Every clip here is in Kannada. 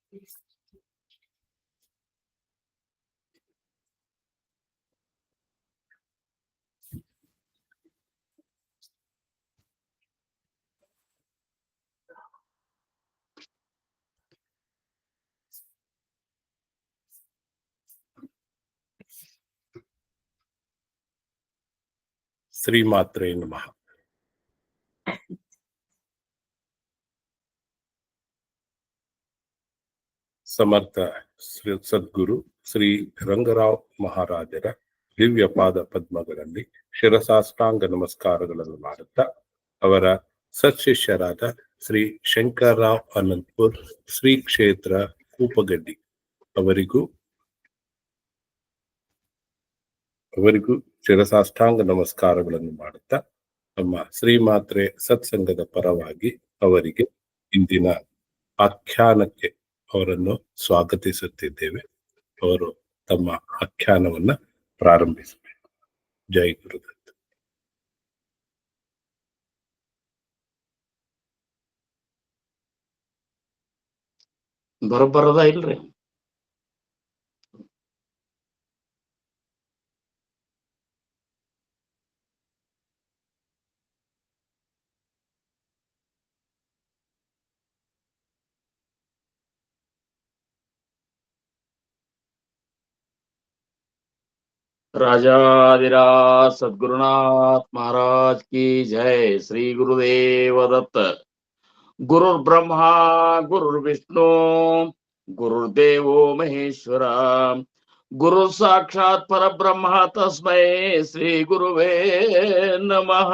ಶ್ರೀಮಾತ್ರೇ ನಮಃ. ಸಮರ್ಥ ಸದ್ಗುರು ಶ್ರೀ ರಂಗರಾವ್ ಮಹಾರಾಜರ ದಿವ್ಯ ಪಾದ ಪದ್ಮಗಳಲ್ಲಿ ಶಿರಸಾಷ್ಟಾಂಗ ನಮಸ್ಕಾರಗಳನ್ನು ಮಾಡುತ್ತಾ, ಅವರ ಸತ್ಶಿಷ್ಯರಾದ ಶ್ರೀ ಶಂಕರರಾವ್ ಅನಂತಪುರ್ ಶ್ರೀ ಕ್ಷೇತ್ರ ಕೂಪಗಡ್ಡಿ ಅವರಿಗೂ ಶಿರಸಾಷ್ಟಾಂಗ ನಮಸ್ಕಾರಗಳನ್ನು ಮಾಡುತ್ತಾ, ನಮ್ಮ ಶ್ರೀಮಾತ್ರೆ ಸತ್ಸಂಗದ ಪರವಾಗಿ ಅವರಿಗೆ ಇಂದಿನ ಆಖ್ಯಾನಕ್ಕೆ ಅವರನ್ನು ಸ್ವಾಗತಿಸುತ್ತಿದ್ದೇವೆ. ಅವರು ತಮ್ಮ ಆಖ್ಯಾನವನ್ನ ಪ್ರಾರಂಭಿಸಬೇಕು. ಜೈ ಗುರುದತ್ತ. ಬರೋಬ್ಬರದ ಇಲ್ರಿ? राजाधिराज सद्गुरुनाथ महाराज की जय. श्री गुरुदेव दत्त. गुरुर्ब्रह्मा गुरुर्विष्णु गुरुर्देवो महेश्वरा, गुरु साक्षात परब्रह्म तस्मै श्री गुरुवे नमः.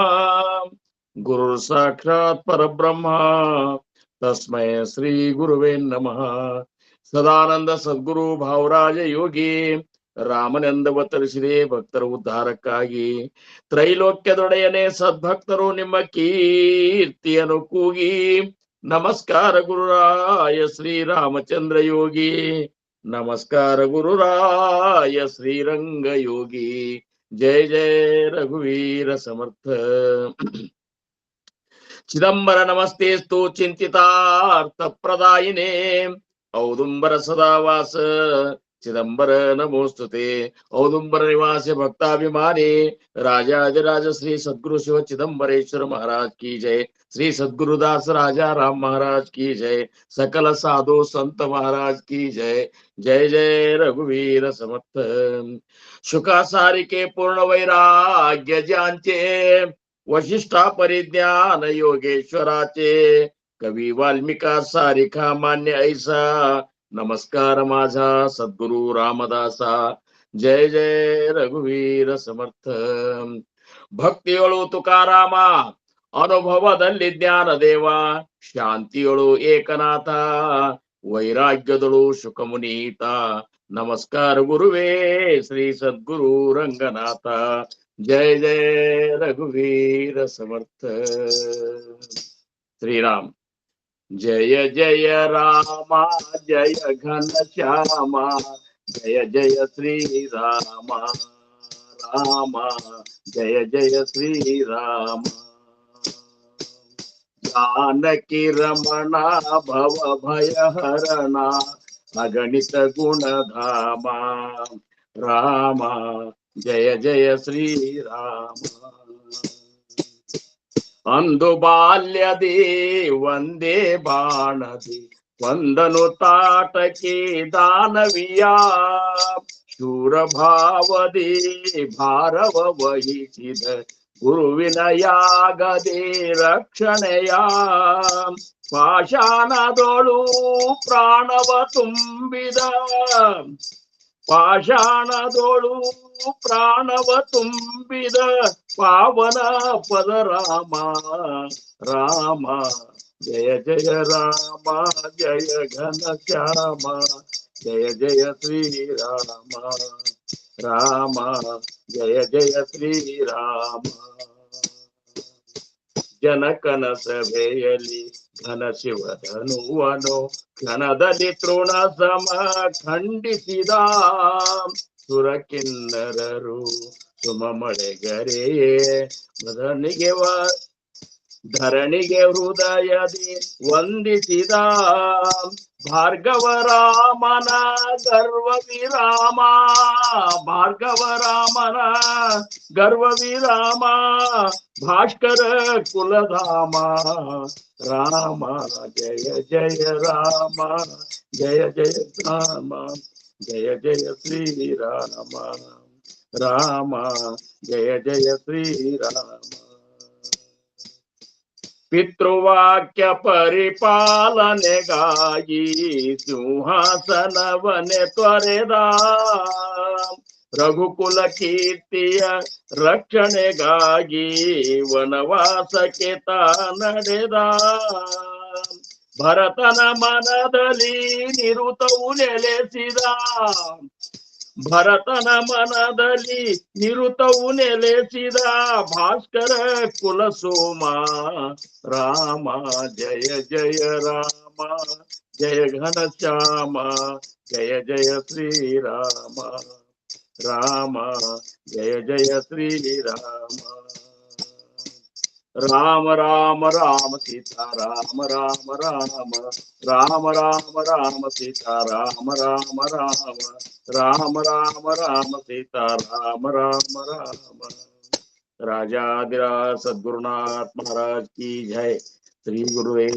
गुरु साक्षात परब्रह्म तस्मै श्री गुरुवे नमः. सदानंद सद्गुरु भावराज योगी ರಾಮನೆಂದವತರಿಸಿದೆ ಭಕ್ತರ ಉದ್ಧಾರಕ್ಕಾಗಿ. ತ್ರೈಲೋಕ್ಯದೊಡೆಯನೆ ಸದ್ಭಕ್ತರು ನಿಮ್ಮ ಕೀರ್ತಿಯನ್ನು ಕೂಗಿ. ನಮಸ್ಕಾರ ಗುರುರಾಯ ಶ್ರೀರಾಮಚಂದ್ರ ಯೋಗಿ, ನಮಸ್ಕಾರ ಗುರುರಾಯ ಶ್ರೀರಂಗ ಯೋಗಿ. ಜಯ ಜಯ ರಘುವೀರ ಸಮರ್ಥ. ಚಿದಂಬರ ನಮಸ್ತೆಸ್ತು ಚಿಂತಿತಾರ್ಥ ಪ್ರದಾಯಿನೇ, ಔದುಂಬರ ಸದಾವಾಸ ಚಿದಂಬರ ನಮೋಸ್ತುತೆ. ಔದುಂಬರ ನಿವಾಸ ಭಕ್ತಾಭಿಮಾನಿ राजाधिराज श्री सद्गुरु शिव चिदंबरेश्वर महाराज की जय. श्री सद्गुरुदास राजा राम महाराज की जय. सकल साधु संत महाराज की जय. जय जय रघुवीर समर्थ. शुका सारिके पूर्ण वैराग्य ज्यांचे, वशिष्ठा परिज्ञान योगेश्वराचे. कवी वाल्मिका सारिका मान्य ऐसा, नमस्कार माझा सद्गुरु रामदासा. जय जय रघुवीर समर्थ. ಭಕ್ತಿಯೊಳು ತುಕಾರಾಮ, ಅನುಭವದಲ್ಲಿ ಜ್ಞಾನ ದೇವ. ಶಾಂತಿಯೊಳು ಏಕನಾಥ, ವೈರಾಗ್ಯದೊಳು ಶುಕಮುನೀತ. ನಮಸ್ಕಾರ ಗುರುವೇ ಶ್ರೀ ಸದ್ಗುರು ರಂಗನಾಥ. ಜಯ ಜಯ ರಘುವೀರ ಸಮರ್ಥ. ಶ್ರೀರಾಮ್. जय जय राम जय घन श्याम, जय जय श्री राम राम. जय जय श्री राम. जानकी रमणा भव भय हरणा, अगणित गुणधामा राम. जय जय श्री राम. ಅಂದು ಬಾಲ್ಯದಿ ಒಂದೇ ಬಾಣದಿ ಕೊಂದನು ತಾಟಕಿ ದಾನವಿಯ. ಶೂರಭಾವದಿ ಭಾರವ ವಹಿಸಿದ ಗುರುವಿನ ಯಾಗದಿ ರಕ್ಷಣೆಯ. ಪಾಷಾಣದೊಳು ಪ್ರಾಣವ ತುಂಬಿದ, ಪಾಷಾಣದೊಳು ಪ್ರಾಣವ ತುಂಬಿದ ಪಾವನ ಪದ ರಾಮ ರಾಮ. ಜಯ ಜಯ ರಾಮ ಜಯ ಘನ ಶ್ಯಾಮ, ಜಯ ಜಯ ಶ್ರೀರಾಮ ರಾಮ. ಜಯ ಜಯ ಶ್ರೀರಾಮ. ಜನಕನ ಸಭೆಯಲ್ಲಿ ಘನ ಶಿವಧನುವನು ಕ್ಷಣದಲ್ಲಿ ತೃಣ ಸಮ ಖಂಡಿಸಿದ. ಸುರಕಿನ್ನರರು ಸುಮ ಮಳೆಗರೆಯೇ ಧರಣಿಗೆ ಹೃದಯದಿ ವಂದಿಸಿದ ಭಾರ್ಗವ ರಾಮನ ಗರ್ವ ವಿರಾಮ, ಭಾರ್ಗವ ರಾಮನ ಗರ್ವ ವಿರಾಮ, ಭಾಸ್ಕರ ಕುಲಧಾಮ ರಾಮ ಜಯ ಜಯ ರಾಮ, ಜಯ ಜಯ ರಾಮ, ಜಯ ಜಯ ಶ್ರೀರಾಮ, ರಾಮ ಜಯ ಜಯ ಶ್ರೀರಾಮ. ಪಿತೃವಾಕ್ಯ ಪರಿಪಾಲನೆಗಾಗಿ ಸಿಂಹಾಸನವನೆ ತೊರೆದ, ರಘುಕುಲ ಕೀರ್ತಿಯ ರಕ್ಷಣೆಗಾಗಿ ವನವಾಸಕ್ಕೆ ತಾ ನಡೆದ. ಭರತನ ಮನದಲ್ಲಿ ನಿರುತವು ನೆಲೆಸಿದ, ಭರತನ ಮನದಲ್ಲಿ ನಿರುತವು ನೆಲೆಸಿದ ಭಾಸ್ಕರ ಕುಲಸೋಮ ರಾಮ ಜಯ ಜಯ ರಾಮ, ಜಯ ಘನಶ್ಯಾಮ, ಜಯ ಜಯ ಶ್ರೀರಾಮ, ರಾಮ ಜಯ ಜಯ ಶ್ರೀರಾಮ. ರಾಮ ರಾಮ ರಾಮ ಸೀತಾ ರಾಮ ರಾಮ ರಾಮ, ರಾಮ ರಾಮ ರಾಮ ಸೀತಾ ರಾಮ ರಾಮ ರಾಮ, ರಾಮ ರಾಮ ರಾಮ ಸೀತಾ ರಾಮ ರಾಮ ರಾಮ. राजाधिराज सद्गुरुनाथ महाराज की जय. श्री गुरुवे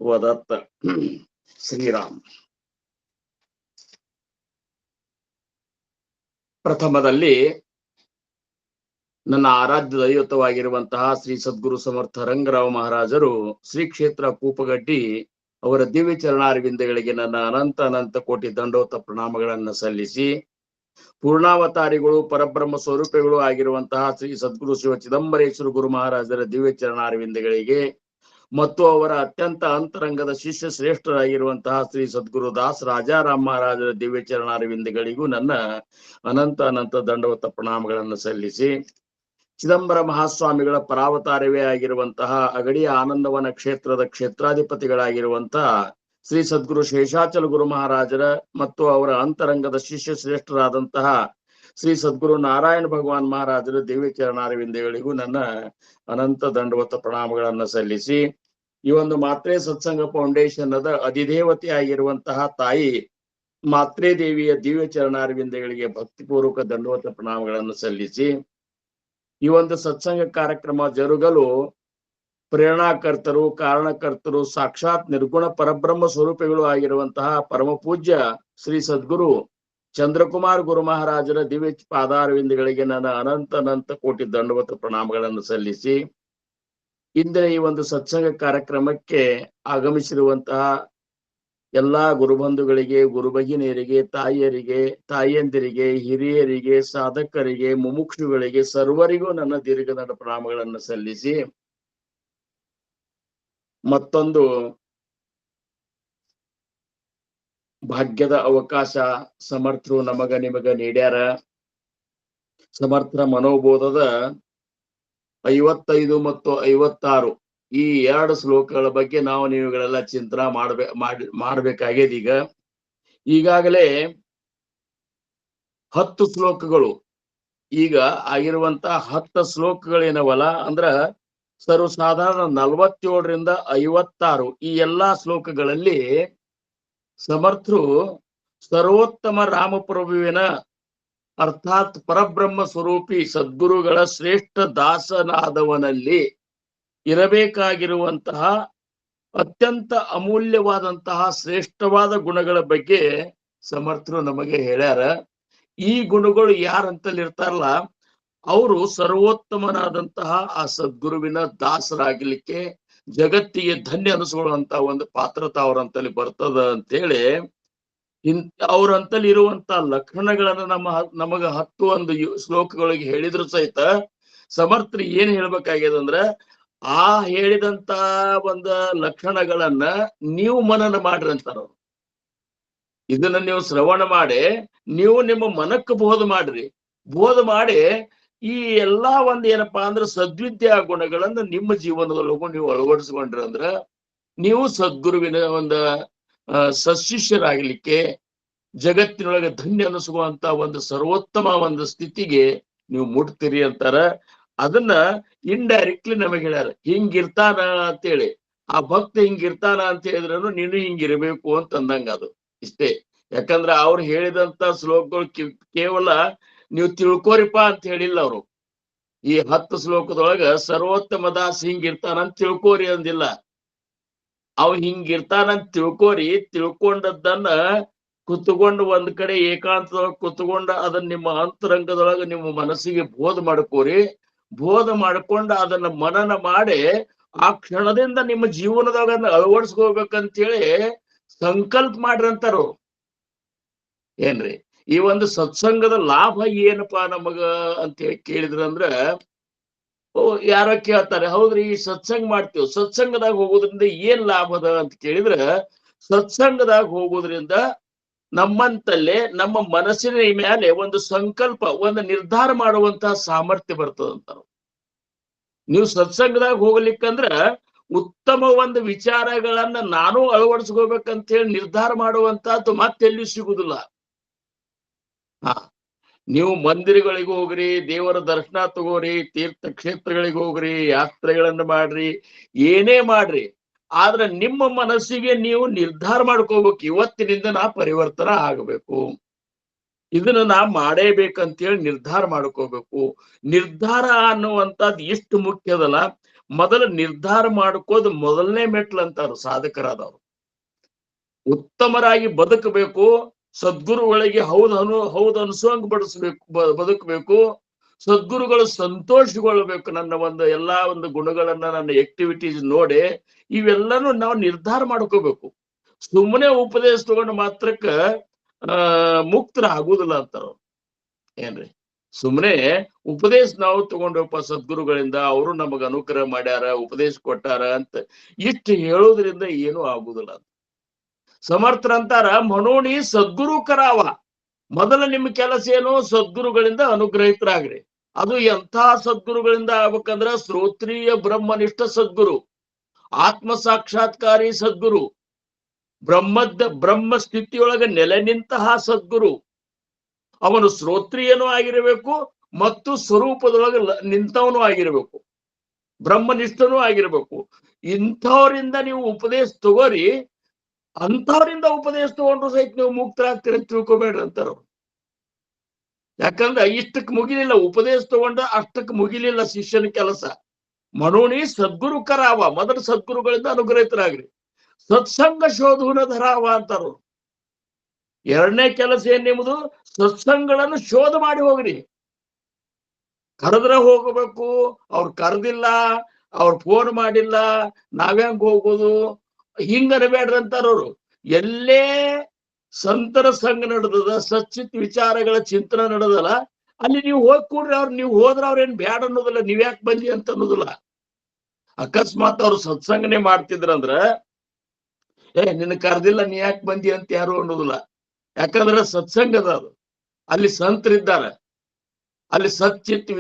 वदत्त. ಶ್ರೀರಾಮ್. ಪ್ರಥಮದಲ್ಲಿ ನನ್ನ ಆರಾಧ್ಯ ದೈವತವಾಗಿರುವಂತಹ ಶ್ರೀ ಸದ್ಗುರು ಸಮರ್ಥ ರಂಗರಾವ್ ಮಹಾರಾಜರು ಶ್ರೀ ಕ್ಷೇತ್ರ ಕೂಪಗಡ್ಡಿ ಅವರ ದಿವ್ಯ ಚರಣಾರವಿಂದಗಳಿಗೆ ನನ್ನ ಅನಂತ ಅನಂತ ಕೋಟಿ ದಂಡೋತ ಪ್ರಣಾಮಗಳನ್ನು ಸಲ್ಲಿಸಿ, ಪೂರ್ಣಾವತಾರಿಗಳು ಪರಬ್ರಹ್ಮ ಸ್ವರೂಪಿಗಳು ಆಗಿರುವಂತಹ ಶ್ರೀ ಸದ್ಗುರು ಶಿವ ಚಿದಂಬರೇಶ್ವರ ಗುರು ಮಹಾರಾಜರ ದಿವ್ಯ ಚರಣಾರವಿಂದಗಳಿಗೆ ಮತ್ತು ಅವರ ಅತ್ಯಂತ ಅಂತರಂಗದ ಶಿಷ್ಯ ಶ್ರೇಷ್ಠರಾಗಿರುವಂತಹ ಶ್ರೀ ಸದ್ಗುರು ದಾಸ್ ರಾಜಾರಾಮ್ ಮಹಾರಾಜರ ದಿವ್ಯ ಚರಣಾರವಿಂದಗಳಿಗೂ ನನ್ನ ಅನಂತ ಅನಂತ ದಂಡವತ ಪ್ರಣಾಮಗಳನ್ನು ಸಲ್ಲಿಸಿ, ಚಿದಂಬರ ಮಹಾಸ್ವಾಮಿಗಳ ಪರಾವತಾರವೇ ಆಗಿರುವಂತಹ ಅಗಡಿಯ ಆನಂದವನ ಕ್ಷೇತ್ರದ ಕ್ಷೇತ್ರಾಧಿಪತಿಗಳಾಗಿರುವಂತಹ ಶ್ರೀ ಸದ್ಗುರು ಶೇಷಾಚಲ ಗುರು ಮಹಾರಾಜರ ಮತ್ತು ಅವರ ಅಂತರಂಗದ ಶಿಷ್ಯ ಶ್ರೇಷ್ಠರಾದಂತಹ ಶ್ರೀ ಸದ್ಗುರು ನಾರಾಯಣ ಭಗವಾನ್ ಮಹಾರಾಜರ ದಿವ್ಯ ಚರಣಾರವಿಂದಗಳಿಗೂ ನನ್ನ ಅನಂತ ದಂಡವತ ಪ್ರಣಾಮಗಳನ್ನು ಸಲ್ಲಿಸಿ, ಈ ಒಂದು ಮಾತ್ರೆ ಸತ್ಸಂಗ ಫೌಂಡೇಶನ್ ಅದ ಅಧಿದೇವತೆ ಆಗಿರುವಂತಹ ತಾಯಿ ಮಾತ್ರೆ ದೇವಿಯ ದಿವ್ಯ ಚರಣಾರವಿಂದಗಳಿಗೆ ಭಕ್ತಿಪೂರ್ವಕ ದಂಡವತ ಪ್ರಣಾಮಗಳನ್ನು ಸಲ್ಲಿಸಿ, ಈ ಒಂದು ಸತ್ಸಂಗ ಕಾರ್ಯಕ್ರಮ ಜರುಗಲು ಪ್ರೇರಣಾಕರ್ತರು, ಕಾರಣಕರ್ತರು, ಸಾಕ್ಷಾತ್ ನಿರ್ಗುಣ ಪರಬ್ರಹ್ಮ ಸ್ವರೂಪಿಗಳು ಆಗಿರುವಂತಹ ಪರಮ ಪೂಜ್ಯ ಶ್ರೀ ಸದ್ಗುರು ಚಂದ್ರಕುಮಾರ್ ಗುರು ಮಹಾರಾಜರ ದಿವ್ಯ ಪಾದಾರವಿಂದಗಳಿಗೆ ನನ್ನ ಅನಂತ ಅನಂತ ಕೋಟಿ ದಂಡವತ ಪ್ರಣಾಮಗಳನ್ನು ಸಲ್ಲಿಸಿ, ಇಂದಿನ ಈ ಒಂದು ಸತ್ಸಂಗ ಕಾರ್ಯಕ್ರಮಕ್ಕೆ ಆಗಮಿಸಿರುವಂತಹ ಎಲ್ಲಾ ಗುರುಬಂಧುಗಳಿಗೆ, ಗುರುಭಗಿನಿಯರಿಗೆ, ತಾಯಿಯರಿಗೆ, ತಾಯಿಯಂದಿರಿಗೆ, ಹಿರಿಯರಿಗೆ, ಸಾಧಕರಿಗೆ, ಮುಮುಕ್ಷುಗಳಿಗೆ ಸರ್ವರಿಗೂ ನನ್ನ ದೀರ್ಘದಂಡ ಪ್ರಣಾಮಗಳನ್ನು ಸಲ್ಲಿಸಿ, ಮತ್ತೊಂದು ಭಾಗ್ಯದ ಅವಕಾಶ ಸಮರ್ಥರು ನಮಗ ನಿಮಗ ನೀಡ್ಯಾರ. ಸಮರ್ಥರ ಮನೋಬೋಧದ 55 ಮತ್ತು 56 ಈ 2 ಶ್ಲೋಕಗಳ ಬಗ್ಗೆ ನಾವು ನೀವುಗಳೆಲ್ಲ ಚಿಂತನೆ ಮಾಡ್ಬೇಕಾಗ್ಯದ. ಈಗಾಗಲೇ 10 ಶ್ಲೋಕಗಳು ಈಗ ಆಗಿರುವಂತಹ 10 ಶ್ಲೋಕಗಳೇನವಲ್ಲ ಅಂದ್ರ ಸರ್ವಸಾಧಾರಣ 47ರಿಂದ 56 ಈ ಎಲ್ಲಾ ಶ್ಲೋಕಗಳಲ್ಲಿ ಸಮರ್ಥರು ಸರ್ವೋತ್ತಮ ರಾಮಪ್ರಭುವಿನ ಅರ್ಥಾತ್ ಪರಬ್ರಹ್ಮ ಸ್ವರೂಪಿ ಸದ್ಗುರುಗಳ ಶ್ರೇಷ್ಠ ದಾಸನಾದವನಲ್ಲಿ ಇರಬೇಕಾಗಿರುವಂತಹ ಅತ್ಯಂತ ಅಮೂಲ್ಯವಾದಂತಹ ಶ್ರೇಷ್ಠವಾದ ಗುಣಗಳ ಬಗ್ಗೆ ಸಮರ್ಥರು ನಮಗೆ ಹೇಳ್ಯಾರ. ಈ ಗುಣಗಳು ಯಾರಂತಲ್ಲಿ ಇರ್ತಾರಲ್ಲ ಅವರು ಸರ್ವೋತ್ತಮನಾದಂತಹ ಆ ಸದ್ಗುರುವಿನ ದಾಸರಾಗಲಿಕ್ಕೆ ಜಗತ್ತಿಗೆ ಧನ್ಯ ಅನಿಸ್ಕೊಳ್ಳುವಂತ ಒಂದು ಪಾತ್ರತೆ ಅವ್ರಂತಲ್ಲಿ ಬರ್ತದ ಅಂತೇಳಿ ಅವ್ರಂತಲ್ಲಿ ಇರುವಂತ ಲಕ್ಷಣಗಳನ್ನ ನಮಗ 10 ಶ್ಲೋಕಗಳಿಗೆ ಹೇಳಿದ್ರು ಸಹಿತ ಸಮರ್ಥರು ಏನ್ ಹೇಳ್ಬೇಕಾಗ್ಯದಂದ್ರ ಆ ಹೇಳಿದಂತ ಒಂದು ಲಕ್ಷಣಗಳನ್ನ ನೀವು ಮನನ ಮಾಡ್ರಿ ಅಂತಾರ. ಇದನ್ನ ನೀವು ಶ್ರವಣ ಮಾಡಿ ನೀವು ನಿಮ್ಮ ಮನಕ್ಕೆ ಬೋಧ ಮಾಡ್ರಿ. ಬೋಧ ಮಾಡಿ ಈ ಎಲ್ಲಾ ಒಂದ್ ಏನಪ್ಪಾ ಅಂದ್ರೆ ಸದ್ವಿದ್ಯಾ ಗುಣಗಳನ್ನ ನಿಮ್ಮ ಜೀವನದೊಳಗೂ ನೀವು ಅಳವಡಿಸ್ಕೊಂಡ್ರಿ ಅಂದ್ರ ನೀವು ಸದ್ಗುರುವಿನ ಒಂದು ಸಶಿಷ್ಯರಾಗ್ಲಿಕ್ಕೆ ಜಗತ್ತಿನೊಳಗೆ ಧನ್ಯ ಅನಿಸುವಂತ ಒಂದು ಸರ್ವೋತ್ತಮ ಒಂದು ಸ್ಥಿತಿಗೆ ನೀವು ಮುಟ್ತೀರಿ ಅಂತಾರ. ಅದನ್ನ ಇಂಡೈರೆಕ್ಟ್ಲಿ ನಮಗೆ ಹೇಳ್ಯಾರ, ಹಿಂಗಿರ್ತಾನ ಅಂತೇಳಿ. ಆ ಭಕ್ತ ಹಿಂಗಿರ್ತಾನ ಅಂತ ಹೇಳಿದ್ರೂ ನೀನು ಹಿಂಗಿರ್ಬೇಕು ಅಂತ ಅಂದಂಗ ಅದು ಇಷ್ಟೇ. ಯಾಕಂದ್ರ ಅವ್ರು ಹೇಳಿದಂತ ಶ್ಲೋಕಗಳು ಕೇವಲ ನೀವು ತಿಳ್ಕೋರಿಪ್ಪ ಅಂತ ಹೇಳಿಲ್ಲ ಅವರು. ಈ 10 ಶ್ಲೋಕದೊಳಗ ಸರ್ವೋತ್ತಮ ದಾಸ್ ಹಿಂಗಿರ್ತಾನಂತ ತಿಳ್ಕೋರಿ ಅಂದಿಲ್ಲ. ಅವ್ ಹಿಂಗಿರ್ತಾನಂತ ತಿಳ್ಕೋರಿ, ತಿಳ್ಕೊಂಡದ್ದನ್ನ ಕುತ್ಕೊಂಡು ಒಂದ್ ಕಡೆ ಏಕಾಂತದೊಳಗ ಕುತ್ಕೊಂಡು ಅದನ್ನ ನಿಮ್ಮ ಅಂತರಂಗದೊಳಗ ನಿಮ್ಮ ಮನಸ್ಸಿಗೆ ಬೋಧ ಮಾಡ್ಕೋರಿ. ಬೋಧ ಮಾಡ್ಕೊಂಡು ಅದನ್ನ ಮನನ ಮಾಡಿ ಆ ಕ್ಷಣದಿಂದ ನಿಮ್ಮ ಜೀವನದೊಳಗ ಅಳವಡಿಸ್ಕೋಬೇಕಂತೇಳಿ ಸಂಕಲ್ಪ ಮಾಡ್ರಂತಾರು. ಏನ್ರಿ ಈ ಒಂದು ಸತ್ಸಂಗದ ಲಾಭ ಏನಪ್ಪಾ ನಮಗ ಅಂತ ಹೇಳಿ ಕೇಳಿದ್ರಂದ್ರ, ಯಾರೋ ಕೇಳ್ತಾರೆ, ಹೌದ್ರಿ ಈ ಸತ್ಸಂಗ ಮಾಡ್ತೀವಿ, ಸತ್ಸಂಗದಾಗ ಹೋಗೋದ್ರಿಂದ ಏನ್ ಲಾಭ ಅದ ಅಂತ ಕೇಳಿದ್ರ, ಸತ್ಸಂಗದಾಗ ಹೋಗೋದ್ರಿಂದ ನಮ್ಮಂತಲ್ಲೇ ನಮ್ಮ ಮನಸ್ಸಿನ ಮೇಲೆ ಒಂದು ಸಂಕಲ್ಪ, ಒಂದು ನಿರ್ಧಾರ ಮಾಡುವಂತಹ ಸಾಮರ್ಥ್ಯ ಬರ್ತದಂತ. ನೀವು ಸತ್ಸಂಗದಾಗ ಹೋಗ್ಲಿಕ್ಕಂದ್ರ ಉತ್ತಮ ಒಂದು ವಿಚಾರಗಳನ್ನ ನಾನು ಅಳವಡಿಸ್ಕೋಬೇಕಂತ ಹೇಳಿ ನಿರ್ಧಾರ ಮಾಡುವಂತಹದ್ದು ಮತ್ತೆಲ್ಲಿ ಸಿಗುದಿಲ್ಲ. ನೀವು ಮಂದಿರಗಳಿಗೆ ಹೋಗ್ರಿ, ದೇವರ ದರ್ಶನ ತಗೋರಿ, ತೀರ್ಥ ಕ್ಷೇತ್ರಗಳಿಗೆ ಹೋಗ್ರಿ, ಯಾತ್ರೆಗಳನ್ನ ಮಾಡ್ರಿ, ಏನೇ ಮಾಡ್ರಿ, ಆದ್ರೆ ನಿಮ್ಮ ಮನಸ್ಸಿಗೆ ನೀವು ನಿರ್ಧಾರ ಮಾಡ್ಕೋಬೇಕು, ಇವತ್ತಿನಿಂದ ನಾ ಪರಿವರ್ತನ ಆಗಬೇಕು, ಇದನ್ನ ನಾ ಮಾಡೇಬೇಕಂತೇಳಿ ನಿರ್ಧಾರ ಮಾಡ್ಕೋಬೇಕು. ನಿರ್ಧಾರ ಅನ್ನುವಂಥದ್ದು ಎಷ್ಟು ಮುಖ್ಯದಲ್ಲ. ಮೊದಲು ನಿರ್ಧಾರ ಮಾಡ್ಕೋದು ಮೊದಲನೇ ಮೆಟ್ಲು ಅಂತಾರು ಸಾಧಕರಾದವರು. ಉತ್ತಮರಾಗಿ ಬದುಕಬೇಕು, ಸದ್ಗುರುಗಳಿಗೆ ಹೌದು ಅನ್ಸೋಂಗ್ ಬದುಕಬೇಕು, ಸದ್ಗುರುಗಳು ಸಂತೋಷಗೊಳ್ಬೇಕು. ನನ್ನ ಒಂದು ಎಲ್ಲಾ ಒಂದು ಗುಣಗಳನ್ನ, ನನ್ನ ಆಕ್ಟಿವಿಟೀಸ್ ನೋಡಿ ಇವೆಲ್ಲನೂ ನಾವು ನಿರ್ಧಾರ ಮಾಡ್ಕೋಬೇಕು. ಸುಮ್ಮನೆ ಉಪದೇಶ ತಗೊಂಡು ಮಾತ್ರಕ್ಕ ಮುಕ್ತರ ಆಗುದಿಲ್ಲ ಅಂತಾರ. ಏನ್ರಿ ಸುಮ್ಮನೆ ಉಪದೇಶ ನಾವು ತಗೊಂಡಪ್ಪ ಸದ್ಗುರುಗಳಿಂದ, ಅವರು ನಮಗ ಅನುಗ್ರಹ ಮಾಡ್ಯಾರ, ಉಪದೇಶ ಕೊಟ್ಟಾರ ಅಂತ ಇಷ್ಟು ಹೇಳೋದ್ರಿಂದ ಏನೂ ಆಗುದಿಲ್ಲ. ಸಮರ್ಥರಂತಾರ, ಮನೋಣಿ ಸದ್ಗುರು ಕರಾವ. ಮೊದಲ ನಿಮ್ಮ ಕೆಲಸ ಏನು? ಸದ್ಗುರುಗಳಿಂದ ಅನುಗ್ರಹಿತರಾಗ್ರಿ. ಅದು ಎಂಥ ಸದ್ಗುರುಗಳಿಂದ ಆಗ್ಬೇಕಂದ್ರ ಶ್ರೋತ್ರೀಯ ಬ್ರಹ್ಮನಿಷ್ಠ ಸದ್ಗುರು, ಆತ್ಮ ಸಾಕ್ಷಾತ್ಕಾರಿ ಸದ್ಗುರು, ಬ್ರಹ್ಮ ಸ್ಥಿತಿಯೊಳಗೆ ನೆಲೆ ನಿಂತಹ ಸದ್ಗುರು. ಅವನು ಶ್ರೋತ್ರಿಯನೂ ಆಗಿರಬೇಕು ಮತ್ತು ಸ್ವರೂಪದೊಳಗೆ ನಿಂತವನು ಆಗಿರಬೇಕು, ಬ್ರಹ್ಮನಿಷ್ಠನೂ ಆಗಿರ್ಬೇಕು. ಇಂಥವರಿಂದ ನೀವು ಉಪದೇಶ ತಗೋರಿ. ಅಂಥವ್ರಿಂದ ಉಪದೇಶ ತಗೊಂಡ್ರು ಸಹಿತ ನೀವು ಮುಕ್ತರಾಗ್ತೀರಿ ಅಂತ ತಿಳ್ಕೊಬೇಡ್ರಿ ಅಂತಾರ. ಯಾಕಂದ್ರೆ ಇಷ್ಟಕ್ಕೆ ಮುಗಿಲಿಲ್ಲ ಉಪದೇಶ ತಗೊಂಡ, ಅಷ್ಟಕ್ಕೆ ಮುಗಿಲಿಲ್ಲ ಶಿಷ್ಯನ ಕೆಲಸ. ಮನೋಣಿ ಸದ್ಗುರು ಕರಾವ, ಮೊದಲು ಸದ್ಗುರುಗಳಿಂದ ಅನುಗ್ರಹಿತರಾಗ್ರಿ. ಸತ್ಸಂಗ ಶೋಧನ ಧರಾವ ಅಂತಾರು. ಎರಡನೇ ಕೆಲಸ ಏನ್ ನಿಮ್ಮದು? ಸತ್ಸಂಗಗಳನ್ನು ಶೋಧ ಮಾಡಿ ಹೋಗ್ರಿ. ಕರೆದ್ರೆ ಹೋಗಬೇಕು, ಅವ್ರು ಕರೆದಿಲ್ಲ, ಅವ್ರು ಫೋನ್ ಮಾಡಿಲ್ಲ, ನಾವ್ಯಾಂಗ ಹೋಗೋದು, ಹಿಂಗ ಅನ್ಬೇಡ್ರಿ ಅಂತಾರವ್ರು. ಎಲ್ಲೇ ಸಂತರ ಸಂಘ ನಡೆದದ, ಸಚ್ಚಿತ್ ವಿಚಾರಗಳ ಚಿಂತನೆ ನಡೆದಲ್ಲ, ಅಲ್ಲಿ ನೀವು ಹೋಗಿ ಕೂಡ್ರಿ. ನೀವು ಹೋದ್ರ ಅವ್ರೇನ್ ಬ್ಯಾಡ ಅನ್ನೋದಿಲ್ಲ, ನೀವ್ ಯಾಕೆ ಬಂದಿ ಅಂತ ಅನ್ನೋದಿಲ್ಲ. ಅಕಸ್ಮಾತ್ ಅವ್ರು ಸತ್ಸಂಗನೆ ಮಾಡ್ತಿದ್ರಂದ್ರ, ನಿನ್ನ ಕರೆದಿಲ್ಲ ನೀ ಯಾಕೆ ಬಂದಿ ಅಂತ ಯಾರು ಅನ್ನೋದಿಲ್ಲ. ಯಾಕಂದ್ರೆ ಸತ್ಸಂಗದ ಅದು, ಅಲ್ಲಿ ಸಂತರಿದ್ದಾರೆ, ಅಲ್ಲಿ ಸಚ್ಚಿತ್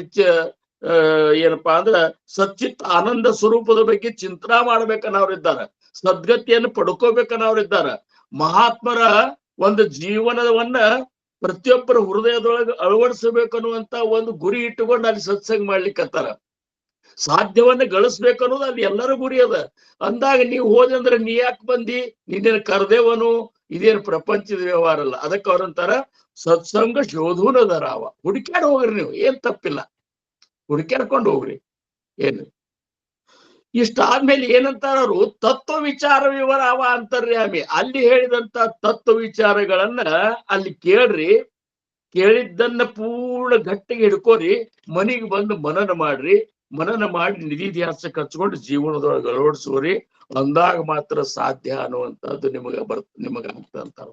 ಏನಪ್ಪಾ ಅಂದ್ರ ಸಚ್ಚಿತ್ ಆನಂದ ಸ್ವರೂಪದ ಬಗ್ಗೆ ಚಿಂತನಾ ಮಾಡ್ಬೇಕನ್ನೋರಿದ್ದಾರೆ, ಸದ್ಗತಿಯನ್ನು ಪಡ್ಕೋಬೇಕನ್ನೋರಿದ್ದಾರೆ. ಮಹಾತ್ಮರ ಒಂದು ಜೀವನವನ್ನ ಪ್ರತಿಯೊಬ್ಬರ ಹೃದಯದೊಳಗೆ ಅಳವಡಿಸಬೇಕನ್ನುವಂತ ಒಂದು ಗುರಿ ಇಟ್ಟುಕೊಂಡು ಅಲ್ಲಿ ಸತ್ಸಂಗ ಮಾಡ್ಲಿಕ್ಕತ್ತಾರ. ಸಾಧ್ಯವನ್ನ ಗಳಿಸ್ಬೇಕನ್ನೋದು ಅಲ್ಲಿ ಎಲ್ಲರ ಗುರಿ ಅದ. ಅಂದಾಗ ನೀವು ಹೋದಂದ್ರೆ ನೀ ಯಾಕೆ ಬಂದಿ, ನಿನ್ನೇನು ಕರ್ದೇವನು, ಇದೇನು ಪ್ರಪಂಚದ ವ್ಯವಹಾರ ಅಲ್ಲ. ಅದಕ್ಕೆ ಅವ್ರಂತಾರ ಸತ್ಸಂಗ ಶೋಧನದರಾವ. ಹುಡುಕ್ಯಾಡ್ ಹೋಗ್ರಿ, ನೀವು ಏನ್ ತಪ್ಪಿಲ್ಲ, ಹುಡುಕ್ಯಾಡ್ಕೊಂಡು ಹೋಗ್ರಿ. ಏನು ಇಷ್ಟಾದ್ಮೇಲೆ ಏನಂತಾರ ಅವರು? ತತ್ವ ವಿಚಾರ ವಿವರಾವ ಅಂತಾರ್ರಿ. ಅಲ್ಲಿ ಹೇಳಿದಂತ ತತ್ವ ವಿಚಾರಗಳನ್ನ ಅಲ್ಲಿ ಕೇಳ್ರಿ, ಕೇಳಿದ್ದನ್ನ ಪೂರ್ಣ ಗಟ್ಟಿಗೆ ಹಿಡ್ಕೋರಿ, ಮನೆಗೆ ಬಂದು ಮನನ ಮಾಡ್ರಿ. ಮನನ ಮಾಡಿ ನಿಧಿಧ್ಯಾಸಕ್ಕೆ ಹಚ್ಕೊಂಡು ಜೀವನದೊಳಗೆ ಅಳವಡಿಸೋರಿ. ಅಂದಾಗ ಮಾತ್ರ ಸಾಧ್ಯ ಅನ್ನುವಂಥದ್ದು ನಿಮಗಾಗ್ತ ಅಂತಾರ.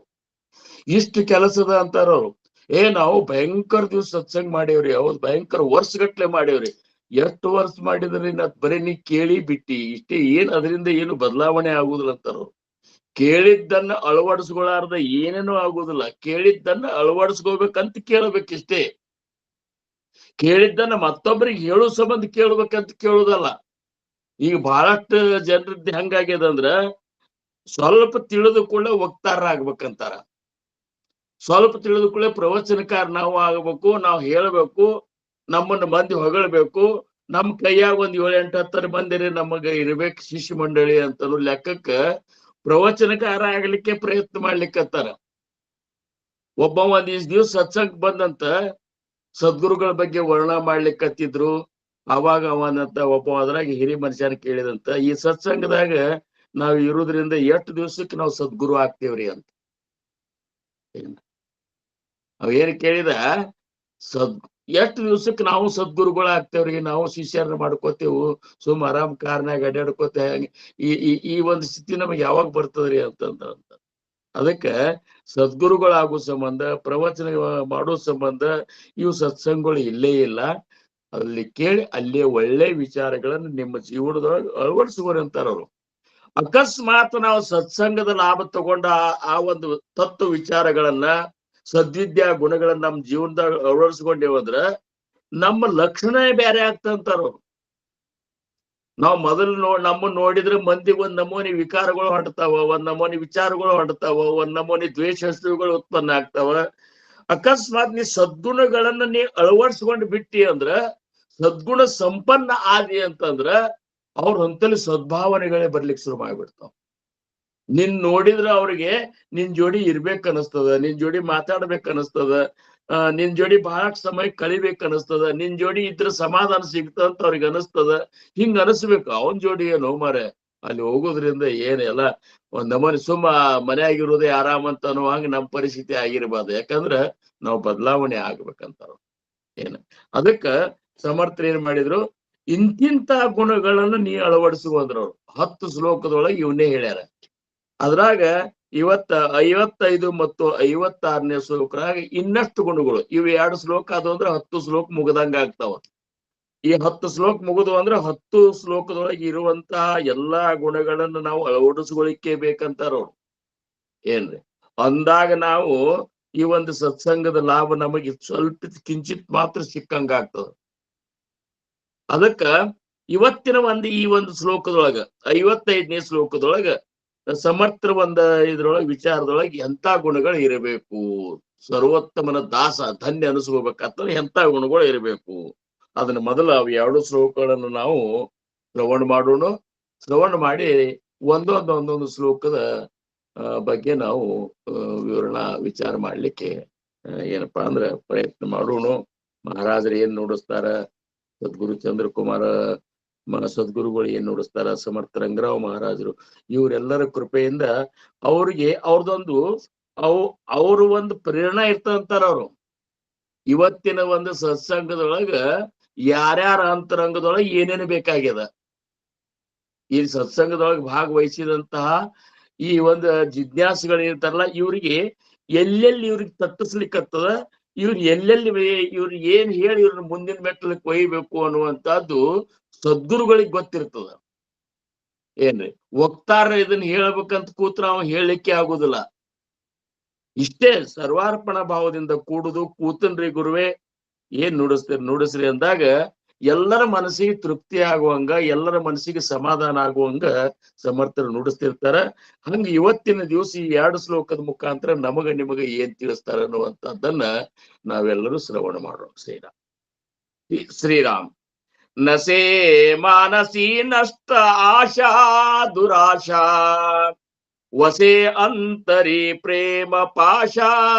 ಇಷ್ಟು ಕೆಲಸದ ಅಂತಾರವ್ರು. ನಾವು ಭಯಂಕರ ದಿವ್ಸ ಸತ್ಸಂಗ ಮಾಡೇವ್ರಿ, ಹೌದು ಭಯಂಕರ ವರ್ಷಗಟ್ಲೆ ಮಾಡೇವ್ರಿ. ಎಷ್ಟು ವರ್ಷ ಮಾಡಿದ್ರಿ? ಬರೀ ನೀ ಕೇಳಿ ಬಿಟ್ಟಿ ಇಷ್ಟೇ, ಏನ್ ಅದರಿಂದ ಏನು ಬದಲಾವಣೆ ಆಗುದಿಲ್ಲ ಅಂತಾರ. ಕೇಳಿದ್ದನ್ನ ಅಳವಡಿಸ್ಕೊಳಾರ್ದ ಏನೇನೂ ಆಗುದಿಲ್ಲ. ಕೇಳಿದ್ದನ್ನ ಅಳವಡಿಸ್ಕೋಬೇಕಂತ ಕೇಳಬೇಕಿಷ್ಟೇ. ಕೇಳಿದ್ದನ್ನ ಮತ್ತೊಬ್ಬರಿಗೆ ಹೇಳೋ ಸಂಬಂಧ ಕೇಳ್ಬೇಕಂತ ಕೇಳುದಲ್ಲ. ಈಗ ಬಹಳಷ್ಟು ಜನರದ್ದು ಹೆಂಗಾಗ್ಯದಂದ್ರ, ಸ್ವಲ್ಪ ತಿಳಿದು ಕೂಡ ವಕ್ತಾರ ಆಗ್ಬೇಕಂತಾರ, ಸ್ವಲ್ಪ ತಿಳಿದುಕೊಳ್ಳೆ ಪ್ರವಚನಕಾರ ನಾವು ಆಗಬೇಕು, ನಾವು ಹೇಳ್ಬೇಕು, ನಮ್ಮನ್ನು ಮಂದಿ ಹೊಗಳಬೇಕು, ನಮ್ ಕೈಯಾಗ ಒಂದ್ 7-8-10 ಮಂದಿರಿ ನಮಗ ಇರ್ಬೇಕು ಶಿಷ್ಯ ಮಂಡಳಿ ಅಂತ ಲೆಕ್ಕಕ್ಕ ಪ್ರವಚನಕಾರ ಆಗ್ಲಿಕ್ಕೆ ಪ್ರಯತ್ನ ಮಾಡ್ಲಿಕ್ಕತ್ತಾರ. ಒಬ್ಬ ಒಂದ್ ದಿವ್ಸ ಸತ್ಸಂಗ್ ಬಂದಂತ ಸದ್ಗುರುಗಳ ಬಗ್ಗೆ ವರ್ಣನ ಮಾಡ್ಲಿಕ್ಕತ್ತಿದ್ರು. ಅವಾಗ ಅವನಂತ ಒಬ್ಬ ಅದ್ರಾಗ ಹಿರಿ ಮನುಷ್ಯನ ಕೇಳಿದಂತ, ಈ ಸತ್ಸಂಗದಾಗ ನಾವ್ ಇರೋದ್ರಿಂದ ಎಷ್ಟು ದಿವ್ಸಕ್ಕೆ ನಾವು ಸದ್ಗುರು ಆಗ್ತೇವ್ರಿ ಅಂತ. ಅವ್ ಏನ್ ಕೇಳಿದ, ಎಷ್ಟು ದಿವ್ಸಕ್ಕೆ ನಾವು ಸದ್ಗುರುಗಳು ಆಗ್ತೇವ್ರಿ, ನಾವು ಶಿಷ್ಯರನ್ನ ಮಾಡ್ಕೋತೇವು, ಸುಮ್ ಆರಾಮ್ ಕಾರ್ನಾಗ ಅಡ್ಯಾಡ್ಕೋತ ಈ ಒಂದು ಸ್ಥಿತಿ ನಮಗೆ ಯಾವಾಗ ಬರ್ತದ್ರಿ ಅಂತಂದ. ಅದಕ್ಕ ಸದ್ಗುರುಗಳಾಗೋ ಸಂಬಂಧ, ಪ್ರವಚನ ಮಾಡೋ ಸಂಬಂಧ ಇವು ಸತ್ಸಂಗಗಳು ಇಲ್ಲೇ ಇಲ್ಲ. ಅಲ್ಲಿ ಕೇಳಿ ಅಲ್ಲೇ ಒಳ್ಳೆ ವಿಚಾರಗಳನ್ನ ನಿಮ್ಮ ಜೀವನದೊಳಗೆ ಅಳವಡಿಸುವರು ಅಂತಾರ ಅವರು. ಅಕಸ್ಮಾತ್ ನಾವು ಸತ್ಸಂಗದ ಲಾಭ ತಗೊಂಡ ಆ ಒಂದು ತತ್ವ ವಿಚಾರಗಳನ್ನ, ಸದ್ವಿದ್ಯಾ ಗುಣಗಳನ್ನ ನಮ್ಮ ಜೀವನದಾಗ ಅಳವಡಿಸ್ಕೊಂಡೇವಂದ್ರ ನಮ್ಮ ಲಕ್ಷಣ ಬೇರೆ ಆಗ್ತಂತಾರ ಅವ್ರು. ನಾವ್ ಮೊದಲು ನಮ್ಮನ್ನ ನೋಡಿದ್ರೆ ಮಂದಿ ಒಂದ್ ನಮೂನಿ ವಿಕಾರಗಳು ಹೊಂಡ್ತಾವ, ಒಂದ್ ನಮೂನಿ ವಿಚಾರಗಳು ಹೊಂಡ್ತಾವ, ಒಂದ್ ನಮೂನಿ ದ್ವೇಷಗಳು ಉತ್ಪನ್ನ ಆಗ್ತಾವ. ಅಕಸ್ಮಾತ್ ನೀ ಸದ್ಗುಣಗಳನ್ನ ನೀ ಅಳವಡಿಸ್ಕೊಂಡು ಬಿಟ್ಟಿ ಅಂದ್ರ, ಸದ್ಗುಣ ಸಂಪನ್ನ ಆದಿ ಅಂತಂದ್ರ ಅವ್ರ ಹೊಂತಲ್ಲಿ ಸದ್ಭಾವನೆಗಳೇ ಬರ್ಲಿಕ್ಕೆ ಶುರು ಮಾಡ್ಬಿಡ್ತಾವ. ನಿನ್ ನೋಡಿದ್ರ ಅವ್ರಿಗೆ ನಿನ್ ಜೋಡಿ ಇರ್ಬೇಕ್ ಅನಸ್ತದ, ನಿನ್ ಜೋಡಿ ಮಾತಾಡ್ಬೇಕ್ ಅನಸ್ತದ, ನಿನ್ ಜೋಡಿ ಬಹಳಷ್ಟು ಸಮಯ ಕಳಿಬೇಕ್ ಅನಸ್ತದ, ನಿನ್ ಜೋಡಿ ಇದ್ರ ಸಮಾಧಾನ ಸಿಗ್ತದಂತ ಅವ್ರಿಗೆ ಅನಸ್ತದ. ಹಿಂಗ ಅನಸ್ಬೇಕು. ಅವನ್ ಜೋಡಿ ಏನು ಮಾರೆ ಅಲ್ಲಿ ಹೋಗೋದ್ರಿಂದ ಏನೆಲ್ಲ ಒಂದ್ ನಮೂನಿ ಸುಮ್ಮ ಮನೆಯಾಗಿರೋದೇ ಆರಾಮ್ ಅಂತ ಅನ್ನೋ ಹಂಗ ನಮ್ ಪರಿಸ್ಥಿತಿ ಆಗಿರ್ಬಾರ್ದು. ಯಾಕಂದ್ರ ನಾವು ಬದಲಾವಣೆ ಆಗ್ಬೇಕಂತಾರ ಏನ. ಅದಕ್ಕ ಸಮರ್ಥರು ಏನ್ ಮಾಡಿದ್ರು, ಇಂತಿಂತ ಗುಣಗಳನ್ನು ನೀ ಅಳವಡಿಸುವಂದ್ರ ಅವ್ರು 10 ಶ್ಲೋಕದೊಳಗೆ ಇವನ್ನೇ ಹೇಳ್ಯಾರ. ಅದ್ರಾಗ 55 ಮತ್ತು 56ನೇ ಶ್ಲೋಕರಾಗ ಇನ್ನಷ್ಟು ಗುಣಗಳು. ಇವು 2 ಶ್ಲೋಕ ಅದು ಅಂದ್ರೆ 10 ಶ್ಲೋಕ ಮುಗದಂಗ ಆಗ್ತಾವ. ಈ 10 ಶ್ಲೋಕ ಮುಗಿದು ಅಂದ್ರೆ 10 ಶ್ಲೋಕದೊಳಗೆ ಇರುವಂತಹ ಎಲ್ಲಾ ಗುಣಗಳನ್ನು ನಾವು ಅಳವಡಿಸ್ಕೊಳಿಕ್ಕೆ ಬೇಕಂತಾರ ಅವ್ರು. ಏನ್ರಿ ಅಂದಾಗ ನಾವು ಈ ಒಂದು ಸತ್ಸಂಗದ ಲಾಭ ನಮಗೆ ಸ್ವಲ್ಪ ಕಿಂಚಿತ್ ಮಾತ್ರ ಸಿಕ್ಕಂಗ ಆಗ್ತದ. ಅದಕ್ಕ ಇವತ್ತಿನ ಈ ಒಂದು ಶ್ಲೋಕದೊಳಗ 55ನೇ ಶ್ಲೋಕದೊಳಗ ಸಮರ್ಥರ ಇದ್ರೊಳಗೆ ವಿಚಾರದೊಳಗೆ ಎಂತ ಗುಣಗಳು ಇರಬೇಕು, ಸರ್ವೋತ್ತಮನ ದಾಸ ಧನ್ಯ ಅನಿಸ್ಕೋಬೇಕಂತ ಎಂತ ಗುಣಗಳು ಇರಬೇಕು, ಅದನ್ನ ಮೊದಲು ಅವು 2 ಶ್ಲೋಕಗಳನ್ನು ನಾವು ಶ್ರವಣ ಮಾಡೋಣ. ಶ್ರವಣ ಮಾಡಿ ಒಂದೊಂದು ಶ್ಲೋಕದ ಬಗ್ಗೆ ನಾವು ವಿವರಣಾ ವಿಚಾರ ಮಾಡ್ಲಿಕ್ಕೆ ಏನಪ್ಪಾ ಅಂದ್ರೆ ಪ್ರಯತ್ನ ಮಾಡೋಣ. ಮಹಾರಾಜರು ಏನ್ ನುಡಿಸ್ತಾರ, ಸದ್ಗುರು ಚಂದ್ರಕುಮಾರ ಸದ್ಗುರುಗಳು ಏನ್ ನುಡಿಸ್ತಾರ, ಸಮರ್ಥ ರಂಗರಾವ್ ಮಹಾರಾಜರು, ಇವರೆಲ್ಲರ ಕೃಪೆಯಿಂದ ಅವ್ರಿಗೆ ಅವ್ರದೊಂದು ಅವ್ರ ಒಂದು ಪ್ರೇರಣಾ ಇರ್ತಂತಾರ. ಅವ್ರು ಇವತ್ತಿನ ಒಂದು ಸತ್ಸಂಗದೊಳಗ ಯಾರ್ಯಾರ ಅಂತರಂಗದೊಳಗೆ ಏನೇನು ಬೇಕಾಗ್ಯದ, ಈ ಸತ್ಸಂಗದೊಳಗೆ ಭಾಗವಹಿಸಿದಂತಹ ಈ ಒಂದು ಜಿಜ್ಞಾಸುಗಳು ಇರ್ತಾರಲ್ಲ, ಇವ್ರಿಗೆ ಎಲ್ಲೆಲ್ಲಿ ಇವ್ರಿಗೆ ತಟ್ಟಿಸ್ಲಿಕ್ಕತ್ತದ, ಇವ್ರಿಗೆ ಏನ್ ಹೇಳಿ ಇವ್ರನ್ನ ಮುಂದಿನ ಮೆಟ್ಟಲಕ್ಕೆ ಒಯ್ಯಬೇಕು ಅನ್ನುವಂತಹದ್ದು ಸದ್ಗುರುಗಳಿಗೆ ಗೊತ್ತಿರ್ತದ. ಏನ್ರಿ ವಕ್ತಾರ ಇದನ್ನ ಹೇಳ್ಬೇಕಂತ ಕೂತ್ರ ಅವ ಹೇಳಲಿಕ್ಕೆ ಆಗುದಿಲ್ಲ. ಇಷ್ಟೇ ಸರ್ವಾರ್ಪಣ ಭಾವದಿಂದ ಕೂಡುದು, ಕೂತನ್ರಿ ಗುರುವೇ ಏನ್ ನುಡಿಸ್ರಿ ಅಂದಾಗ ಎಲ್ಲರ ಮನಸ್ಸಿಗೆ ತೃಪ್ತಿ ಆಗುವಂಗ, ಎಲ್ಲರ ಮನಸ್ಸಿಗೆ ಸಮಾಧಾನ ಆಗುವಂಗ ಸಮರ್ಥರು ನುಡಿಸ್ತಿರ್ತಾರ. ಹಂಗ ಇವತ್ತಿನ ದಿವಸ ಈ 2 ಶ್ಲೋಕದ ಮುಖಾಂತರ ನಮಗ ನಿಮಗ ಏನ್ ತಿಳಿಸ್ತಾರ ಅನ್ನುವಂಥದ್ದನ್ನ ನಾವೆಲ್ಲರೂ ಶ್ರವಣ ಮಾಡೋಣ. ಶ್ರೀರಾಮ್. ನಸೇ ಮಾನಸಿ ನಷ್ಟ ಆಶಾ ದುರಾಶಾ, ವಸೇ ಅಂತರಿ ಪ್ರೇಮ ಪಾಶಾ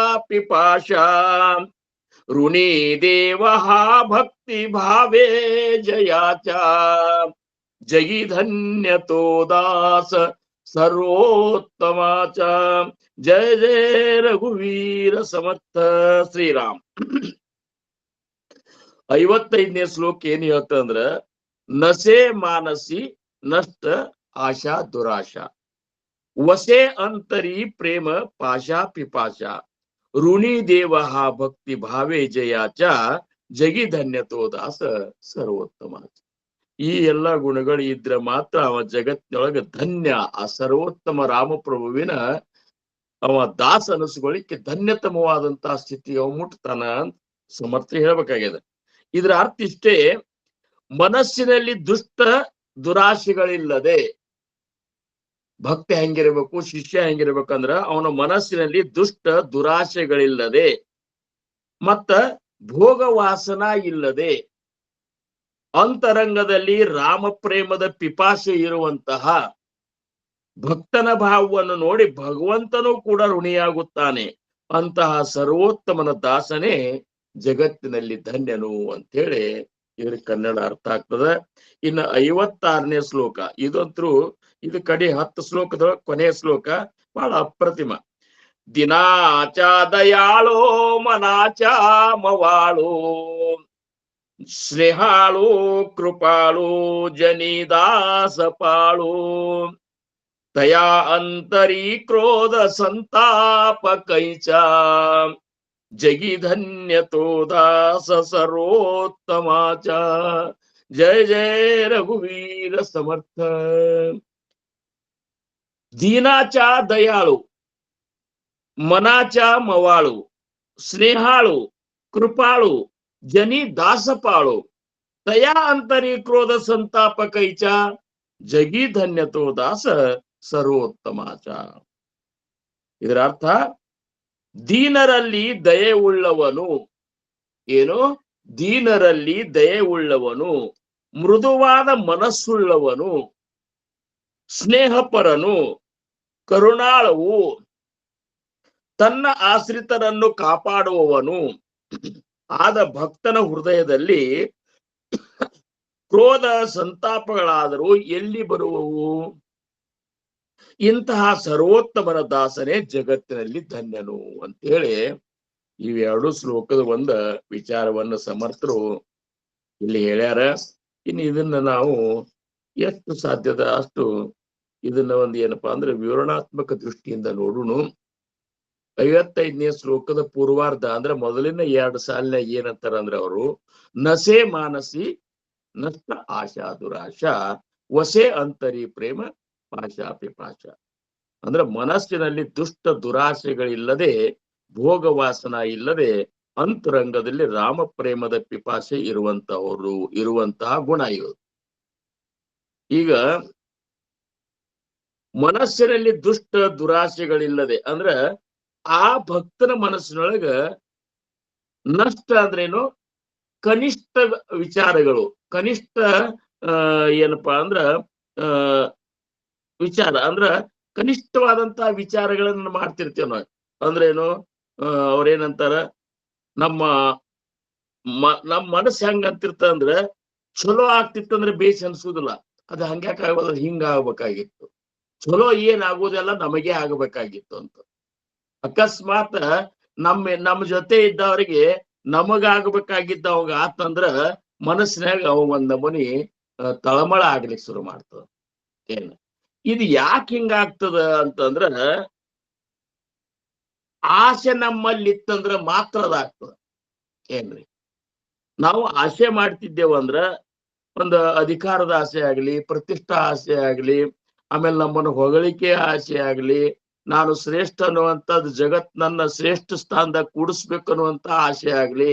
ಪಿಪಾಶಾ, ಋಣಿ ದೇವ ಭಕ್ತಿ ಭಾವೇ ಜಯಾಚ, ಜಗಿ ಧನ್ಯತೋ ದಾಸ ಸರ್ವೋತ್ತಮಾಚ. ಜಯ ಜಯ ರಘುವೀರ ಸಮರ್ಥ. ಶ್ರೀರಾಮ್. 55ನೇ ಶ್ಲೋಕ ಏನ್ ಹೇಳ್ತಂದ್ರ, ನಸೆ ಮಾನಸಿ ನಷ್ಟ ಆಶಾ ದುರಾಶಾ, ವಸೆ ಅಂತರಿ ಪ್ರೇಮ ಪಾಶಾ ಪಿಪಾಶಾ, ಋಣಿ ದೇವ ಭಕ್ತಿ ಭಾವೇ ಜಯಾಚ, ಜಗಿ ಧನ್ಯತೋ ದಾಸ ಸರ್ವೋತ್ತಮ. ಈ ಎಲ್ಲಾ ಗುಣಗಳು ಇದ್ರೆ ಮಾತ್ರ ಅವ ಜಗತ್ತಿನೊಳಗೆ ಧನ್ಯ, ಆ ಸರ್ವೋತ್ತಮ ರಾಮಪ್ರಭುವಿನ ಅವ ದಾಸ ಅನಿಸ್ಕೊಳ್ಳಿಕ್ಕೆ ಧನ್ಯತಮವಾದಂತಹ ಸ್ಥಿತಿಗೆ ಅವ ಮುಟ್ತಾನ ಅಂತ ಸಮರ್ಥ ಹೇಳ್ಬೇಕಾಗ್ಯದ. ಇದ್ರ ಅರ್ಥ ಇಷ್ಟೇ, ಮನಸ್ಸಿನಲ್ಲಿ ದುಷ್ಟ ದುರಾಶೆಗಳಿಲ್ಲದೆ ಭಕ್ತಿ ಹೆಂಗಿರ್ಬೇಕು, ಶಿಷ್ಯ ಹೆಂಗಿರ್ಬೇಕಂದ್ರ ಅವನ ಮನಸ್ಸಿನಲ್ಲಿ ದುಷ್ಟ ದುರಾಶೆಗಳಿಲ್ಲದೆ ಮತ್ತ ಭೋಗ ವಾಸನ ಇಲ್ಲದೆ ಅಂತರಂಗದಲ್ಲಿ ರಾಮ ಪ್ರೇಮದ ಪಿಪಾಸೆ ಇರುವಂತಹ ಭಕ್ತನ ಭಾವವನ್ನು ನೋಡಿ ಭಗವಂತನೂ ಕೂಡ ಋಣಿಯಾಗುತ್ತಾನೆ. ಅಂತಹ ಸರ್ವೋತ್ತಮನ ದಾಸನೇ ಜಗತ್ತಿನಲ್ಲಿ ಧನ್ಯನು ಅಂತ ಹೇಳಿ ಇವ್ರಿಗೆ ಕನ್ನಡ ಅರ್ಥ ಆಗ್ತದ. ಇನ್ನು 56ನೇ ಶ್ಲೋಕ ಇದಂತೂ ಇದು ಕಡೆ 10 ಶ್ಲೋಕದ ಕೊನೆಯ ಶ್ಲೋಕ ಬಹಳ ಅಪ್ರತಿಮ. ದಿನಾಚ ದಯಾಳೋ ಮನಾಚ ಮವಾಳೋ ಸ್ನೇಹಾಳು ಕೃಪಾಳು ಜನಿದಾಸಪಾಳು ದಯಾ ಅಂತರಿ ಕ್ರೋಧ ಸಂತಾಪ ಕೈಚ ಜಗಿಧನ್ಯತೋ ದಾಸ ಸರ್ವೋತ್ತಮಾಚ. ಜಯ ಜಯ ರಘುವೀರ ಸಮರ್ಥ. ದೀನಾಚ ದಯಾಳು, ಮನಾಚ ಮವಾಳು, ಸ್ನೇಹಾಳು ಕೃಪಾಳು ಜನಿ ದಾಸಪಾಳು ದಯಾ ಅಂತರಿ ಕ್ರೋಧ ಸಂತಾಪ ಕೈಚ ಜಗಿ ಧನ್ಯತೋ ದಾಸ ಸರ್ವೋತ್ತಮಾಚ. ಇದರ ಅರ್ಥ ದೀನರಲ್ಲಿ ದಯೆ ಉಳ್ಳವನು, ಏನು ದೀನರಲ್ಲಿ ದಯೆ ಉಳ್ಳವನು, ಮೃದುವಾದ ಮನಸ್ಸುಳ್ಳವನು, ಸ್ನೇಹಪರನು, ಕರುಣಾಳವು, ತನ್ನ ಆಶ್ರಿತರನ್ನು ಕಾಪಾಡುವವನು ಆದ ಭಕ್ತನ ಹೃದಯದಲ್ಲಿ ಕ್ರೋಧ ಸಂತಾಪಗಳಾದರೂ ಎಲ್ಲಿ ಬರುವವು? ಇಂತಹ ಸರ್ವೋತ್ತಮನ ದಾಸನೇ ಜಗತ್ತಿನಲ್ಲಿ ಧನ್ಯನು ಅಂತೇಳಿ ಇವೆರಡು ಶ್ಲೋಕದ ಒಂದು ವಿಚಾರವನ್ನು ಸಮರ್ಥರು ಇಲ್ಲಿ ಹೇಳ್ಯಾರ. ಇನ್ನು ಇದನ್ನ ನಾವು ಎಷ್ಟು ಸಾಧ್ಯದ ಅಷ್ಟು ಇದನ್ನ ಒಂದು ಏನಪ್ಪಾ ಅಂದ್ರೆ ವಿವರಣಾತ್ಮಕ ದೃಷ್ಟಿಯಿಂದ ನೋಡುನು. 55ನೇ ಶ್ಲೋಕದ ಪೂರ್ವಾರ್ಧ ಅಂದ್ರೆ ಮೊದಲಿನ 2 ಸಾಲಿನ ಏನಂತಾರ ಅಂದ್ರೆ ಅವರು ನಸೆ ಮಾನಸಿ ನಷ್ಟ ಆಶಾ ದುರಾಶ ವಸೆ ಅಂತರಿ ಪ್ರೇಮ ಪಾಶಾ ಪಿಪಾಶ. ಅಂದ್ರೆ ಮನಸ್ಸಿನಲ್ಲಿ ದುಷ್ಟ ದುರಾಶೆಗಳಿಲ್ಲದೆ ಭೋಗವಾಸನ ಇಲ್ಲದೆ ಅಂತರಂಗದಲ್ಲಿ ರಾಮ ಪ್ರೇಮದ ಪಿಪಾಸೆ ಇರುವಂತಹ ಗುಣ ಇವು. ಈಗ ಮನಸ್ಸಿನಲ್ಲಿ ದುಷ್ಟ ದುರಾಶೆಗಳಿಲ್ಲದೆ ಅಂದ್ರ ಆ ಭಕ್ತನ ಮನಸ್ಸಿನೊಳಗ ನಷ್ಟ ಅಂದ್ರೇನು, ಕನಿಷ್ಠ ವಿಚಾರಗಳು, ಕನಿಷ್ಠ ಏನಪ್ಪಾ ಅಂದ್ರ ವಿಚಾರ ಅಂದ್ರ ಕನಿಷ್ಠವಾದಂತಹ ವಿಚಾರಗಳನ್ನ ಮಾಡ್ತಿರ್ತೇವ ನಾವು. ಅಂದ್ರೇನು, ಅವ್ರೇನಂತಾರ, ನಮ್ಮ ಮನಸ್ಸು ಹೆಂಗ ಅಂತಿರ್ತ ಅಂದ್ರೆ ಚಲೋ ಆಗ್ತಿತ್ತಂದ್ರೆ ಬೇಸ್ ಅನ್ಸುದಿಲ್ಲ, ಅದು ಹಂಗ್ಯಾಕ ಆಗೋದು, ಹಿಂಗ ಆಗ್ಬೇಕಾಗಿತ್ತು, ಚಲೋ ಏನ್ ಆಗೋದೆಲ್ಲ ನಮಗೆ ಆಗಬೇಕಾಗಿತ್ತು ಅಂತ. ಅಕಸ್ಮಾತ್ ನಮ್ಮ ಜೊತೆ ಇದ್ದವರಿಗೆ ನಮಗಾಗಬೇಕಾಗಿದ್ದ ಅವಾಗ ಆತಂದ್ರ ಮನಸ್ಸಿನಾಗ ಅವ ಒಂದ್ ನಮೂನಿ ತಳಮಳ ಆಗ್ಲಿಕ್ಕೆ ಶುರು ಮಾಡ್ತದ. ಏನ್ ಇದು ಯಾಕೆ ಹಿಂಗಾಗ್ತದ ಅಂತಂದ್ರ ಆಸೆ ನಮ್ಮಲ್ಲಿ ಇತ್ತಂದ್ರ ಮಾತ್ರ ಅದಾಗ್ತದ. ಏನ್ರಿ, ನಾವು ಆಸೆ ಮಾಡ್ತಿದ್ದೇವಂದ್ರ ಒಂದು ಅಧಿಕಾರದ ಆಸೆ ಆಗ್ಲಿ, ಪ್ರತಿಷ್ಠಾ ಆಸೆ ಆಗ್ಲಿ, ಆಮೇಲೆ ನಮ್ಮನ್ನು ಹೊಗಳಿಕೆ ಆಸೆ ಆಗ್ಲಿ, ನಾನು ಶ್ರೇಷ್ಠ ಅನ್ನುವಂಥದ್ದು ಜಗತ್ ನನ್ನ ಶ್ರೇಷ್ಠ ಸ್ಥಾನದಾಗ ಕೂಡಿಸ್ಬೇಕು ಅನ್ನುವಂತ ಆಸೆ ಆಗ್ಲಿ,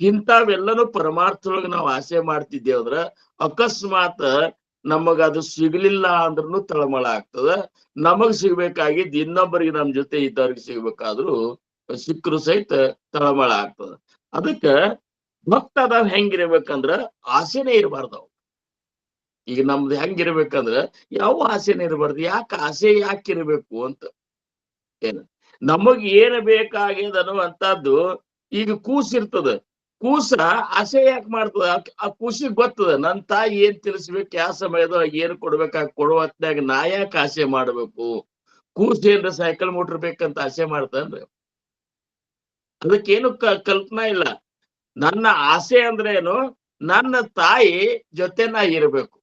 ಇಂಥವೆಲ್ಲನೂ ಪರಮಾರ್ಥದೊಳಗೆ ನಾವು ಆಸೆ ಮಾಡ್ತಿದ್ದೇವಂದ್ರ ಅಕಸ್ಮಾತ್ ನಮಗದು ಸಿಗ್ಲಿಲ್ಲ ಅಂದ್ರೂ ತಳಮಳ ಆಗ್ತದ. ನಮಗ್ ಸಿಗ್ಬೇಕಾಗಿದ್ದು ಇನ್ನೊಬ್ಬರಿಗೆ ನಮ್ ಜೊತೆ ಇದ್ದವ್ರಿಗೆ ಸಿಗ್ಬೇಕಾದ್ರೂ ಸಿಕ್ಕರು ಸಹಿತ ತಳಮಳ ಆಗ್ತದ. ಅದಕ್ಕ ಭಕ್ತ ಅದಾವ್ ಹೆಂಗಿರ್ಬೇಕಂದ್ರ ಆಸೆನೇ ಇರಬಾರ್ದವ್. ಈಗ ನಮ್ದು ಹೆಂಗಿರ್ಬೇಕಂದ್ರ ಯಾವ ಆಸೆನೇ ಇರಬಾರ್ದು. ಯಾಕೆ ಆಸೆ ಯಾಕಿರ್ಬೇಕು ಅಂತ. ಏನು ನಮಗ್ ಏನ್ ಬೇಕಾಗ್ಯದ ಅನ್ನುವಂಥದ್ದು, ಈಗ ಕೂಸಿರ್ತದ, ಕೂಸ ಆಸೆ ಯಾಕೆ ಮಾಡ್ತದ? ಆ ಕೂಸಿಗೆ ಗೊತ್ತದ ನನ್ ತಾಯಿ ಏನ್ ತಿಳಿಸ್ಬೇಕು, ಯಾವ ಸಮಯದ ಏನ್ ಕೊಡುವ ಹೊತ್ನ್ಯಾಗ ನಾ ಯಾಕೆ ಆಸೆ ಮಾಡ್ಬೇಕು? ಕೂಸ್ ಏನ್ರ ಸೈಕಲ್ ಮೋಟರ್ ಬೇಕಂತ ಆಸೆ ಮಾಡ್ತಾನ್ರಿ? ಅದಕ್ಕೇನು ಕಲ್ಪನಾ ಇಲ್ಲ. ನನ್ನ ಆಸೆ ಅಂದ್ರೆ ಏನು, ನನ್ನ ತಾಯಿ ಜೊತೆ ನಾ ಇರ್ಬೇಕು.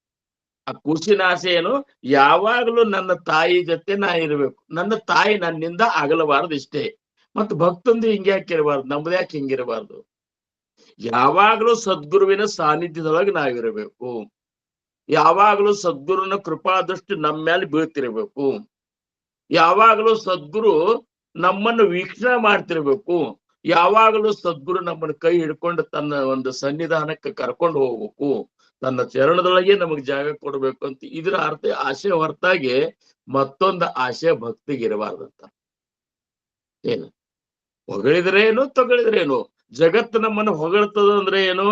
ಆ ಕೂಸಿನ ಆಸೆ ಏನು, ಯಾವಾಗ್ಲೂ ನನ್ನ ತಾಯಿ ಜೊತೆ ನಾ ಇರ್ಬೇಕು, ನನ್ನ ತಾಯಿ ನನ್ನಿಂದ ಆಗಲಬಾರದು ಇಷ್ಟೇ. ಮತ್ ಭಕ್ತಂದು ಹಿಂಗ್ಯಾಕೆ ಇರಬಾರ್ದು, ನಮ್ದು ಯಾಕೆ ಹಿಂಗಿರಬಾರ್ದು? ಯಾವಾಗ್ಲೂ ಸದ್ಗುರುವಿನ ಸಾನ್ನಿಧ್ಯದೊಳಗೆ ನಾವಿರಬೇಕು. ಯಾವಾಗ್ಲೂ ಸದ್ಗುರುನ ಕೃಪಾದೃಷ್ಟಿ ನಮ್ಮ ಮೇಲೆ ಬೀಳ್ತಿರ್ಬೇಕು. ಯಾವಾಗ್ಲೂ ಸದ್ಗುರು ನಮ್ಮನ್ನು ವೀಕ್ಷಣೆ ಮಾಡ್ತಿರ್ಬೇಕು. ಯಾವಾಗಲೂ ಸದ್ಗುರು ನಮ್ಮನ್ನು ಕೈ ಹಿಡ್ಕೊಂಡು ತನ್ನ ಒಂದು ಸನ್ನಿಧಾನಕ್ಕೆ ಕರ್ಕೊಂಡು ಹೋಗ್ಬೇಕು, ತನ್ನ ಚರಣದೊಳಗೆ ನಮಗ್ ಜಾಗ ಕೊಡ್ಬೇಕು ಅಂತ. ಇದ್ರ ಅರ್ಥ ಆಸೆ ಹೊರತಾಗಿ ಮತ್ತೊಂದು ಆಸೆ ಭಕ್ತಿಗೆ ಇರಬಾರ್ದಂತ. ಏನು ಹೊಗಳಿದ್ರೇನು ತಗಳಿದ್ರೇನು, ಜಗತ್ತು ನಮ್ಮನ್ನು ಹೊಗಳ್ತದ ಅಂದ್ರೆ ಏನು,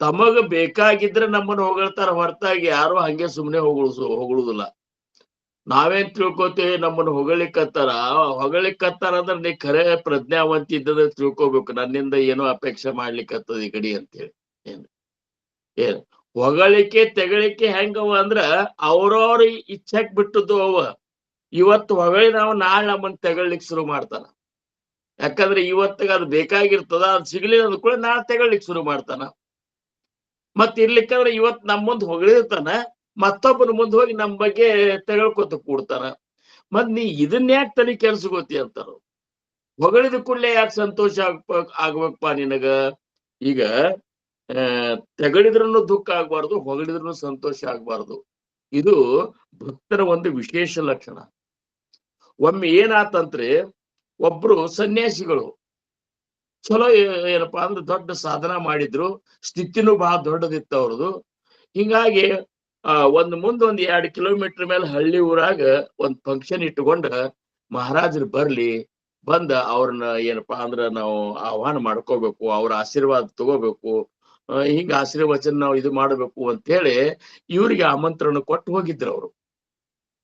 ತಮಗ ಬೇಕಾಗಿದ್ರೆ ನಮ್ಮನ್ನ ಹೊಗಳ್ತಾರ ಹೊರತಾಗಿ ಯಾರು ಹಂಗೆ ಸುಮ್ನೆ ಹೊಗಳುದಿಲ್ಲ. ನಾವೇನ್ ತಿಳ್ಕೊತೀವಿ ನಮ್ಮನ್ನ ಹೊಗಳಿಕತ್ತಾರ ಅಂದ್ರೆ ನೀ ಖರೆ ಪ್ರಜ್ಞಾವಂತ ಇದ್ದದ ತಿಳ್ಕೊಬೇಕು, ನನ್ನಿಂದ ಏನೋ ಅಪೇಕ್ಷೆ ಮಾಡ್ಲಿಕ್ಕತ್ತದ ಈ ಕಡೆ ಅಂತೇಳಿ. ಏನ್ ಹೊಗಳಿಕೆ ತೆಗಳಿಕೆ ಹೆಂಗವ ಅಂದ್ರ ಅವ್ರವ್ರ ಇಚ್ಛೆಕ್ ಬಿಟ್ಟದ್ದು ಅವ. ಇವತ್ತು ಹೊಗಳಿ ನಾವು ನಾಳೆ ನಮ್ಮನ್ನ ತೆಗಳ್ಲಿಕ್ ಶುರು ಮಾಡ್ತಾನ. ಯಾಕಂದ್ರೆ ಇವತ್ತಿಗೆ ಅದು ಬೇಕಾಗಿರ್ತದ, ಅದು ಸಿಗ್ಲಿಲ್ಲ ಅಂದ ಕೂಡ ನಾಳೆ ತೆಗಳ್ಲಿಕ್ ಶುರು ಮಾಡ್ತಾನ. ಮತ್ ಇರ್ಲಿಕ್ಕಂದ್ರೆ ಇವತ್ ನಮ್ ಮುಂದ್ ಹೊಗಳಿರ್ತಾನ, ಮತ್ತೊಬ್ಬನ ಮುಂದ್ ಹೋಗಿ ನಮ್ ಬಗ್ಗೆ ತೆಗಳ್ಕೊತ ಕೂಡ್ತಾನ. ಮತ್ ನೀ ಇದನ್ನ ಯಾಕೆ ತಲೆ ಕೆಲ್ಸಗೋತಿ ಅಂತಾರ. ಹೊಗಳಿದ ಕೂಡಲೇ ಯಾಕೆ ಸಂತೋಷ ಆಗ್ಬೇಕಪ್ಪ ನಿನಗ? ಈಗ ತೆಗಳಿದ್ರೂ ದುಃಖ ಆಗ್ಬಾರ್ದು, ಹೊಗಳಿದ್ರೂ ಸಂತೋಷ ಆಗ್ಬಾರ್ದು. ಇದು ಭಕ್ತರ ಒಂದು ವಿಶೇಷ ಲಕ್ಷಣ. ಒಮ್ಮೆ ಏನಾತಂತ್ರಿ, ಒಬ್ರು ಸನ್ಯಾಸಿಗಳು ಚಲೋ ಏನಪ್ಪಾ ಅಂದ್ರೆ ದೊಡ್ಡ ಸಾಧನ ಮಾಡಿದ್ರು, ಸ್ಥಿತಿನೂ ಬಹಳ ದೊಡ್ಡದಿತ್ತು ಅವ್ರದ್ದು. ಹಿಂಗಾಗಿ ಒಂದ್ 2 ಕಿಲೋಮೀಟರ್ ಮೇಲೆ ಹಳ್ಳಿ ಊರಾಗ ಒಂದ್ ಫಂಕ್ಷನ್ ಇಟ್ಟುಕೊಂಡ ಮಹಾರಾಜರು ಬಂದ ಅವ್ರನ್ನ ಏನಪ್ಪಾ ಅಂದ್ರ ನಾವು ಆಹ್ವಾನ ಮಾಡ್ಕೋಬೇಕು, ಅವ್ರ ಆಶೀರ್ವಾದ ತಗೋಬೇಕು, ಹಿಂಗ ಆಶೀರ್ವಚನ ನಾವು ಇದು ಮಾಡ್ಬೇಕು ಅಂತ ಹೇಳಿ ಇವ್ರಿಗೆ ಆಮಂತ್ರಣ ಕೊಟ್ಟು ಹೋಗಿದ್ರು. ಅವರು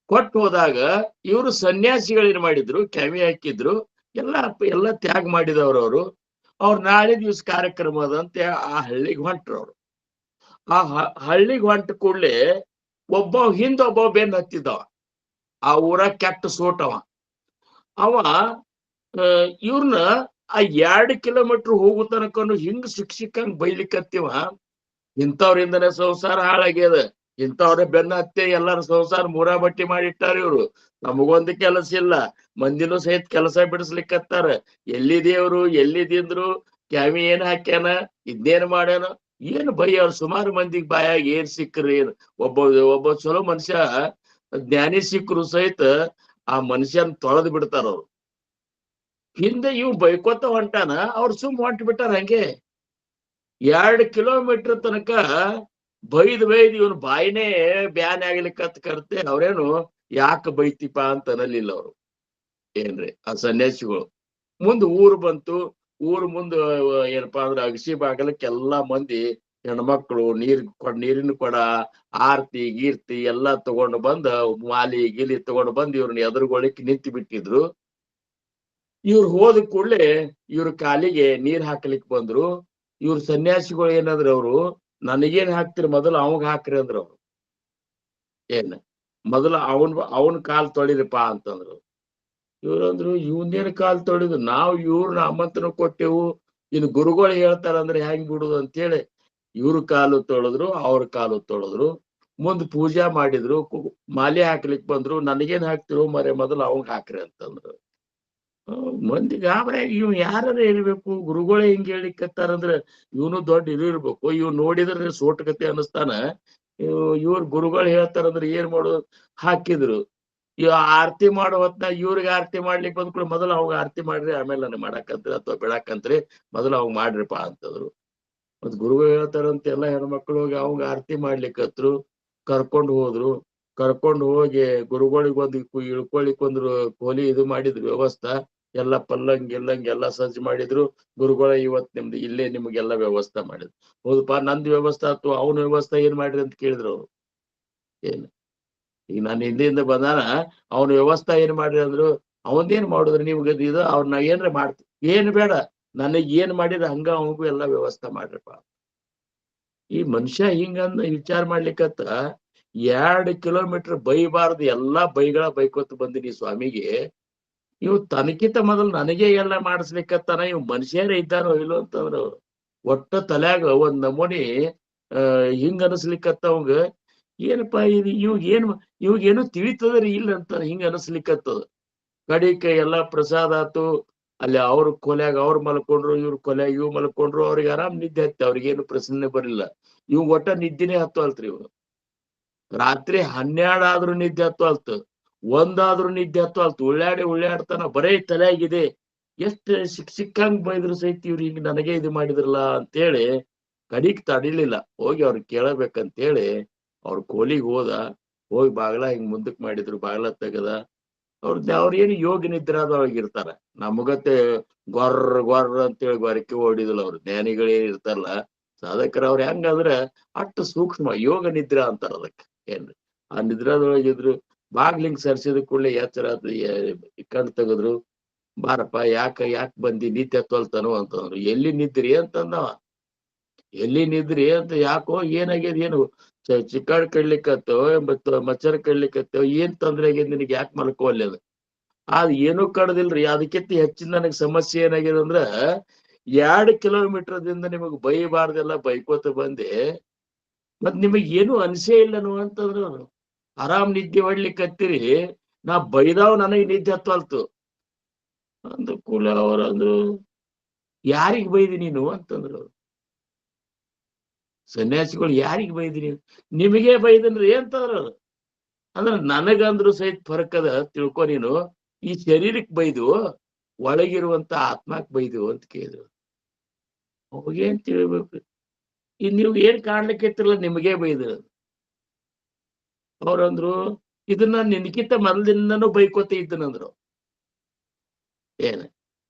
ಕೊಟ್ಟು ಹೋದಾಗ ಇವರು ಸನ್ಯಾಸಿಗಳೇನ್ ಮಾಡಿದ್ರು, ಕ್ಯಾಮಿ ಹಾಕಿದ್ರು, ಎಲ್ಲ ತ್ಯಾಗ ಮಾಡಿದವ್ರು. ಅವ್ರು ನಾಳೆ ದಿವ್ಸ ಕಾರ್ಯಕ್ರಮ ಅದಂತೆ ಆ ಹಳ್ಳಿಗೆ ಹೊಂಟ್ರು. ಅವ್ರು ಆ ಹಳ್ಳಿಗೆ ಹೊಂಟ ಕೂಡ್ಲೆ ಒಬ್ಬ ಬೆನ್ ಹತ್ತಿದ್ದವ, ಆ ಊರ ಕೆಟ್ಟ ಸೋಟವ. ಅವ ಇವ್ರನ್ನ ಆ 2 ಕಿಲೋಮೀಟರ್ ಹೋಗೋ ತನಕನು ಹಿಂಗ್ ಶಿಕ್ಷಕಂಗ್ ಬೈಲಿಕ್ಕತ್ತಿವ. ಇಂಥವ್ರಿಂದನೇ ಸಂಸಾರ ಹಾಳಾಗ್ಯದ, ಇಂಥವ್ರ ಬೆನ್ನ ಹತ್ತೆ ಎಲ್ಲಾರ ಸಂಸಾರ ಮೂರಾ ಬಟ್ಟಿ ಮಾಡಿಟ್ಟಾರ ಇವ್ರು. ನಮಗೊಂದು ಕೆಲಸ ಇಲ್ಲ, ಮಂದಿನೂ ಸಹಿತ ಕೆಲಸ ಬಿಡಿಸ್ಲಿಕ್ಕತ್ತಾರ. ಎಲ್ಲಿದೇವ್ರು ಎಲ್ಲಿದಿಂದ್ರು, ಕ್ಯಾಮಿ ಏನ್ ಹಾಕ್ಯಾನ, ಇದ್ನೇನ್ ಮಾಡ್ಯಾನ, ಏನ್ ಬೈ ಅವ್ರು ಸುಮಾರು ಮಂದಿಗೆ ಬಾಯಾಗ ಏನ್ ಸಿಕ್ಕ್ರಿ. ಒಬ್ಬ ಚಲೋ ಮನುಷ್ಯ ಜ್ಞಾನಿ ಸಿಕ್ಕರು ಸಹಿತ ಆ ಮನುಷ್ಯನ್ ತೊಳೆದು ಬಿಡ್ತಾರ ಅವ್ರು. ಹಿಂದೆ ಇವ್ ಬೈಕೋತ ಹೊಂಟಾನ, ಅವ್ರು ಹೊಂಟ ಬಿಟ್ಟಾರ ಹಂಗೆ. 2 ಕಿಲೋಮೀಟರ್ ತನಕ ಬೈದ್ ಇವನ್ ಬಾಯಿನೇ ಬ್ಯಾನ್ ಆಗ್ಲಿಕ್ಕತ್ ಕರ್ತೆ. ಅವ್ರೇನು ಯಾಕೆ ಬೈತಿಪ ಅಂತ ಅನ್ನಲಿಲ್ಲ ಅವ್ರು. ಏನ್ರಿ ಆ ಸನ್ಯಾಸಿಗಳು. ಮುಂದ್ ಊರು ಬಂತು. ಊರ್ ಮುಂದ ಏನಪ್ಪಾ ಅಂದ್ರ ಅಗಸಿ ಬಾಗಲಕ್ಕೆಲ್ಲಾ ಮಂದಿ ಹೆಣ್ಮಕ್ಳು ನೀರಿನ ಕೊಡ, ಆರ್ತಿ ಗೀರ್ತಿ ಎಲ್ಲಾ ತಗೊಂಡು ಬಂದ, ಮಾಲಿ ಗಿಲಿ ತಗೊಂಡು ಬಂದ್ ಇವ್ರನ್ನ ಎದುರುಗೊಳಿಕ್ ನಿಂತು ಬಿಟ್ಟಿದ್ರು. ಇವ್ರು ಹೋದ ಕೂಡಲೇ ಇವ್ರ ಕಾಲಿಗೆ ನೀರ್ ಹಾಕ್ಲಿಕ್ ಬಂದ್ರು. ಇವ್ರ ಸನ್ಯಾಸಿಗಳು ಏನಂದ್ರ, ಅವ್ರು ನನಗೇನ್ ಹಾಕ್ತಿರಿ, ಮೊದಲು ಅವಂಗ ಹಾಕ್ರಿ ಅಂದ್ರ. ಅವ್ರು ಏನ್ ಮೊದಲು ಅವನ್ ಕಾಲ್ ತೊಳಿರಿಪ್ಪ ಅಂತಂದ್ರು. ಇವ್ರಂದ್ರು ಇವನೇನ್ ಕಾಲ್ ತೊಳಿದು, ನಾವು ಇವ್ರನ್ನ ಆಮಂತ್ರಣ ಕೊಟ್ಟೆವು, ಇನ್ನು ಗುರುಗಳು ಹೇಳ್ತಾರಂದ್ರೆ ಹೆಂಗ್ ಬಿಡುದು ಅಂತೇಳಿ ಇವ್ರ ಕಾಲು ತೊಳೆದ್ರು, ಅವ್ರ ಕಾಲು ತೊಳೆದ್ರು. ಮುಂದ್ ಪೂಜಾ ಮಾಡಿದ್ರು, ಮಾಲೆ ಹಾಕ್ಲಿಕ್ ಬಂದ್ರು. ನನಗೇನ್ ಹಾಕ್ತಿರೋ ಮರೆ, ಮೊದಲು ಅವಂಗ ಹಾಕ್ರಿ ಅಂತಂದ್ರು. ಮಂದಿ ಗಾಬರಿ, ಇವ್ ಯಾರ ಹೇಳ್ಬೇಕು, ಗುರುಗಳೇ ಹಿಂಗ್ ಹೇಳಿಕತ್ತಾರಂದ್ರ ಇವನು ದೊಡ್ಡ ಇರ್ಬೇಕು. ಇವ್ ನೋಡಿದ್ರೆ ಸೋಟಕತೆ ಅನಸ್ತಾನ. ಇವ್ರ ಗುರುಗಳು ಹೇಳ್ತಾರಂದ್ರೆ ಏನ್ ಮಾಡೋದು. ಹಾಕಿದ್ರು. ಇವ್ ಆರತಿ ಮಾಡೋ ಹೊತ್ನಾಗ ಇವ್ರಿಗೆ ಆರತಿ ಮಾಡ್ಲಿಕ್ಕೆ ಬಂದ್ಕೊಳ, ಮೊದಲು ಅವಾಗ ಆರತಿ ಮಾಡ್ರಿ, ಆಮೇಲೆ ನನಗೆ ಮಾಡಾಕಂತ್ರಿ ಅಥವಾ ಬಿಡಾಕಂತ್ರಿ, ಮೊದಲು ಅವಾಗ ಮಾಡ್ರಿಪ್ಪ ಅಂತಂದ್ರು. ಮತ್ ಗುರುಗಳು ಹೇಳ್ತಾರಂತ ಎಲ್ಲಾ ಹೆಣ್ಮಕ್ಳು ಹೋಗಿ ಅವಂಗ ಆರತಿ ಮಾಡ್ಲಿಕ್ಕತ್ರು. ಕರ್ಕೊಂಡು ಹೋಗಿ ಗುರುಗಳಿಗೆ ಒಂದು ಇಳ್ಕೊಳಿಕ್ ಒಂದು ಕೋಲಿ ಇದು ಮಾಡಿದ್ರು ವ್ಯವಸ್ಥೆ. ಎಲ್ಲ ಪಲ್ಲಂಗ್ ಎಲ್ಲ ಸಜ್ಜು ಮಾಡಿದ್ರು. ಗುರುಗಳ ಇವತ್ ನಿಮ್ದು ಇಲ್ಲೇ ನಿಮ್ಗೆಲ್ಲ ವ್ಯವಸ್ಥೆ ಮಾಡಿದ್ರು. ಹೌದಪ್ಪ, ನಂದು ವ್ಯವಸ್ಥೆ ಆತು, ಅವನ ವ್ಯವಸ್ಥೆ ಏನ್ ಮಾಡ್ರಿ ಅಂತ ಕೇಳಿದ್ರು ಅವ್ರು. ಏನ್ ಈಗ ನಾನು ಹಿಂದಿಂದ ಬಂದಾನ, ಅವನ ವ್ಯವಸ್ಥೆ ಏನ್ ಮಾಡ್ರಿ ಅಂದ್ರು. ಅವನ್ದೇನ್ ಮಾಡುದ್ರಿ ನಿಮ್ಗೆ ಇದು, ಅವ್ರನ್ನ ಏನ್ರ ಮಾಡ್ತಿ, ಏನ್ ಬೇಡ, ನನಗ್ ಏನ್ ಮಾಡಿದ್ರ ಹಂಗ ಅವನಿಗೂ ಎಲ್ಲಾ ವ್ಯವಸ್ಥೆ ಮಾಡ್ರಪ್ಪ. ಈ ಮನುಷ್ಯ ಹಿಂಗಂದ ವಿಚಾರ ಮಾಡ್ಲಿಕ್ಕತ್ತ 2 ಕಿಲೋಮೀಟರ್ ಬೈಬಾರ್ದು ಎಲ್ಲಾ ಬೈಕೋತ ಬಂದಿನಿ ಸ್ವಾಮಿಗೆ. ಇವ್ ತನಕಿತ ಮೊದಲು ನನಗೆ ಎಲ್ಲ ಮಾಡಿಸ್ಲಿಕ್ಕತ್ತಾನ, ಇವ್ ಮನುಷ್ಯರೇ ಇದ್ದಾರೋ ಇಲ್ಲೋ ಅಂತಂದ್ರು. ಒಟ್ಟ ತಲ್ಯಾಗ ಒಂದ್ ನಮೂನಿ ಹಿಂಗ ಅನಸ್ಲಿಕ್ಕತ್ತವಂಗ. ಏನಪ್ಪಾ ಇದು, ಇವಾಗೇನು ತಿಳಿತದ್ರಿ ಇಲ್ಲ ಅಂತ ಹಿಂಗ ಅನಸ್ಲಿಕ್ಕತ್ತದ. ಕಡಿಕ ಎಲ್ಲಾ ಪ್ರಸಾದ ಆತು. ಅಲ್ಲಿ ಅವ್ರ ಕೊಲೆಯಾಗ ಅವ್ರು ಮಲ್ಕೊಂಡ್ರು, ಇವ್ರ ಕೊಲೆಯಾಗ ಇವ್ ಮಲ್ಕೊಂಡ್ರು. ಅವ್ರಿಗೆ ಆರಾಮ್ ನಿದ್ದೆ ಹತ್ತಿ, ಅವ್ರಿಗೇನು ಪ್ರಶ್ನೆ ಬರಲಿಲ್ಲ. ಇವ್ ಒಟ್ಟ ನಿದ್ದೆನೆ ಹತ್ತು ಅಲ್ತ್ರಿ. ಇವ್ರು ರಾತ್ರಿ 12 ಆದ್ರೂ ನಿದ್ದೆ ಹತ್ತು ಅಲ್ತು, 1 ಆದ್ರೂ ನಿದ್ದೆ ಹತ್ತು ಅಲ್ತು. ಉಳ್ಳಾಡ್ತಾನ, ಬರೇ ತಲೆಯಾಗಿದೆ. ಎಷ್ಟ್ ಸಿಕ್ಕಂಗ್ ಬೈದ್ರು ಸಹಿತ ಇವ್ರು ಹಿಂಗ್ ನನಗೆ ಇದು ಮಾಡಿದ್ರಲ್ಲ ಅಂತೇಳಿ ಕಡಿಕ್ ತಡಿಲಿಲ್ಲ. ಹೋಗಿ ಅವ್ರಿಗೆ ಕೇಳಬೇಕಂತೇಳಿ ಅವ್ರ ಕೋಲಿಗೆ ಹೋಗಿ ಬಾಗ್ಲ ಹಿಂಗ್ ಮುಂದಕ್ ಮಾಡಿದ್ರು. ಬಾಗ್ಲ ತೆಗದ ಅವ್ರೇನು ಯೋಗ ನಿದ್ರಾದೊಳಗಿರ್ತಾರ. ನಮಗತ್ತೆ ಗೊರ್ರ ಅಂತೇಳಿ ಗೊರಕೆ ಹೊಡಿದಿಲ್ಲ. ಅವ್ರು ಜ್ಞಾನಿಗಳೇನ್ ಇರ್ತಾರಲ್ಲ, ಸಾಧಕರ ಅವ್ರ ಹೆಂಗಂದ್ರ ಅಷ್ಟು ಸೂಕ್ಷ್ಮ ಯೋಗ ನಿದ್ರಾ ಅಂತಾರ ಅದಕ್ಕೆ. ಏನ್ರಿ ಆ ನಿದ್ರಾದೊಳಗಿದ್ರು ಬಾಗ್ಲಿಂಗ್ ಸರ್ಸಿದ ಕೂಡಲೇ ಎಚ್ಚರ ಕಣ್ ತೆಗದ್ರು, ಬಾರಪ್ಪ ಯಾಕೆ ಬಂದಿ ನಿತ್ಯ ತೊಲ್ತಾನೋ ಅಂತಂದ್ರು. ಎಲ್ಲಿ ನಿದ್ರಿ ಅಂತಂದವ. ಎಲ್ಲಿ ನಿದ್ರಿ ಅಂತ, ಯಾಕೋ ಏನಾಗ್ಯದ, ಏನು ಚಿಕ್ಕಾಡ್ ಕಡ್ಲಿಕ್ಕತ್ತೋ ಮಚ್ಚರ್ ಕಡ್ಲಿಕ್ಕತ್ತೋ, ಏನ್ ತೊಂದ್ರೆ ಆಗ್ಯದ ನಿನಗೆ, ಯಾಕೆ ಮಲ್ಕೋಲ್ಲ ಅದು? ಏನೂ ಕಡ್ದಿಲ್ರಿ. ಅದಕ್ಕಿಂತ ಹೆಚ್ಚಿನ ನನಗ್ ಸಮಸ್ಯೆ ಏನಾಗಿದೆ ಅಂದ್ರ 2 ಕಿಲೋಮೀಟರ್ದಿಂದ ನಿಮಗ್ ಬೈಬಾರ್ದೆಲ್ಲ ಬೈಕೋತ ಬಂದೆ, ಮತ್ ನಿಮಗ್ ಏನು ಅನ್ಸೇ ಇಲ್ಲನು ಅಂತಂದ್ರು. ಅವ್ರು ಆರಾಮ್ ನಿದ್ದೆ ಹೊಡ್ಲಿಕ್ಕತ್ತೀರಿ, ನಾ ಬೈದಾವ್ ನನಗ್ ನಿದ್ದೆ ಹತ್ವಲ್ತು ಅಂದ ಕೂಲ ಅವ್ರಂದ್ರು, ಯಾರಿಗ್ ಬೈದಿ ನೀನು ಅಂತಂದ್ರು. ಸನ್ಯಾಸಿಗಳು ಯಾರಿಗ್ ಬೈದಿ ನೀನು? ನಿಮಗೆ ಬೈದನ್ರಿ ಅಂತಂದ್ರು. ಅಂದ್ರ ನನಗಂದ್ರು ಸಹಿತ ಫರಕ್ ಅದ, ತಿಳ್ಕೊ ನೀನು. ಈ ಶರೀರಕ್ ಬೈದು, ಒಳಗಿರುವಂತ ಆತ್ಮಕ್ ಬೈದು ಅಂತ ಕೇಳಿದ್ರು. ಅವಾಗೇನ್ ತಿಳ್ಬೇಕು? ನೀವ್ ಏನ್ ಕಾಣ್ಲಿಕ್ಕಿತ್ತಿರಲ್ಲ, ನಿಮಗೆ ಬೈದ್ರು. ಅವ್ರಂದ್ರು, ಇದನ್ನ ನಿನ್ಕಿಂತ ಮೊದಲಿಂದನೂ ಬೈಕೋತ ಇದ್ದನಂದ್ರು. ಏನ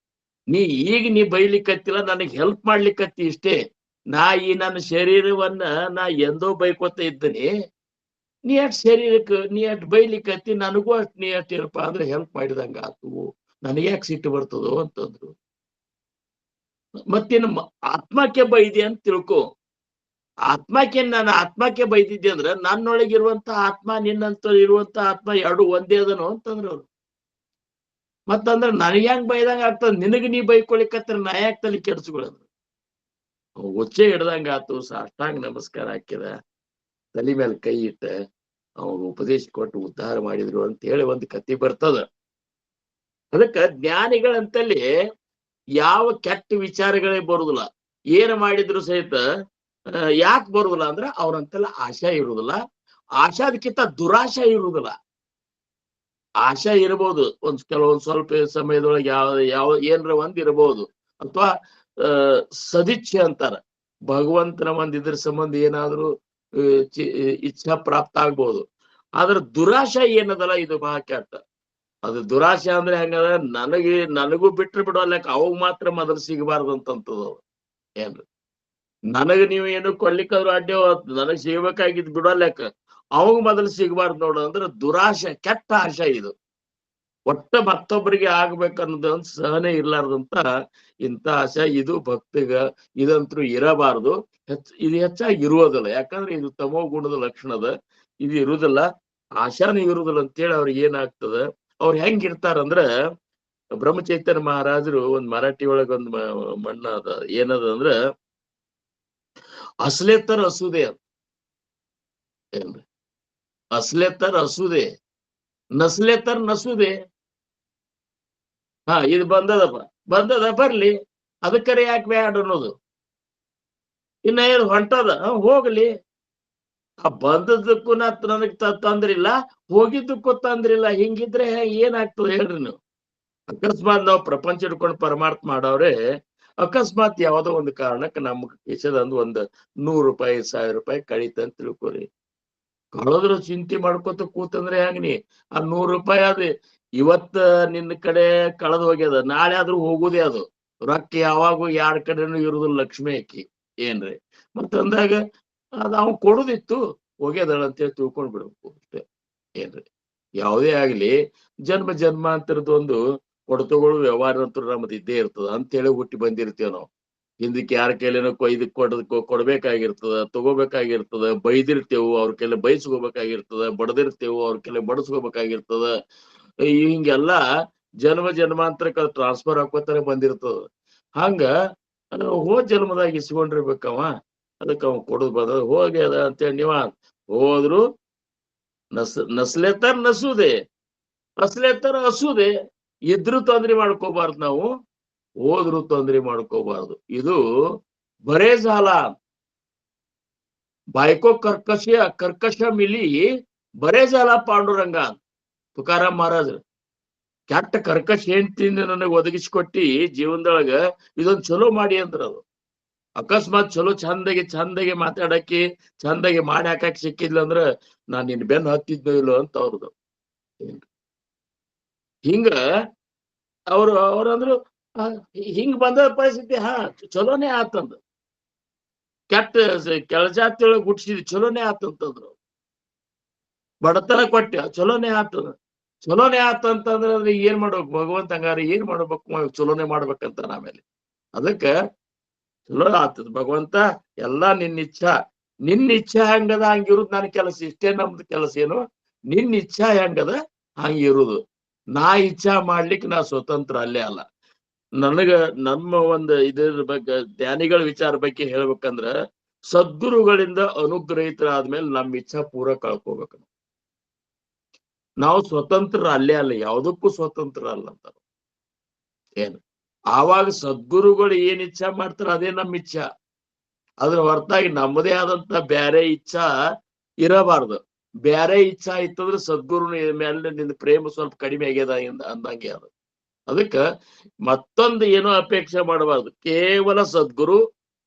ನೀ ಬೈಲಿಕ್ಕತ್ತಿಲ್ಲ, ನನಗ್ ಹೆಲ್ಪ್ ಮಾಡ್ಲಿಕ್ಕತ್ತಿ ಇಷ್ಟೇ. ಈ ನನ್ನ ಶರೀರವನ್ನ ನಾ ಎಂದೋ ಬೈಕೋತ ಇದ್ದೀನಿ. ನೀ ಅಷ್ಟ್ ಶರೀರಕ್ಕೆ ನೀ ಅಷ್ಟ್ ಬೈಲಿಕ್ಕತ್ತಿ, ನನಗೂ ಅಷ್ಟ್ ನೀ ಅಷ್ಟ್ ಏನಪ್ಪ ಅಂದ್ರೆ ಹೆಲ್ಪ್ ಮಾಡಿದಂಗ ಆತು. ನನಗೆ ಯಾಕೆ ಸಿಟ್ಟು ಬರ್ತದೋ ಅಂತಂದ್ರು. ಮತ್ತೇನು ಆತ್ಮಕ್ಕೆ ಬೈದಿ ಅಂತ ತಿಳ್ಕೊ. ನಾನು ಆತ್ಮಕ್ಕೆ ಬೈದಿದ್ದೆ ಅಂದ್ರ ನನ್ನೊಳಗಿರುವಂತ ಆತ್ಮ, ನಿನ್ನಂತ ಇರುವಂತ ಆತ್ಮ ಎರಡು ಒಂದೇ ಅದನು ಅಂತಂದ್ರು ಅವ್ರು. ಮತ್ತಂದ್ರ ನನಗ್ ಹೆಂಗ್ ಬೈದಂಗ ಆಗ್ತದ, ನಿನಗ್ ನೀ ಬೈಕೊಳಿಕತ್ರ ನಾ ಯಾಕೆ ತಲೆ ಕೆಡ್ಸ್ಕೊಳ್ಳೋದು? ಉಚ್ಚೆ ಹಿಡ್ದಂಗ ಆತು. ಸಾಷ್ಟಾಂಗ ನಮಸ್ಕಾರ ಹಾಕಿದ, ತಲೆ ಮೇಲೆ ಕೈ ಇಟ್ಟ ಅವ್ರು ಉಪದೇಶ ಕೊಟ್ಟು ಉದ್ಧಾರ ಮಾಡಿದ್ರು ಅಂತ ಹೇಳಿ ಒಂದು ಕತೆ ಬರ್ತದ. ಅದಕ್ಕ ಜ್ಞಾನಿಗಳಂತಲ್ಲಿ ಯಾವ ಕೆಟ್ಟ ವಿಚಾರಗಳೇ ಬರುದಿಲ್ಲ. ಏನ್ ಮಾಡಿದ್ರು ಸಹಿತ ಯಾಕೆ ಬರುದಿಲ್ಲ ಅಂದ್ರ ಅವ್ರಂತೆಲ್ಲ ಆಶಾ ಇರುದಿಲ್ಲ. ಆಶಾದಕ್ಕಿಂತ ದುರಾಶಾ ಇರುದಿಲ್ಲ. ಆಶಾ ಇರಬಹುದು, ಕೆಲವೊಂದ್ ಸ್ವಲ್ಪ ಸಮಯದೊಳಗೆ ಯಾವ ಏನ್ರ ಒಂದ್ ಇರಬಹುದು. ಅಥವಾ ಸದಿಚ್ಛೆ ಅಂತಾರ, ಭಗವಂತನ ಒಂದ್ ಇದ್ರ ಸಂಬಂಧ ಏನಾದ್ರು ಇಚ್ಛಾ ಪ್ರಾಪ್ತ ಆಗ್ಬಹುದು. ಆದ್ರೆ ದುರಾಶಾ ಏನದಲ್ಲ, ಇದು ಬಹಳ ಕೆಟ್ಟ. ಅದು ದುರಾಶೆ ಅಂದ್ರೆ ಹೆಂಗದ, ನನಗೂ ಬಿಟ್ರು ಬಿಡೋಲ್ಲಕ, ಅವಾಗ ಮಾತ್ರ ಮೊದಲು ಸಿಗಬಾರ್ದು ಅಂತಂತದ. ಏನ್ರಿ ನೀವು ಏನು ಕೊಡ್ಲಿಕ್ಕಾದ್ರು ಅಡ್ಡಿ, ನನಗ್ ಸಿಗ್ಬೇಕಾಗಿದ್ ಬಿಡೋಲ್ಲಕ, ಅವಾಗ ಮೊದಲು ಸಿಗಬಾರ್ದು ನೋಡು ಅಂದ್ರೆ ದುರಾಶೆ, ಕೆಟ್ಟ ಆಶೆ ಇದು. ಒಟ್ಟ ಮತ್ತೊಬ್ಬರಿಗೆ ಆಗ್ಬೇಕನ್ನೋದು ಸಹನೆ ಇರ್ಲಾರ್ದಂತ ಇಂಥ ಆಶೆ, ಇದು ಭಕ್ತಿಗ ಇದಂತೂ ಇರಬಾರ್ದು. ಇದು ಹೆಚ್ಚಾಗಿ ಇರುವುದಿಲ್ಲ. ಯಾಕಂದ್ರೆ ಇದು ತಮೋ ಗುಣದ ಲಕ್ಷಣದ, ಇದು ಇರುವುದಿಲ್ಲ. ಆಶಾನು ಇರುವುದಿಲ್ಲ ಅಂತೇಳಿ ಅವ್ರಿಗೆ ಏನಾಗ್ತದ, ಅವ್ರು ಹೆಂಗಿರ್ತಾರಂದ್ರ, ಬ್ರಹ್ಮಚೈತನ್ಯ ಮಹಾರಾಜರು ಒಂದ್ ಮರಾಠಿ ಒಳಗ ಒಂದ್ ಮಣ್ಣ ಅದ, ಏನದ ಅಂದ್ರ ಅಸ್ಲೇತರ ಅಸುದೆ ಅಂತ. ಏನ್ರಿ ಅಸ್ಲೇತರ ಅಸುದೆ, ನಸ್ಲೇತರ ನಸುದೆ. ಇದು ಬಂದದ ಬರ್ಲಿ, ಅದಕ್ಕರೆ ಯಾಕೆ ಬ್ಯಾಡ ಅನ್ನೋದು. ಇನ್ನ ಏನು ಹೊಂಟದ ಹೋಗ್ಲಿ. ಆ ಬಂದದಕ್ಕೂ ನನಗ್ ತಂದ್ರಿಲ್ಲ, ಹೋಗಿದ್ದಕ್ಕೂ ತಂದ್ರಿಲ್ಲ. ಹಿಂಗಿದ್ರೆ ಏನಾಗ್ತದೆ ಹೇಳ್ರಿ ನೀವು? ಅಕಸ್ಮಾತ್ ನಾವು ಪ್ರಪಂಚ ಹಿಡ್ಕೊಂಡು ಪರಮಾರ್ಥ ಮಾಡವ್ರೆ, ಅಕಸ್ಮಾತ್ ಯಾವ್ದೋ ಒಂದು ಕಾರಣಕ್ಕೆ ನಮ್ ಕಿಸದಂದು ಒಂದ್ 100 ರೂಪಾಯಿ 1000 ರೂಪಾಯಿ ಕಳೀತಂತ ತಿಳ್ಕೊರಿ. ಕಳೋದ್ರ ಚಿಂತೆ ಮಾಡ್ಕೊತ ಕೂತಂದ್ರೆ ಹೆಂಗ್ ನೀ? ಆ 100 ರೂಪಾಯಿ ಅದು ಇವತ್ತ ನಿನ್ನ ಕಡೆ ಕಳೆದು ಹೋಗ್ಯದ, ನಾಳೆ ಆದ್ರೂ ಹೋಗುದೇ ಅದು. ರೊಕ್ಕ ಯಾವಾಗೂ ಯಾರ ಕಡೆನೂ ಇರುದಿಲ್ಲ, ಲಕ್ಷ್ಮಿ ಆಕಿ. ಏನ್ರಿ ಮತ್ತಂದಾಗ ಅದ್ ಅವ್ ಕೊಡುದಿತ್ತು, ಹೋಗ್ಯದಳ ಅಂತೇಳಿ ತಿಳ್ಕೊಂಡ್ ಬಿಡ್ಬೇಕು ಅಷ್ಟೇ. ಏನ್ರಿ ಯಾವುದೇ ಆಗ್ಲಿ, ಜನ್ಮ ಜನ್ಮಾಂತರದ ಒಂದು ಕೊಡ್ತಗಳು ವ್ಯವಹಾರ ಅಂತೂ ನಮ್ದು ಇದ್ದೇ ಇರ್ತದ ಅಂತೇಳಿ ಹುಟ್ಟಿ ಬಂದಿರ್ತೇವ್ ನಾವು. ಹಿಂದಕ್ಕೆ ಯಾರ ಕೈಲೇನೋ ಕೊಡ್ಬೇಕಾಗಿರ್ತದ, ತಗೋಬೇಕಾಗಿರ್ತದ, ಬೈದಿರ್ತೇವು ಅವ್ರ ಕೈಲಿ ಬೈಸ್ಕೋಬೇಕಾಗಿರ್ತದ, ಬಡದಿರ್ತೇವು ಅವ್ರ ಕೈಲಿ ಬಡಸ್ಕೋಬೇಕಾಗಿರ್ತದ. ಹಿಂಗೆಲ್ಲಾ ಜನ್ಮ ಜನ್ಮಾಂತರಕ್ಕೆ ಟ್ರಾನ್ಸ್ಫರ್ ಹಾಕೋತಾನೆ ಬಂದಿರ್ತದ. ಹಂಗ ಹೋದ್ ಜನ್ಮದಾಗ ಇಸ್ಕೊಂಡಿರ್ಬೇಕವ, ಅದಕ್ಕೆ ಅವ ಕೊಡುದು ಬಂದ ಹೋಗ್ಯದ ಅಂತೇಳಿ ನೀವ ಹೋದ್ರು ನಸ್ಲೇತರ ನಸುದೆ, ಅಸ್ಲೇತರ ಹಸುದೆ. ಇದ್ರು ತೊಂದ್ರೆ ಮಾಡ್ಕೋಬಾರ್ದು ನಾವು, ಹೋದ್ರು ತೊಂದ್ರೆ ಮಾಡ್ಕೋಬಾರ್ದು. ಇದು ಬರೇ ಸಾಲ. ಬಾಯ್ಕೋ ಕರ್ಕಶ ಮಿಲಿ ಬರೇ ಸಾಲ ಪಾಂಡುರಂಗ. ತುಕಾರಾಮ್ ಮಹಾರಾಜ್ ಕೆಟ್ಟ ಕರ್ಕಶ ಹೆಂಡ್ತಿಯಿಂದ ನನಗೆ ಒದಗಿಸ್ಕೊಟ್ಟಿ ಜೀವನದೊಳಗ, ಇದೊಂದ್ ಚಲೋ ಮಾಡಿ ಅಂದ್ರ ಅದು. ಅಕಸ್ಮಾತ್ ಚಲೋ ಚಂದಗೆ ಮಾತಾಡಕ್ಕೆ, ಚಂದಗೆ ಮಾಡಿ ಹಾಕಕ್ ಸಿಕ್ಕಿದ್ಲ ಅಂದ್ರ ನಾನ್ ನಿನ್ ಬೆನ್ ಹತ್ತಿದ್ನೋ ಇಲ್ಲೋ ಅಂತ ಅವ್ರದ್ದು. ಹಿಂಗ ಅವ್ರಂದ್ರು ಹಿಂಗ್ ಬಂದ ಪರಿಸ್ಥಿತಿ, ಚಲೋನೇ ಆತಂದ. ಕೆಟ್ಟ ಕೆಳಜಾತಿಯೊಳಗೆ ಹುಟ್ಟಿಸಿದ್ವಿ ಚಲೋನೇ ಆತಂತಂದ್ರು. ಬಡತನ ಕೊಟ್ಟ ಚಲೋನೇ ಆತಂತಂದ್ರೆ ಅದ್ರ ಏನ್ ಮಾಡ್ಬೇಕು ಭಗವಂತ? ಹಂಗಾರ ಏನ್ ಮಾಡ್ಬೇಕು? ಚಲೋನೇ ಮಾಡ್ಬೇಕಂತ ಆಮೇಲೆ ಅದಕ್ಕ ಚಲೋ ಆತದ ಭಗವಂತ. ಎಲ್ಲಾ ನಿನ್ನ ಇಚ್ಛಾ ಹೆಂಗದ ಹಂಗಿರುದು ನನ್ನ ಕೆಲಸ. ಇಷ್ಟೇ ನಮ್ದು ಕೆಲಸ. ಏನು ನಿನ್ನ ಇಚ್ಛಾ ಹೆಂಗದ ಹಂಗಿರುದು. ನಾ ಇಚ್ಛಾ ಮಾಡ್ಲಿಕ್ಕೆ ನಾ ಸ್ವತಂತ್ರ ಅಲ್ಲೇ ಅಲ್ಲ. ನನಗ ನಮ್ಮ ಒಂದು ಇದ್ರ ಬಗ್ಗೆ ಧ್ಯಾನಿಗಳ ವಿಚಾರ ಬಗ್ಗೆ ಹೇಳ್ಬೇಕಂದ್ರ ಸದ್ಗುರುಗಳಿಂದ ಅನುಗ್ರಹಿತರಾದ್ಮೇಲೆ ನಮ್ಮ ಇಚ್ಛಾ ಪೂರ ಕಳ್ಕೋಬೇಕು. ನಾವು ಸ್ವತಂತ್ರ ಅಲ್ಲೇ ಅಲ್ಲ, ಯಾವುದಕ್ಕೂ ಸ್ವತಂತ್ರ ಅಲ್ಲ ಅಂತ. ಏನು ಆವಾಗ ಸದ್ಗುರುಗಳು ಏನ್ ಇಚ್ಛಾ ಮಾಡ್ತಾರ ಅದೇ ನಮ್ಮ ಇಚ್ಛಾ. ಅದ್ರ ಹೊರತಾಗಿ ನಮ್ಮದೇ ಆದಂತ ಬ್ಯಾರೆ ಇಚ್ಛಾ ಇರಬಾರ್ದು. ಬ್ಯಾರೆ ಇಚ್ಛಾ ಇತ್ತಂದ್ರೆ ಸದ್ಗುರು ಮೇಲೆ ನಿನ್ನ ಪ್ರೇಮ ಸ್ವಲ್ಪ ಕಡಿಮೆ ಆಗ್ಯದ ಅಂದಂಗೆ ಅದು. ಅದಕ್ಕ ಮತ್ತೊಂದು ಏನೋ ಅಪೇಕ್ಷೆ ಮಾಡಬಾರ್ದು. ಕೇವಲ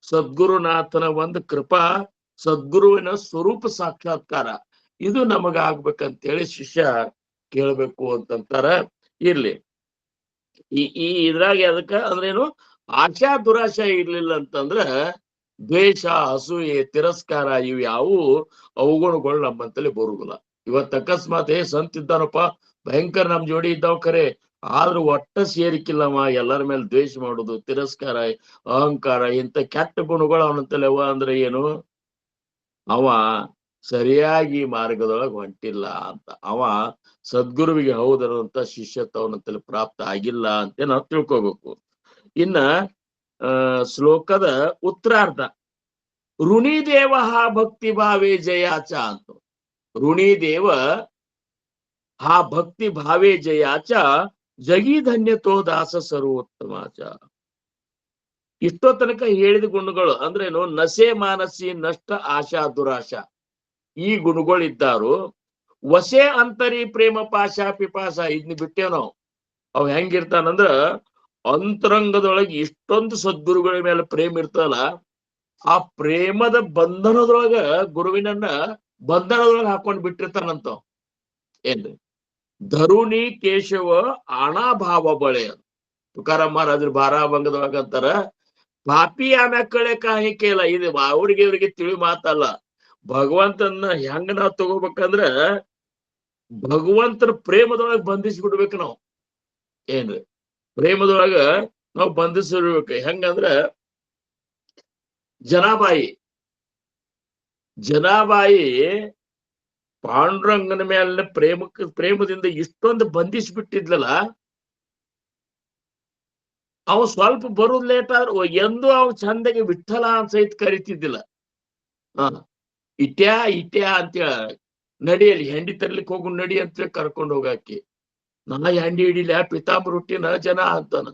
ಸದ್ಗುರುನಾಥನ ಒಂದು ಕೃಪಾ, ಸದ್ಗುರುವಿನ ಸ್ವರೂಪ ಸಾಕ್ಷಾತ್ಕಾರ ಇದು ನಮಗ ಆಗ್ಬೇಕಂತೇಳಿ ಶಿಷ್ಯ ಕೇಳ್ಬೇಕು ಅಂತಂತಾರ. ಇರ್ಲಿ, ಈ ಇದ್ರಾಗ ಅದಕ್ಕ ಅಂದ್ರೇನು ಆಶಾ ದುರಾಶಾ ಇರ್ಲಿಲ್ಲ ಅಂತಂದ್ರ ದ್ವೇಷ, ಅಸೂಯೆ, ತಿರಸ್ಕಾರ ಇವು ಯಾವು ಅವಗುಣಗಳು ನಮ್ಮಂತಲ್ಲಿ ಬರುದಿಲ್ಲ. ಇವತ್ತು ಅಕಸ್ಮಾತ್ ಸಂತ ಇದ್ದಾನಪ್ಪ, ಭಯಂಕರ ನಮ್ ಜೋಡಿ ಇದ್ದಾವ ಖರೆ, ಆದ್ರೂ ಒಟ್ಟ ಸೇರಿಕಿಲ್ಲವ. ಎಲ್ಲರ ಮೇಲೆ ದ್ವೇಷ ಮಾಡುದು, ತಿರಸ್ಕಾರ, ಅಹಂಕಾರ ಇಂಥ ಕೆಟ್ಟ ಗುಣಗಳು ಅವನಂತಲ್ಲಿ ಅವ ಅಂದ್ರೆ ಏನು? ಅವ ಸರಿಯಾಗಿ ಮಾರ್ಗದೊಳಗೆ ಹೊಂಟಿಲ್ಲ ಅಂತ. ಅವ ಸದ್ಗುರುವಿಗೆ ಹೌದನ್ನುವಂತ ಶಿಷ್ಯತ್ವನಂತಲ್ಲಿ ಪ್ರಾಪ್ತ ಆಗಿಲ್ಲ ಅಂತ ನಾವು ತಿಳ್ಕೋಬೇಕು. ಇನ್ನ ಶ್ಲೋಕದ ಉತ್ತರಾರ್ಧ ಋಣಿದೇವ ಭಕ್ತಿ ಭಾವೇ ಜಯಾಚ ಅಂತ. ಋಣಿದೇವ ಹಾ ಭಕ್ತಿ ಭಾವೇ ಜಯಾಚ ಜಗಿ ಧನ್ಯತೋ ದಾಸ ಸರ್ವೋತ್ತಮಾಚ. ಇಷ್ಟೋ ತನಕ ಹೇಳಿದ ಗುಣಗಳು ಅಂದ್ರೇನು? ನಸೆ ಮಾನಸಿ ನಷ್ಟ ಆಶಾ ದುರಾಶಾ ಈ ಗುಣಗಳಿದ್ದಾರು. ವಸೆ ಅಂತರಿ ಪ್ರೇಮ ಪಾಶ ಪಿಪಾಸ ಇದನ್ನ ಬಿಟ್ಟೇವ್ ನಾವು. ಅವ್ ಹೆಂಗಿರ್ತಾನಂದ್ರ ಅಂತರಂಗದೊಳಗೆ ಇಷ್ಟೊಂದು ಸದ್ಗುರುಗಳ ಮೇಲೆ ಪ್ರೇಮ ಇರ್ತಲ್ಲ, ಆ ಪ್ರೇಮದ ಬಂಧನದೊಳಗ ಗುರುವಿನನ್ನ ಬಂಧನದೊಳಗೆ ಹಾಕೊಂಡ್ ಬಿಟ್ಟಿರ್ತಾನಂತ. ಏನ್ರಿ? ಧರುಣಿ ಕೇಶವ ಆಣಾಭಾವ ಬಳೆ. ತುಕಾರಾಮ್ ಮಹಾರಾಜರು ಬಾರಾಭಂಗದೊಳಗ ಅಂತಾರ, ಪಾಪಿ ಆಮ್ಯಾಗ ಕಳೆ ಕಾಣಿಕೆ ಇಲ್ಲ. ಇದು ಇವ್ರಿಗೆ ತಿಳಿ ಮಾತಲ್ಲ. ಭಗವಂತನ ಹೆಂಗ ನಾವ್ ತಗೋಬೇಕಂದ್ರ ಭಗವಂತನ ಪ್ರೇಮದೊಳಗೆ ಬಂಧಿಸ್ಬಿಡ್ಬೇಕು ನಾವು. ಏನ್ರಿ? ಪ್ರೇಮದೊಳಗ ನಾವು ಬಂಧಿಸಿರ್ಬೇಕು. ಹೆಂಗಂದ್ರ ಜನಾಬಾಯಿ ಪಾಂಡುರಂಗನ ಮೇಲೆ ಪ್ರೇಮದಿಂದ ಇಷ್ಟೊಂದು ಬಂಧಿಸ್ಬಿಟ್ಟಿದ್ಲಲ್ಲ, ಅವ ಸ್ವಲ್ಪ ಬರುದ್ ಲೇಟ್ ಆದ್ರು ಎಂದೂ ಅವ್ ಚಂದಗೆ ವಿಠಲ ಅಂತ ಸಹಿತ ಕರಿತಿದ್ದಿಲ್ಲ. ಇಟ್ಯಾ ಅಂತೇಳ ನಡಿಯಲ್ಲಿ ಹೆಂಡಿ ತರ್ಲಿಕ್ಕೆ ಹೋಗು ನಡಿ ಅಂತ ಕರ್ಕೊಂಡು ಹೋಗಾಕಿ. ನಾ ಹೆಂಡಿ ಹಿಡಿಲ ಪಿತಾಂಬರ ಹುಟ್ಟಿನ ಜನ ಅಂತಾನ.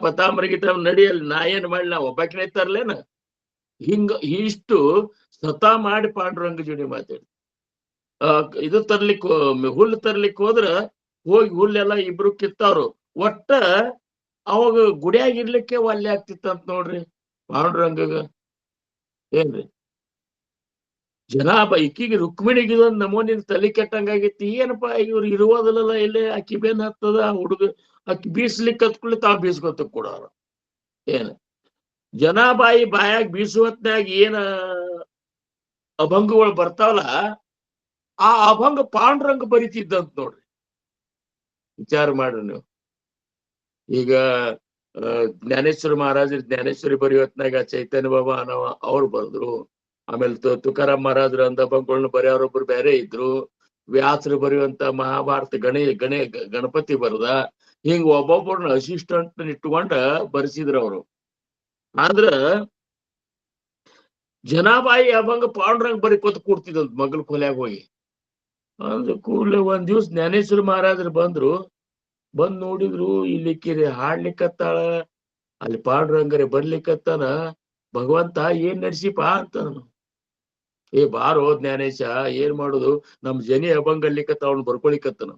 ಪತಾಂಬರಿಗೆ ನಡಿಯಲ್ಲಿ ನಾ ಏನ್ ಮಾಡ್ಲಿ, ನಾ ಒಬ್ಬಾಕಿನೇ ತರ್ಲೇನ? ಇಷ್ಟು ಸತಾ ಮಾಡಿ ಪಾಂಡುರಂಗ ಜೋಡಿ ಮಾತಾಡಿ ಇದು ತರ್ಲಿಕ್ಕೆ ಹುಲ್ಲು ತರ್ಲಿಕ್ಕೆ ಹೋದ್ರ ಹೋಗಿ ಹುಲ್ಲೆಲ್ಲ ಇಬ್ರು ಕಿತ್ತವ್ರು. ಒಟ್ಟ ಅವಾಗ ಗುಡಿಯಾಗಿರ್ಲಿಕ್ಕೆ ಒಲ್ಲೆ ಆಗ್ತಿತ್ತಂತ ನೋಡ್ರಿ ಪಾಂಡುರಂಗಗ. ಏನ್ರಿ? ಈಕಿಗೆ ರುಕ್ಮಿಣಿಗೆ ಇದೊಂದು ನಮೂನಿನ ತಲೆ ಕೆಟ್ಟಂಗಾಗೈತಿ. ಏನಪ್ಪಾ ಇವ್ರು ಇರುವುದಿಲ್ಲ ಇಲ್ಲೇ, ಅಕ್ಕಿ ಬೇನ್ ಹತ್ತದ ಹುಡುಗ, ಅಕ್ಕಿ ಬೀಸ್ಲಿಕ್ಕೆ ಹತ್ಕೊಳ್ಳಿ ತಾವ್ ಬೀಸ್ಕೊತ ಕೊಡೋರ. ಏನ್ ಜನಾಬಾಯಿ ಬಾಯಾಗ ಬೀಸುವತ್ನಾಗ ಏನ ಅಭಂಗಗಳು ಬರ್ತಾವಲ್ಲ, ಆ ಅಭಂಗ ಪಾಂಡುರಂಗ ಬರಿತಿದ್ದಂತ ನೋಡ್ರಿ. ವಿಚಾರ ಮಾಡ್ರಿ ನೀವು. ಈಗ ಜ್ಞಾನೇಶ್ವರ ಮಹಾರಾಜರು ಜ್ಞಾನೇಶ್ವರಿ ಬರೆಯುವತ್ನಾಗ ಚೈತನ್ಯ ಬಾಬಾ ಅನ್ನವ ಅವ್ರು ಬರೆದ್ರು. ಆಮೇಲೆ ತುಕಾರಾಮ್ ಮಹಾರಾಜರು ಅಂತ ಅಭಂಗಗಳನ್ನ ಬರೆಯೋರೊಬ್ರು ಬೇರೆ ಇದ್ರು. ವ್ಯಾಸರು ಬರೆಯುವಂತ ಮಹಾಭಾರತ ಗಣಪತಿ ಬರದ. ಹಿಂಗ ಒಬ್ಬೊಬ್ಬರನ್ನ ಅಸಿಸ್ಟೆಂಟ್ ಇಟ್ಕೊಂಡ ಬರ್ಸಿದ್ರು ಅವರು. ಆದ್ರ ಜನಾಬಾಯಿ ಅಭಂಗ ಪಾಂಡುರಂಗ ಬರಿಕೋತ ಕೂಡ್ತಿದ್ದಂತ ಮಗಲ್ ಕೊಲೆಯಾಗ ಹೋಗಿ. ಅಂದ್ರ ಕೂಡ್ಲೆ ಒಂದ್ ದಿವ್ಸ ಜ್ಞಾನೇಶ್ವರ ಮಹಾರಾಜರು ಬಂದ್ ನೋಡಿದ್ರು, ಇಲ್ಲಿಕ್ಕಿರಿ ಹಾಡ್ಲಿಕ್ಕತ್ತಾಳ, ಅಲ್ಲಿ ಪಾಂಡುರಂಗರೆ ಬರ್ಲಿಕ್ಕತ್ತಾನ. ಭಗವಂತ ಏನ್ ನಡ್ಸಿಪಾ ಅಂತಾನ. ಬಾರೋ ಜ್ಞಾನೇಶ, ಏನ್ ಮಾಡುದು, ನಮ್ ಜನಿ ಅಭಂಗ ಅಲ್ಲಿಕತ್ತ ಅವ್ನು ಬರ್ಕೊಳಿಕತ್ತನ.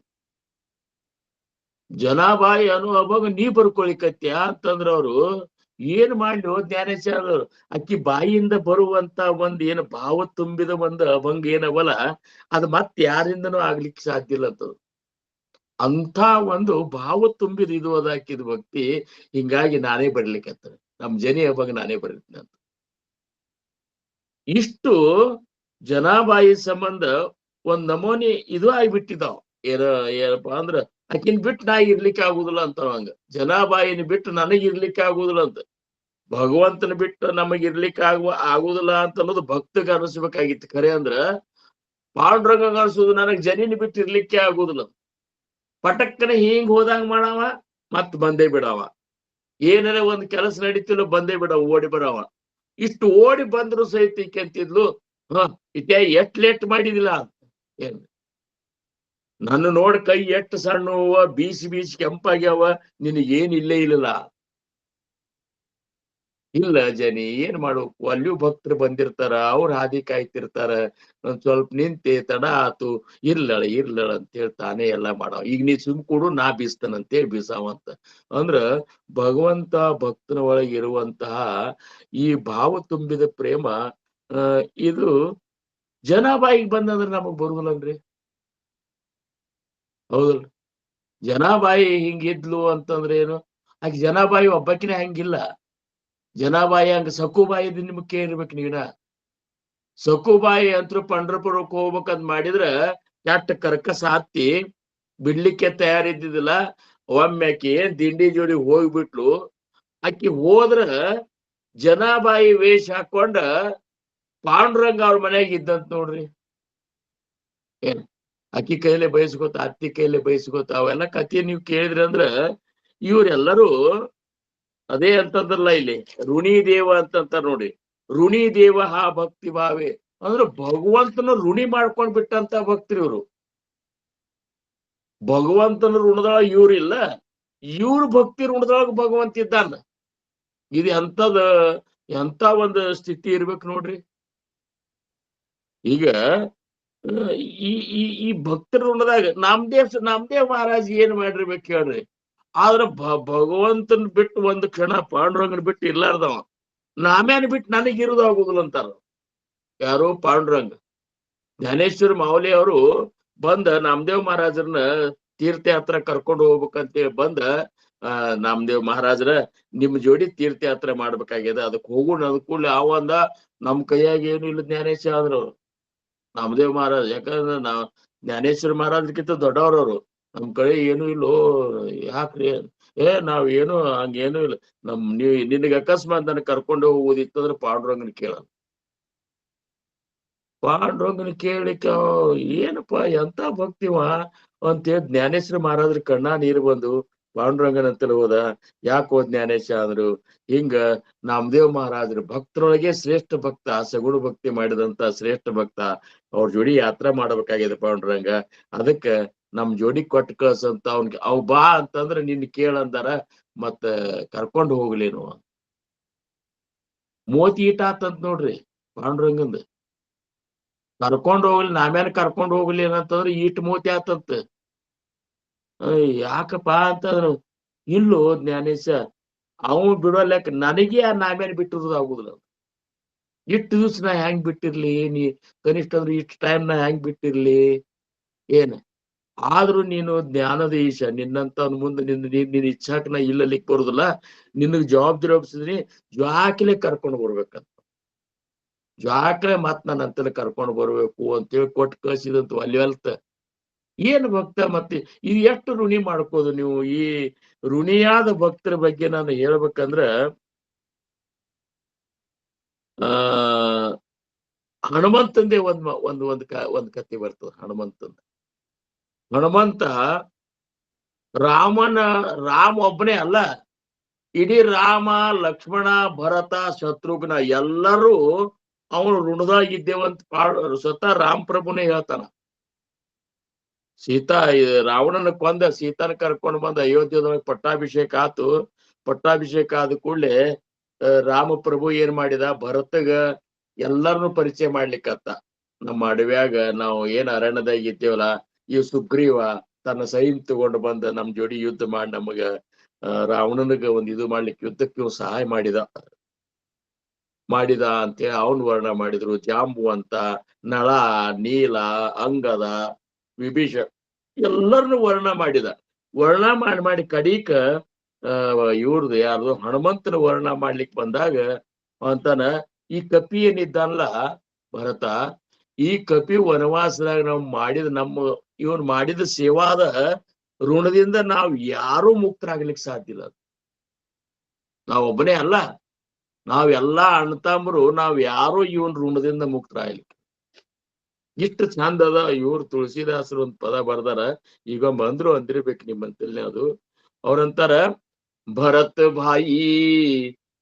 ಜನಾಬಾಯಿ ಅನ್ನೋ ಅಭಂಗ ನೀ ಬರ್ಕೊಳಿಕತ್ಯ ಅಂತಂದ್ರ ಅವ್ರು ಏನ್ ಮಾಡ್ಲಿ ಜ್ಞಾನೇಶ. ಅಕ್ಕಿ ಬಾಯಿಯಿಂದ ಬರುವಂತ ಒಂದ್ ಏನ್ ಭಾವ ತುಂಬಿದ ಒಂದು ಅಭಂಗ ಏನವಲ್ಲ, ಅದ್ ಮತ್ ಯಾರಿಂದನೂ ಆಗ್ಲಿಕ್ಕೆ ಸಾಧ್ಯ ಇಲ್ಲ ಅಂತ. ಅಂತ ಒಂದು ಭಾವ ತುಂಬಿದ ಇದು ಅದಾಕಿದ ಭಕ್ತಿ. ಹಿಂಗಾಗಿ ನಾನೇ ಬರ್ಲಿಕ್ಕತ್ತ, ನಮ್ ಜನಿ ಅಭಂಗ ನಾನೇ ಬರೀತೀನಿ ಅಂತ. ಇಷ್ಟು ಜನಾಬಾಯಿ ಸಂಬಂಧ ಒಂದ್ ನಮೂನಿ ಇದು ಆಗ್ಬಿಟ್ಟಿದಾವ್. ಏನಪ್ಪಾ ಅಂದ್ರ ಆಕಿನ್ ಬಿಟ್ಟು ನಾ ಇರ್ಲಿಕ್ಕೆ ಆಗುದಿಲ್ಲ ಅಂತ ಹಂಗ, ಜನಾಬಾಯಿನ ಬಿಟ್ಟು ನನಗ್ ಇರ್ಲಿಕ್ಕೆ ಆಗುದಿಲ್ಲ ಅಂತ, ಭಗವಂತನ ಬಿಟ್ಟು ನಮಗ್ ಇರ್ಲಿಕ್ಕೆ ಆಗುದಿಲ್ಲ ಅಂತ ಅನ್ನೋದು ಭಕ್ತಗ ಅನಿಸ್ಬೇಕಾಗಿತ್ತು. ಖರೆ ಅಂದ್ರ ಪಾಂಡುರಂಗ ಅನ್ಸುದು ನನಗ್ ಜನಿನ ಬಿಟ್ಟು ಇರ್ಲಿಕ್ಕೆ ಆಗುದಿಲ್ಲ. ಪಟಕ್ಕನ ಹಿಂಗ್ ಹೋದಂಗ ಮಾಡವ, ಮತ್ ಬಂದೇ ಬಿಡವ. ಏನಾರ ಒಂದ್ ಕೆಲಸ ನಡೀತಿಲ್ಲ, ಬಂದೇ ಬಿಡವ, ಓಡಿ ಬರವ. ಇಷ್ಟು ಓಡಿ ಬಂದ್ರು ಸಹಿತ ಈಕೆ ಅಂತಿದ್ಲು, ಇಟ್ಯಾ ಎಷ್ಟ್ ಲೇಟ್ ಮಾಡಿದಿಲ್ಲ ಅಂತ. ಏನ್ ನನ್ನ ನೋಡ್ ಕೈ ಎಷ್ಟ್ ಸಣ್ಣ ಬೀಸಿ ಕೆಂಪಾಗ್ಯಾವ, ನಿನಗೇನ್ ಇಲ್ಲೇ ಇಲ್ಲ. ಇಲ್ಲ ಜನಿ, ಏನ್ ಮಾಡ್ಬೇಕು, ಅಲ್ಲಿಯೂ ಭಕ್ತರು ಬಂದಿರ್ತಾರ, ಅವ್ರ ಹಾದಿ ಕಾಯ್ತಿರ್ತಾರ, ಒಂದ್ ಸ್ವಲ್ಪ ನಿಂತೆ ತಡ ಆತು, ಇರ್ಲಳ ಅಂತ ಹೇಳಿ ತಾನೇ ಎಲ್ಲಾ ಮಾಡವ. ಈಗ ನೀ ಸುಮ್ ಕೊಡು, ನಾ ಬೀಸ್ತಾನಂತೇಳಿ ಬೀಸಾವಂತ. ಅಂದ್ರ ಭಗವಂತ ಭಕ್ತನ ಒಳಗೆ ಇರುವಂತಹ ಈ ಭಾವ ತುಂಬಿದ ಪ್ರೇಮ, ಇದು ಜನಾಬಾಯಿಗೆ ಬಂದಂದ್ರ ನಮಗ್ ಬರುದಿಲ್ಲನ್ರಿ? ಹೌದಲ್? ಜನಾಬಾಯಿ ಹಿಂಗಿದ್ಲು ಅಂತಂದ್ರೆ ಏನು? ಆಕೆ ಜನಾಬಾಯಿ ಒಬ್ಬಕಿನ ಹಂಗಿಲ್ಲ. ಜನಾಬಾಯಿ ಹಂಗ ಸಕುಬಾಯಿ ನಿಮ್ಗೆ ಕೇಳಿರ್ಬೇಕು ನೀನ. ಸಕುಬಾಯಿ ಅಂತೂ ಪಂಡ್ರಪುರಕ್ಕೆ ಹೋಗ್ಬೇಕಂತ ಮಾಡಿದ್ರ ಕೆಟ್ಟ ಕರ್ಕಸ ಹತ್ತಿ ಬಿಡ್ಲಿಕ್ಕೆ ತಯಾರಿದ್ದಿದ್ದಿಲ್ಲ. ಒಮ್ಮೆ ಆಕಿ ದಿಂಡಿ ಜೋಡಿ ಹೋಗ್ಬಿಟ್ಲು. ಆಕಿ ಹೋದ್ರ ಜನಾಬಾಯಿ ವೇಷ ಹಾಕೊಂಡ ಪಾಂಡುರಂಗ ಅವ್ರ ಮನ್ಯಾಗ ಇದ್ದಂತ ನೋಡ್ರಿ. ಏನ್ ಅಕ್ಕಿ ಕೈಲೇ ಬಯಸ್ಕೋತ, ಅತ್ತಿ ಕೈಲೇ ಬಯಸ್ಕೋತ, ಅವೆಲ್ಲ ಕಥೆ ನೀವು ಕೇಳಿದ್ರಿ ಅಂದ್ರ ಇವ್ರೆಲ್ಲರೂ ಅದೇ ಅಂತಂದ್ರಲ್ಲ ಇಲ್ಲಿ ಋಣಿ ದೇವ ಅಂತಂತಾರ ನೋಡಿ. ಋಣಿ ದೇವ ಹಾ ಭಕ್ತಿ ಭಾವೆ ಅಂದ್ರೆ ಭಗವಂತನ ಋಣಿ ಮಾಡ್ಕೊಂಡ್ ಬಿಟ್ಟಂತ ಭಕ್ತರು ಇವ್ರು. ಭಗವಂತನ ಋಣದೊಳಗ ಇವ್ರಿಲ್ಲ, ಇವ್ರ ಭಕ್ತಿ ಋಣದೊಳಗ ಭಗವಂತ ಇದ್ದಾನ. ಇದು ಎಂತ ಒಂದು ಸ್ಥಿತಿ ಇರ್ಬೇಕು ನೋಡ್ರಿ. ಈಗ ಈ ಭಕ್ತರ ಋಣದಾಗ ನಾಮದೇವ್ ಮಹಾರಾಜ್ ಏನ್ ಮಾಡಿರ್ಬೇಕು ಹೇಳ್ರಿ. ಆದ್ರ ಭಗವಂತನ ಬಿಟ್ಟು ಒಂದು ಕ್ಷಣ ಪಾಂಡುರಂಗನ ಬಿಟ್ಟು ಇರ್ಲಾರ್ದವ ನಾಮ್ಯಾನ ಬಿಟ್ಟು ನನಗಿರುದು ಆಗುದಿಲ್ಲ ಅಂತಾರ. ಯಾರು? ಪಾಂಡುರಂಗ. ಜ್ಞಾನೇಶ್ವರ ಮಾವಲಿ ಅವರು ಬಂದ ನಾಮದೇವ್ ಮಹಾರಾಜರನ್ನ ತೀರ್ಥಯಾತ್ರ ಕರ್ಕೊಂಡು ಹೋಗ್ಬೇಕಂತೇಳಿ ಬಂದ, ನಾಮದೇವ್ ಮಹಾರಾಜರ ನಿಮ್ ಜೋಡಿ ತೀರ್ಥಯಾತ್ರೆ ಮಾಡ್ಬೇಕಾಗ್ಯದ, ಅದಕ್ಕೆ ಹೋಗೋಣ. ಅದ್ಕೂಡ್ಲೆ ಅವಂದ ನಮ್ ಕೈಯಾಗ ಏನು ಇಲ್ಲ ಜ್ಞಾನೇಶ ಆದ್ರು ನಾಮದೇವ್ ಮಹಾರಾಜ್. ಯಾಕಂದ್ರೆ ಜ್ಞಾನೇಶ್ವರ ಮಹಾರಾಜ್ಗಿಂತ ದೊಡ್ಡವ್ರವ್ರು. ನಮ್ ಕಡೆ ಏನು ಇಲ್ಲೋ, ಯಾಕ್ರಿ? ನಾವ್ ಏನು ಹಂಗೇನು ಇಲ್ಲ. ನಿನಗೆ ಅಕಸ್ಮಾತ್ ನನಗೆ ಕರ್ಕೊಂಡು ಹೋಗೋದಿತ್ತಂದ್ರೆ ಪಾಂಡುರಂಗನ ಕೇಳ. ಪಾಂಡುರಂಗನ ಕೇಳಿಕ ಏನಪ್ಪಾ ಎಂತ ಭಕ್ತಿವ ಅಂತೇಳಿ ಜ್ಞಾನೇಶ್ವರ ಮಹಾರಾಜ್ರ ಕಣ್ಣ ನೀರು ಬಂದು ಪಾಂಡುರಂಗನ ಅಂತೇಳಿ ಹೋದ. ಯಾಕೆ ಹೋದ್ ಜ್ಞಾನೇಶ ಅಂದ್ರು, ಹಿಂಗ ನಾಮದೇವ್ ಮಹಾರಾಜರು ಭಕ್ತರೊಳಗೆ ಶ್ರೇಷ್ಠ ಭಕ್ತ, ಸಗುಣ ಭಕ್ತಿ ಮಾಡಿದಂತ ಶ್ರೇಷ್ಠ ಭಕ್ತ, ಅವ್ರ ಜೋಡಿ ಯಾತ್ರಾ ಮಾಡ್ಬೇಕಾಗಿದೆ ಪಾಂಡುರಂಗ. ಅದಕ್ಕ ನಮ್ ಜೋಡಿ ಕೊಟ್ಟು ಕಳ್ಸಂತ ಅವ್ನಿಗೆ ಅವ್ ಬಾ ಅಂತಂದ್ರ ನಿನ್ ಕೇಳಂದಾರ, ಮತ್ತ ಕರ್ಕೊಂಡು ಹೋಗ್ಲೇನು. ಮೋತಿ ಈಟ ಆತಂತ ನೋಡ್ರಿ ಪಾಂಡುರಂಗಂದ. ಕರ್ಕೊಂಡ್ ಹೋಗ್ಲಿ, ನಾಮ್ಯಾನ ಕರ್ಕೊಂಡ್ ಹೋಗ್ಲಿ ಏನಂತಂದ್ರ ಈಟ್ ಮೋತಿ ಆತಂತ. ಯಾಕಪ್ಪಾ ಅಂತಂದ್ರು, ಇಲ್ಲೋ ಜ್ಞಾನೇಶ, ಅವ್ ಬಿಡೋಲ್ಯಾಕ ನನಗೆ ಆ ನಾಮ್ಯಾನ ಬಿಟ್ಟಿರೋದು ಆಗುದಿಲ್ಲ. ಇಷ್ಟು ದಿವ್ಸ ನಾ ಹೆಂಗ್ ಬಿಟ್ಟಿರ್ಲಿ, ನೀ ಕನಿಷ್ಠ ಅಂದ್ರೆ ಇಷ್ಟು ಟೈಮ್ ನಾ ಹೆಂಗ್ ಬಿಟ್ಟಿರ್ಲಿ ಏನ್? ಆದ್ರೂ ನೀನು ಜ್ಞಾನದ ಈಶ, ನಿನ್ನಂತ ಮುಂದೆ ನಿನ್ನ ಇಚ್ಛಾಕ್ ನಾ ಇಲ್ಲಲಿಕ್ ಬರುದಿಲ್ಲ. ನಿನಗ್ ಜವಾಬ್ದಾರಿ ಒಪ್ಸಿದ್ರಿ, ಜ್ವಾಕಿಲೆ ಕರ್ಕೊಂಡು ಬರ್ಬೇಕಂತ. ಜ್ವಾಕ್ಲೆ ಮತ್ ನನ್ನ ಅಂತೇಳಿ ಕರ್ಕೊಂಡು ಬರ್ಬೇಕು ಅಂತೇಳಿ ಕೊಟ್ಟು ಕಳ್ಸಿದಂತ ಅಲ್ವಲ್ತ. ಏನ್ ಭಕ್ತ ಮತ್ತೆ ಇದು ಎಷ್ಟು ಋಣಿ ಮಾಡ್ಕೋದು ನೀವು? ಈ ಋಣಿಯಾದ ಭಕ್ತರ ಬಗ್ಗೆ ನಾನು ಹೇಳ್ಬೇಕಂದ್ರ, ಹನುಮಂತಂದೇ ಒಂದ್ ಕತೆ ಬರ್ತದ. ಹನುಮಂತ ರಾಮ ಒಬ್ಬನೇ ಅಲ್ಲ, ಇಡೀ ರಾಮ, ಲಕ್ಷ್ಮಣ, ಭರತ, ಶತ್ರುಘ್ನ ಎಲ್ಲರೂ ಅವನು ಋಣದಾಗಿದ್ದೇವಂತ ಸ್ವತಃ ರಾಮ್ ಪ್ರಭುನೇ ಹೇಳ್ತಾನ. ರಾವಣನ ಕೊಂದ ಸೀತಾನ ಕರ್ಕೊಂಡು ಬಂದ ಅಯೋಧ್ಯೆದೊಳಗೆ ಪಟ್ಟಾಭಿಷೇಕ ಆತು. ಪಟ್ಟಾಭಿಷೇಕ ಆದ ಕೂಡ್ಲೆ ರಾಮ ಪ್ರಭು ಏನ್ ಮಾಡಿದ, ಭರತಗ ಎಲ್ಲರನ್ನು ಪರಿಚಯ ಮಾಡ್ಲಿಕ್ಕತ್ತ. ನಮ್ಮ ಅಡವ್ಯಾಗ ನಾವು ಏನ್ ಅರಣ್ಯದಾಗ ಇದ್ದೇವಲ್ಲ, ಈ ಸುಗ್ರೀವ ತನ್ನ ಸೈನ್ ತಗೊಂಡು ಬಂದ ನಮ್ ಜೋಡಿ ಯುದ್ಧ ಮಾಡಿ ನಮಗ ರಾವಣನಿಗ ಒಂದ್ ಇದು ಮಾಡ್ಲಿಕ್ಕೆ ಯುದ್ಧಕ್ಕೆ ಸಹಾಯ ಮಾಡಿದ ಅಂತೇಳಿ ಅವನ್ ವರ್ಣ ಮಾಡಿದ್ರು. ಜಾಂಬುವಂತ, ನಳ, ನೀಲ, ಅಂಗದ, ವಿಭೀಷಣ ಎಲ್ಲರನ್ನು ವರ್ಣ ಮಾಡಿ ಕಡೀಕ ಇವ್ರದ್ದು ಯಾರ್ದು ಹನುಮಂತನ ವರ್ಣ ಮಾಡ್ಲಿಕ್ ಬಂದಾಗ ಅಂತಾನ, ಈ ಕಪಿ ಏನಿದ್ದಾನಲ್ಲ ಭರತ, ಈ ಕಪಿ ವನವಾಸದಾಗ ನಾವು ಇವನ್ ಮಾಡಿದ ಸೇವಾದ ಋಣದಿಂದ ನಾವ್ ಯಾರೂ ಮುಕ್ತರಾಗ್ಲಿಕ್ಕೆ ಸಾಧ್ಯ ಇಲ್ಲ. ನಾವೊಬ್ಬನೇ ಅಲ್ಲ, ನಾವೆಲ್ಲಾ ಅಣ್ಣತಮ್ಮರು ನಾವ್ ಯಾರು ಇವನ್ ಋಣದಿಂದ ಮುಕ್ತರಾಗ್ಲಿಕ್ಕೆ. ಇಷ್ಟು ಚಂದ ಅದ. ಇವ್ರು ತುಳಸಿದಾಸರು ಒಂದ್ ಪದ ಬರ್ದಾರ, ಈಗ ಬಂದ್ರು ಅಂದಿರ್ಬೇಕು ನಿಮ್ಮಂತಲ್ಲಿ. ಅದು ಅವ್ರಂತಾರ, ಭರತ್ ಭಾಯಿ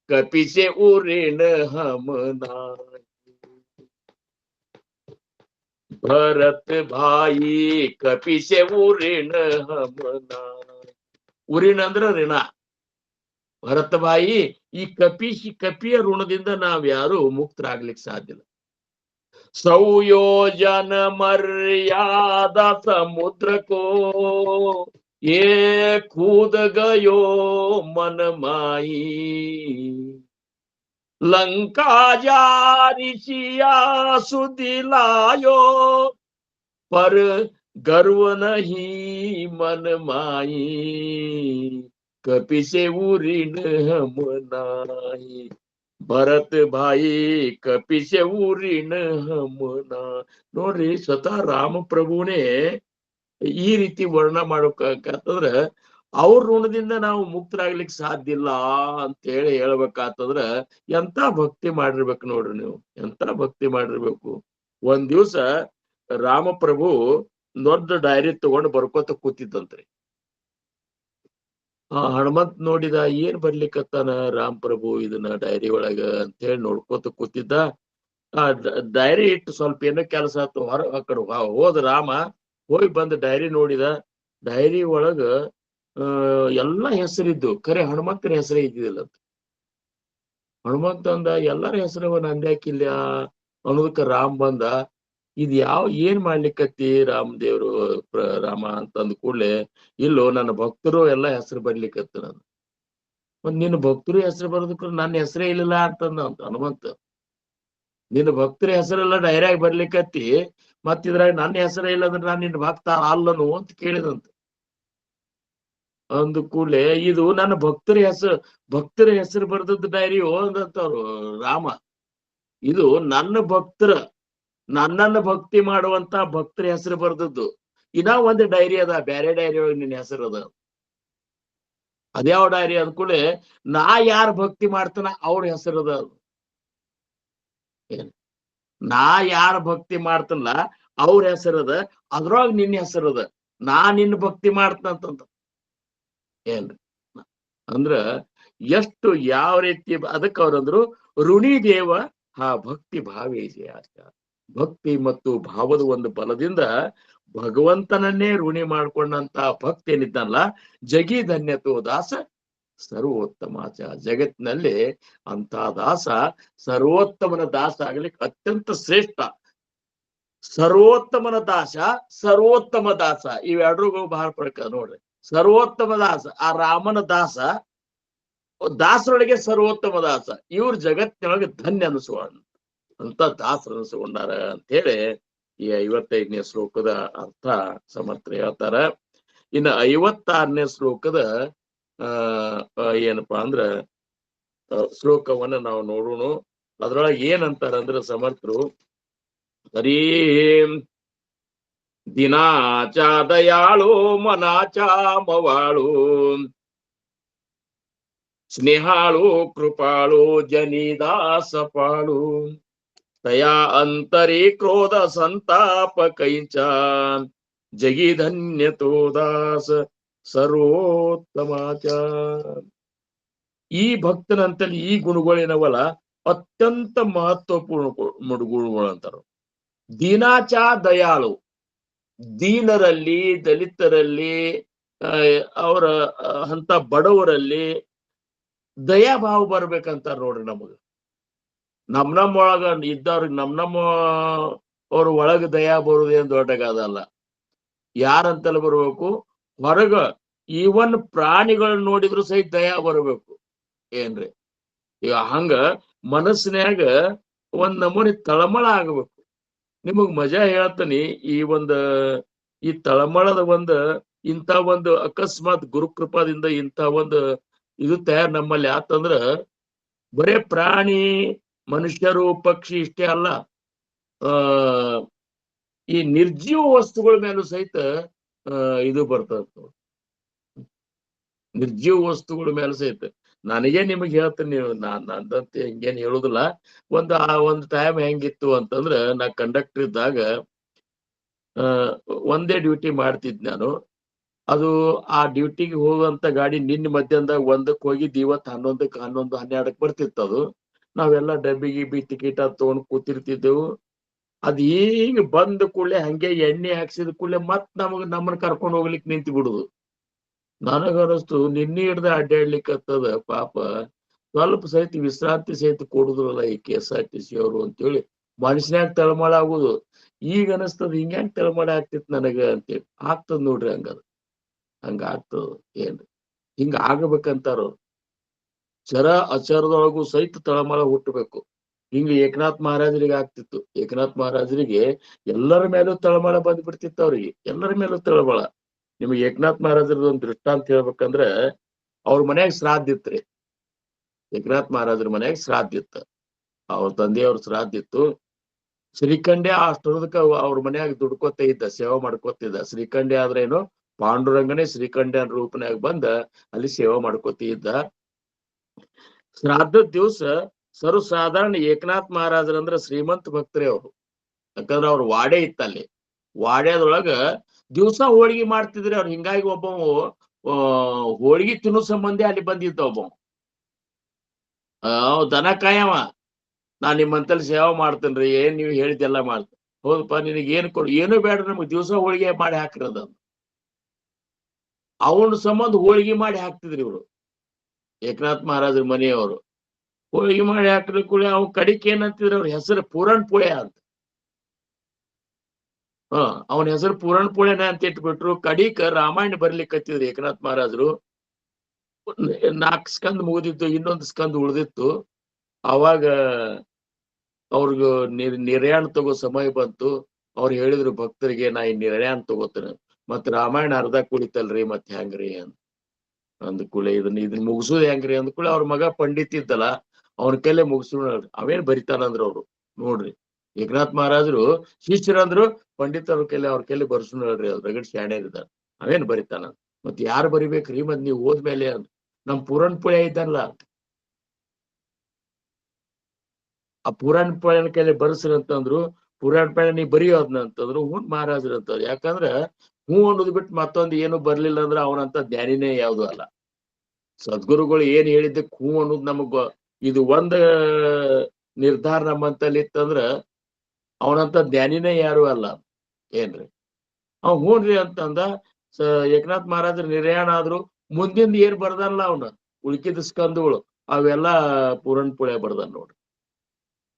ಕಪಿಸೆ ಊರಿನ ಹಮನಾ, ಭರತ್ ಭಾಯಿ ಕಪಿಸೆ ಊರಿನ ಹಮನಾ. ಊರಿನ ಅಂದ್ರ ಋಣ. ಭರತ ಭಾಯಿ, ಈ ಕಪಿಯ ಋಣದಿಂದ ನಾವ್ಯಾರು ಮುಕ್ತರಾಗ್ಲಿಕ್ಕೆ ಸಾಧ್ಯ ಇಲ್ಲ. ಸಂಯೋಜನ ಮರ್ಯಾದ ಸಮುದ್ರ ಕೋ ये कूद गयो मन माई, लंका जारिसिया सुदिलायो पर गर्व नहीं मन माई, कपिसे ಊರಿನ ಹಮನಾಯಿ. ಭರತ್ ಭಾಯಿ ಕಪಿಸೆ ಊರಿನ ಹಮನಾ. ನೋಡ್ರಿ, ಸ್ವತಃ ರಾಮಪ್ರಭುನೇ ಈ ರೀತಿ ವರ್ಣ ಮಾಡೋಕಾತಂದ್ರ ಅವ್ರ ಋಣದಿಂದ ನಾವು ಮುಕ್ತರಾಗ್ಲಿಕ್ಕೆ ಸಾಧ್ಯ ಇಲ್ಲ ಅಂತ ಹೇಳ್ಬೇಕಾತಂದ್ರ ಎಂತ ಭಕ್ತಿ ಮಾಡಿರ್ಬೇಕು ನೋಡ್ರಿ ನೀವು, ಎಂತ ಭಕ್ತಿ ಮಾಡಿರ್ಬೇಕು. ಒಂದ್ ದಿವ್ಸ ರಾಮಪ್ರಭು ದೊಡ್ಡ ಡೈರಿ ತಗೊಂಡು ಬರ್ಕೋತ ಕೂತಿದ್ದಂತ್ರಿ. ಹನುಮಂತ್ ನೋಡಿದ, ಏನ್ ಬರ್ಲಿಕ್ಕತ್ತಾನ ರಾಮಪ್ರಭು ಇದನ್ನ ಡೈರಿ ಒಳಗ ಅಂತ ಹೇಳಿ ನೋಡ್ಕೋತ ಕೂತಿದ್ದ. ಆ ಡೈರಿ ಇಟ್ಟು ಸ್ವಲ್ಪ ಏನೋ ಕೆಲಸ ಆಯ್ತು, ಆ ಕಡೆ ಹೋದ ರಾಮ. ಹೋಗಿ ಬಂದ ಡೈರಿ ನೋಡಿದ. ಡೈರಿ ಒಳಗ ಎಲ್ಲಾ ಹೆಸರಿದ್ದು, ಖರೆ ಹನುಮಂತನ ಹೆಸರೇ ಇದ್ದಿದ್ದಿಲ್ಲ. ಹನುಮಂತ ಅಂದ, ಎಲ್ಲಾರ ಹೆಸರವ ನಂದ್ಯಾಕಿಲ್ಲ ಅನ್ನೋದಕ್ಕ ರಾಮ್ ಬಂದ, ಇದ್ ಏನ್ ಮಾಡ್ಲಿಕ್ಕತ್ತಿ ರಾಮದೇವ್ರು ರಾಮ ಅಂತಂದ ಕೂಡ್ಲೆ, ಇಲ್ಲೋ ನನ್ನ ಭಕ್ತರು ಎಲ್ಲಾ ಹೆಸರು ಬರ್ಲಿಕ್ಕತ್ತ. ನಾನು ಒಂದ್ ನಿನ್ನ ಭಕ್ತರು ಹೆಸರು ಬರೋದಕ್ಕ ನನ್ನ ಹೆಸರೇ ಇಲ್ಲ ಅಂತಂದ ಹನುಮಂತ. ನಿನ್ನ ಭಕ್ತರ ಹೆಸರೆಲ್ಲ ಡೈರಿಯಾಗಿ ಬರ್ಲಿಕ್ಕತ್ತಿ, ಮತ್ ಇದ್ರಾಗ ನನ್ನ ಹೆಸರೇ ಇಲ್ಲಂದ್ರೆ ನಾನು ನಿನ್ನ ಭಕ್ತ ಅಲ್ಲನು ಅಂತ ಕೇಳಿದಂತ. ಅಂದ ಕೂಡ್ಲೆ, ಇದು ನನ್ನ ಭಕ್ತರ ಹೆಸರು ಬರ್ದದ್ದು ಡೈರಿಯೋ ಅಂದಂತವ್ರು ರಾಮ. ಇದು ನನ್ನನ್ನು ಭಕ್ತಿ ಮಾಡುವಂತ ಭಕ್ತರ ಹೆಸರು ಬರ್ದದ್ದು. ಇನ್ನ ಒಂದು ಡೈರಿ ಅದ, ಬ್ಯಾರೆ ಡೈರಿ ಒಳಗೆ ನಿನ್ನ ಹೆಸರು ಅದ. ಅದ್ಯಾವ ಡೈರಿ ಅಂದ್ಕೂಡ್ಲೆ, ನಾ ಯಾರ ಭಕ್ತಿ ಮಾಡ್ತಾನ ಅವ್ರ ಹೆಸರದ. ನಾ ಯಾರ ಭಕ್ತಿ ಮಾಡ್ತನಲ್ಲ ಅವ್ರ ಹೆಸರದ, ಅದ್ರೊಳಗ ನಿನ್ನ ಹೆಸರದ. ನಾ ನಿನ್ನ ಭಕ್ತಿ ಮಾಡ್ತಂತ ಏನ್ರಿ ಅಂದ್ರ ಎಷ್ಟು ಯಾವ ರೀತಿ. ಅದಕ್ಕೆ ಅವ್ರಂದ್ರು, ಋಣಿ ದೇವ ಭಕ್ತಿ ಭಾವೇಶ. ಭಕ್ತಿ ಮತ್ತು ಭಾವದ ಒಂದು ಬಲದಿಂದ ಭಗವಂತನನ್ನೇ ಋಣಿ ಮಾಡ್ಕೊಂಡಂತ ಭಕ್ತಿ ಏನಿದ್ದಲ್ಲ, ಜಗಿ ಧನ್ಯತೋ ದಾಸ ಸರ್ವೋತ್ತಮಾಚ. ಜಗತ್ತಿನಲ್ಲಿ ಅಂತ ದಾಸ, ಸರ್ವೋತ್ತಮನ ದಾಸ ಆಗ್ಲಿಕ್ಕೆ ಅತ್ಯಂತ ಶ್ರೇಷ್ಠ. ಸರ್ವೋತ್ತಮನ ದಾಸ, ಸರ್ವೋತ್ತಮ ದಾಸ, ಇವೆರಡ್ರಿಗೂ ಬಹಳ ಪ್ರಕಾರ ನೋಡ್ರಿ. ಸರ್ವೋತ್ತಮ ದಾಸ, ಆ ರಾಮನ ದಾಸ, ದಾಸರೊಳಗೆ ಸರ್ವೋತ್ತಮ ದಾಸ. ಇವ್ರ ಜಗತ್ತಿನೊಳಗೆ ಧನ್ಯ ಅನಿಸುವ ಅಂತ ದಾಸರು ಅನಿಸ್ಕೊಂಡಾರ ಅಂತ ಹೇಳಿ ಈ 55ನೇ ಶ್ಲೋಕದ ಅರ್ಥ ಸಮರ್ಥರು ಹೇಳ್ತಾರ. ಇನ್ನು 56ನೇ ಶ್ಲೋಕದ ಏನಪ್ಪಾ ಅಂದ್ರ ಶ್ಲೋಕವನ್ನ ನಾವು ನೋಡೋಣ. ಅದ್ರೊಳಗೆ ಏನಂತಾರ ಅಂದ್ರ ಸಮರ್ಥರು, ಹರೀ ದಿನಾಚ ದಯಾಳು ಮನಾಚ ಮವಾಳು, ಸ್ನೇಹಾಳು ಕೃಪಾಳು ಜನಿದಾಸಪಾಳು, ತಯಾ ಅಂತರಿ ಕ್ರೋಧ ಸಂತಾಪ ಕೈಂಚ, ಜಗಿಧನ್ಯತೋ ದಾಸ ಸರ್ವೋತ್ತಮಾಚ. ಈ ಭಕ್ತನಂತಲ್ಲಿ ಈ ಗುಣಗಳೇನವಲ್ಲ, ಅತ್ಯಂತ ಮಹತ್ವಪೂರ್ಣ ಗುಣಗಳು ಅಂತಾರ. ದೀನಾಚ ದಯಾಳು, ದೀನರಲ್ಲಿ, ದಲಿತರಲ್ಲಿ, ಅವರ ಅಂತ ಬಡವರಲ್ಲಿ ದಯಾಭಾವ ಬರ್ಬೇಕಂತಾರ ನೋಡ್ರಿ. ನಮ್ಮೊಳಗ ಇದ್ದವ್ರಿಗೆ ನಮ್ಮ ಅವ್ರ ಒಳಗ ದಯಾ ಬರುವುದೇನು ದೊಡ್ಡಗಾದಲ್ಲ. ಯಾರಂತಲ್ಲ ಬರ್ಬೇಕು, ಹೊರಗ ಈವನ್ ಪ್ರಾಣಿಗಳನ್ನ ನೋಡಿದ್ರು ಸಹಿತ ದಯಾ ಬರ್ಬೇಕು ಏನ್ರಿ. ಈಗ ಹಂಗ ಮನಸ್ಸಿನ್ಯಾಗ ಒಂದ್ ನಮೂನಿ ತಳಮಳ ಆಗ್ಬೇಕು. ನಿಮಗ್ ಮಜಾ ಹೇಳ್ತಾನಿ, ಈ ತಳಮಳದ ಇಂಥ ಒಂದು ಅಕಸ್ಮಾತ್ ಗುರುಕೃಪಾದಿಂದ ಇಂಥ ಒಂದು ಇದು ತಯಾರು ನಮ್ಮಲ್ಲಿ ಆತಂದ್ರ, ಬರೇ ಪ್ರಾಣಿ ಮನುಷ್ಯರು ಪಕ್ಷಿ ಇಷ್ಟೇ ಅಲ್ಲ, ಆ ಈ ನಿರ್ಜೀವ ವಸ್ತುಗಳ ಮೇಲೂ ಸಹಿತ ಇದು ಬರ್ತದ. ನಿರ್ಜೀವ ವಸ್ತುಗಳ ಮೇಲೆ ಸಹಿತ ನನಗೆ ನಿಮಗೆ ಹೇಳ್ತೀನಿ, ನೀವು ನಂದಂತೆ ಹಿಂಗೇನ್ ಹೇಳುದಿಲ್ಲ. ಒಂದು ಟೈಮ್ ಹೆಂಗಿತ್ತು ಅಂತಂದ್ರ, ನಾ ಕಂಡಕ್ಟರ್ ಇದ್ದಾಗ ಒಂದೇ ಡ್ಯೂಟಿ ಮಾಡ್ತಿದ್ ನಾನು. ಅದು ಆ ಡ್ಯೂಟಿಗೆ ಹೋಗುವಂತ ಗಾಡಿ ನಿನ್ನೆ ಮಧ್ಯಾಹ್ನದಾಗ 1ಕ್ಕೆ ಹೋಗಿದ್ದು, ಇವತ್ತು 11ಕ್ಕೆ 11, 12ಕ್ಕೆ ಬರ್ತಿತ್ತು. ಅದು ನಾವೆಲ್ಲ ಡಬ್ಬಿ ಗಿಬ್ಬಿ ಟಿಕೆಟ್ ಅದು ತಗೊಂಡ್ ಕೂತಿರ್ತಿದ್ದೆವು. ಅದ್ ಈಗ ಬಂದ ಕೂಡಲೇ ಹಂಗೆ ಎಣ್ಣೆ ಹಾಕ್ಸಿದ ಕೂಡಲೇ ಮತ್ ನಮ್ಮನ್ನ ಕರ್ಕೊಂಡು ಹೋಗ್ಲಿಕ್ಕೆ ನಿಂತು ಬಿಡುದು. ನನಗನಿಸ್ತು ನಿನ್ನೆ ಹಿಡ್ದ ಅಡ್ಡಾಡ್ಲಿಕ್ಕತ್ತದ ಪಾಪ, ಸ್ವಲ್ಪ ಸಹಿತ ವಿಶ್ರಾಂತಿ ಸಹಿತ ಕೊಡುದ್ರಲ್ಲ ಈ KSRTC ಅವರು ಅಂತೇಳಿ ಮನುಷ್ಯನ್ಯಾಗ ತಳಮಳ ಆಗುದು. ಈಗ ಅನಸ್ತದ ಹಿಂಗ್ಯಾಂಗ ತಳಮಳ ಆಗ್ತಿತ್ ನನಗ ಅಂತೇಳಿ. ಆಗ್ತದ ನೋಡ್ರಿ, ಹಂಗ ಆಗ್ತದ. ಏನ್ ಹಿಂಗ ಆಗಬೇಕಂತಾರ. ಚರ ಅಚರದೊಳಗೂ ಸಹಿತ ತಳಮಳ ಹುಟ್ಟಬೇಕು. ಹಿಂಗ ಏಕನಾಥ್ ಮಹಾರಾಜರಿಗೆ ಆಗ್ತಿತ್ತು. ಏಕನಾಥ್ ಮಹಾರಾಜರಿಗೆ ಎಲ್ಲರ ಮೇಲೂ ತಳಮಳ ಬಂದ್ಬಿಡ್ತಿತ್ತು. ಅವ್ರಿಗೆ ಎಲ್ಲರ ಮೇಲೂ ತಳಮಳ. ನಿಮ್ಗೆ ಏಕನಾಥ್ ಮಹಾರಾಜರದ ಒಂದು ದೃಷ್ಟಾಂತ ಹೇಳ್ಬೇಕಂದ್ರ, ಅವ್ರ ಮನ್ಯಾಗ ಶ್ರಾದ್ದ ಇತ್ರಿ. ಏಕನಾಥ್ ಮಹಾರಾಜರ ಮನ್ಯಾಗ ಶ್ರಾದ್ದ ಇತ್ತು. ಅವ್ರ ತಂದೆಯವ್ರ ಶ್ರಾದ್ದ ಇತ್ತು. ಶ್ರೀಖಂಡೆ ಅಷ್ಟೊದಕ್ಕ ಅವ್ರ ಮನ್ಯಾಗ ದುಡ್ಕೋತ ಇದ್ದ, ಸೇವಾ ಮಾಡ್ಕೋತಿದ್ದ. ಶ್ರೀಖಂಡೆ ಆದ್ರೇನು, ಪಾಂಡುರಂಗನೇ ಶ್ರೀಖಂಡೆ ರೂಪನ್ಯಾಗ ಬಂದ ಅಲ್ಲಿ ಸೇವಾ ಮಾಡ್ಕೋತ ಇದ್ದ. ಶ್ರಾದ್ದದ ದಿವ್ಸ ಸರ್ವಸಾಧಾರಣ ಏಕನಾಥ್ ಮಹಾರಾಜರಂದ್ರ ಶ್ರೀಮಂತ ಭಕ್ತರೇ ಅವ್ರು. ಯಾಕಂದ್ರ ಅವ್ರ ವಾಡೆ ಇತ್ತಲ್ಲಿ. ವಾಡ್ಯದೊಳಗ ದಿವ್ಸ ಹೋಳಿಗೆ ಮಾಡ್ತಿದ್ರಿ ಅವ್ರು. ಹಿಂಗಾಗಿ ಒಬ್ಬ ಹೋಳಿಗೆ ತಿನ್ನೋ ಸಂಬಂಧಿ ಅಲ್ಲಿ ಬಂದಿದ್ದ ಒಬ್ಬ. ದನ ಕಾಯವ, ನಾ ನಿಮ್ಮಂತಲ್ಲಿ ಸೇವಾ ಮಾಡ್ತೇನ್ರಿ, ಏನ್ ನೀವು ಹೇಳಿದ್ದೆಲ್ಲ ಮಾಡ್ತ. ಹೌದಪ್ಪ, ನಿನಗೆ ಏನ್ ಕೊಡು, ಏನು ಬೇಡ, ನಮ್ಗೆ ದಿವ್ಸ ಹೋಳಿಗೆ ಮಾಡಿ ಹಾಕಿರೋದ. ಅವನ ಸಂಬಂಧ ಹೋಳಿಗೆ ಮಾಡಿ ಹಾಕ್ತಿದ್ರಿ ಇವ್ರು, ಏಕನಾಥ್ ಮಹಾರಾಜರ ಮನೆಯವರು. ಹೋಳಿಗೆ ಮಾಡಿ ಹಾಕಿದ ಕೂಡ ಅವ್ ಕಡಿಕ್ ಏನಂತಿದ್ರು, ಅವ್ರ ಹೆಸರು ಪೂರಣ್ ಪುಳೆ ಅಂತ. ಅವನ ಹೆಸರು ಪೂರಣ್ ಪುಳೆನ ಅಂತ ಇಟ್ಬಿಟ್ರು. ಕಡಿಕ ರಾಮಾಯಣ ಬರ್ಲಿಕ್ಕತ್ತಿದ್ರು ಏಕನಾಥ್ ಮಹಾರಾಜರು. 4 ಸ್ಕಂದ್ ಮುಗಿದಿತ್ತು, ಇನ್ನೊಂದು ಸ್ಕಂದ್ ಉಳಿದಿತ್ತು. ಅವಾಗ ಅವ್ರಿಗ ನಿರ್ಯಾಣ ತಗೋ ಸಮಯ ಬಂತು. ಅವ್ರು ಹೇಳಿದ್ರು ಭಕ್ತರಿಗೆ, ನಾ ಈ ನಿರ್ಯಾಣ ತಗೋತೇನೆ, ಮತ್ ರಾಮಾಯಣ ಅರ್ಧ ಕುಳಿತಲ್ರಿ, ಮತ್ ಹೆಂಗ್ರಿ ಅಂದ ಕೂಳೆ ಇದನ್ನ ಮುಗಿಸೋದ್ ಹೆಂಗ್ರಿ ಅಂದ ಕೂಳೆ ಅವ್ರ ಮಗ ಪಂಡಿತ್ ಇದ್ದಲ್ಲ, ಅವ್ನ ಕೈಲೇ ಮುಗಿಸೋಣ. ಅವೇನ್ ಬರಿತಾನಂದ್ರ ಅವ್ರು ನೋಡ್ರಿ. ಏಕನಾಥ್ ಮಹಾರಾಜರು ಶಿಷ್ಯರಂದ್ರು, ಪಂಡಿತ್ ಅವ್ರ ಕೈಲಿ ಬರ್ಸೋಣ ಹೇಳ್ರಿ, ಅದ್ ರಗಡ್ ಶಾಣೆ ಇರ್ತಾರ, ಅವೇನ್ ಬರಿತಾನ. ಮತ್ ಯಾರು ಬರಿಬೇಕ್ರಿ, ಮತ್ ನೀವ್ ಹೋದ್ಮೇಲೆ ನಮ್ ಪುರಾಣ್ ಪುಳೆ ಇದ್ದಲ್ಲ, ಆ ಪುರಾಣ್ ಪುಳೆನ ಕೈಲಿ ಬರ್ಸ್ರಿ ಅಂತಂದ್ರು. ಪುರಾಣ್ ಪುಳೆ ನೀ ಬರಿಯೋದ್ನ ಅಂತಂದ್ರು. ಮಹಾರಾಜರು ಅಂತಂದ್ರು. ಯಾಕಂದ್ರ ಅನ್ನೋದು ಬಿಟ್ಟು ಮತ್ತೊಂದು ಏನು ಬರ್ಲಿಲ್ಲ ಅಂದ್ರ ಅವನಂತ ಜ್ಞಾನಿನೇ ಯಾವ್ದು ಅಲ್ಲ. ಸದ್ಗುರುಗಳು ಏನ್ ಹೇಳಿದ್ದಕ್ಕೆ ಅನ್ನೋದು ನಮಗ ಇದು ಒಂದ ನಿರ್ಧಾರ ನಮ್ಮಂತಲ್ಲಿ ಇತ್ತಂದ್ರ ಅವನಂತ ಜ್ಞಾನಿನೇ ಯಾರು ಅಲ್ಲ. ಏನ್ರಿ, ಅವ್ ಹೂನ್ರಿ ಅಂತಂದ. ಏಕನಾಥ್ ಮಹಾರಾಜರು ನಿರ್ಯಾಣ ಆದ್ರು. ಮುಂದಿಂದ ಏನ್ ಬರ್ದಲ್ಲ ಅವನ ಉಳ್ಕಿದ ಸ್ಕಂದಗಳು ಅವೆಲ್ಲಾ ಪುರಾಣ್ ಪುಳೆ ಬರ್ದಾನ ನೋಡ್ರಿ.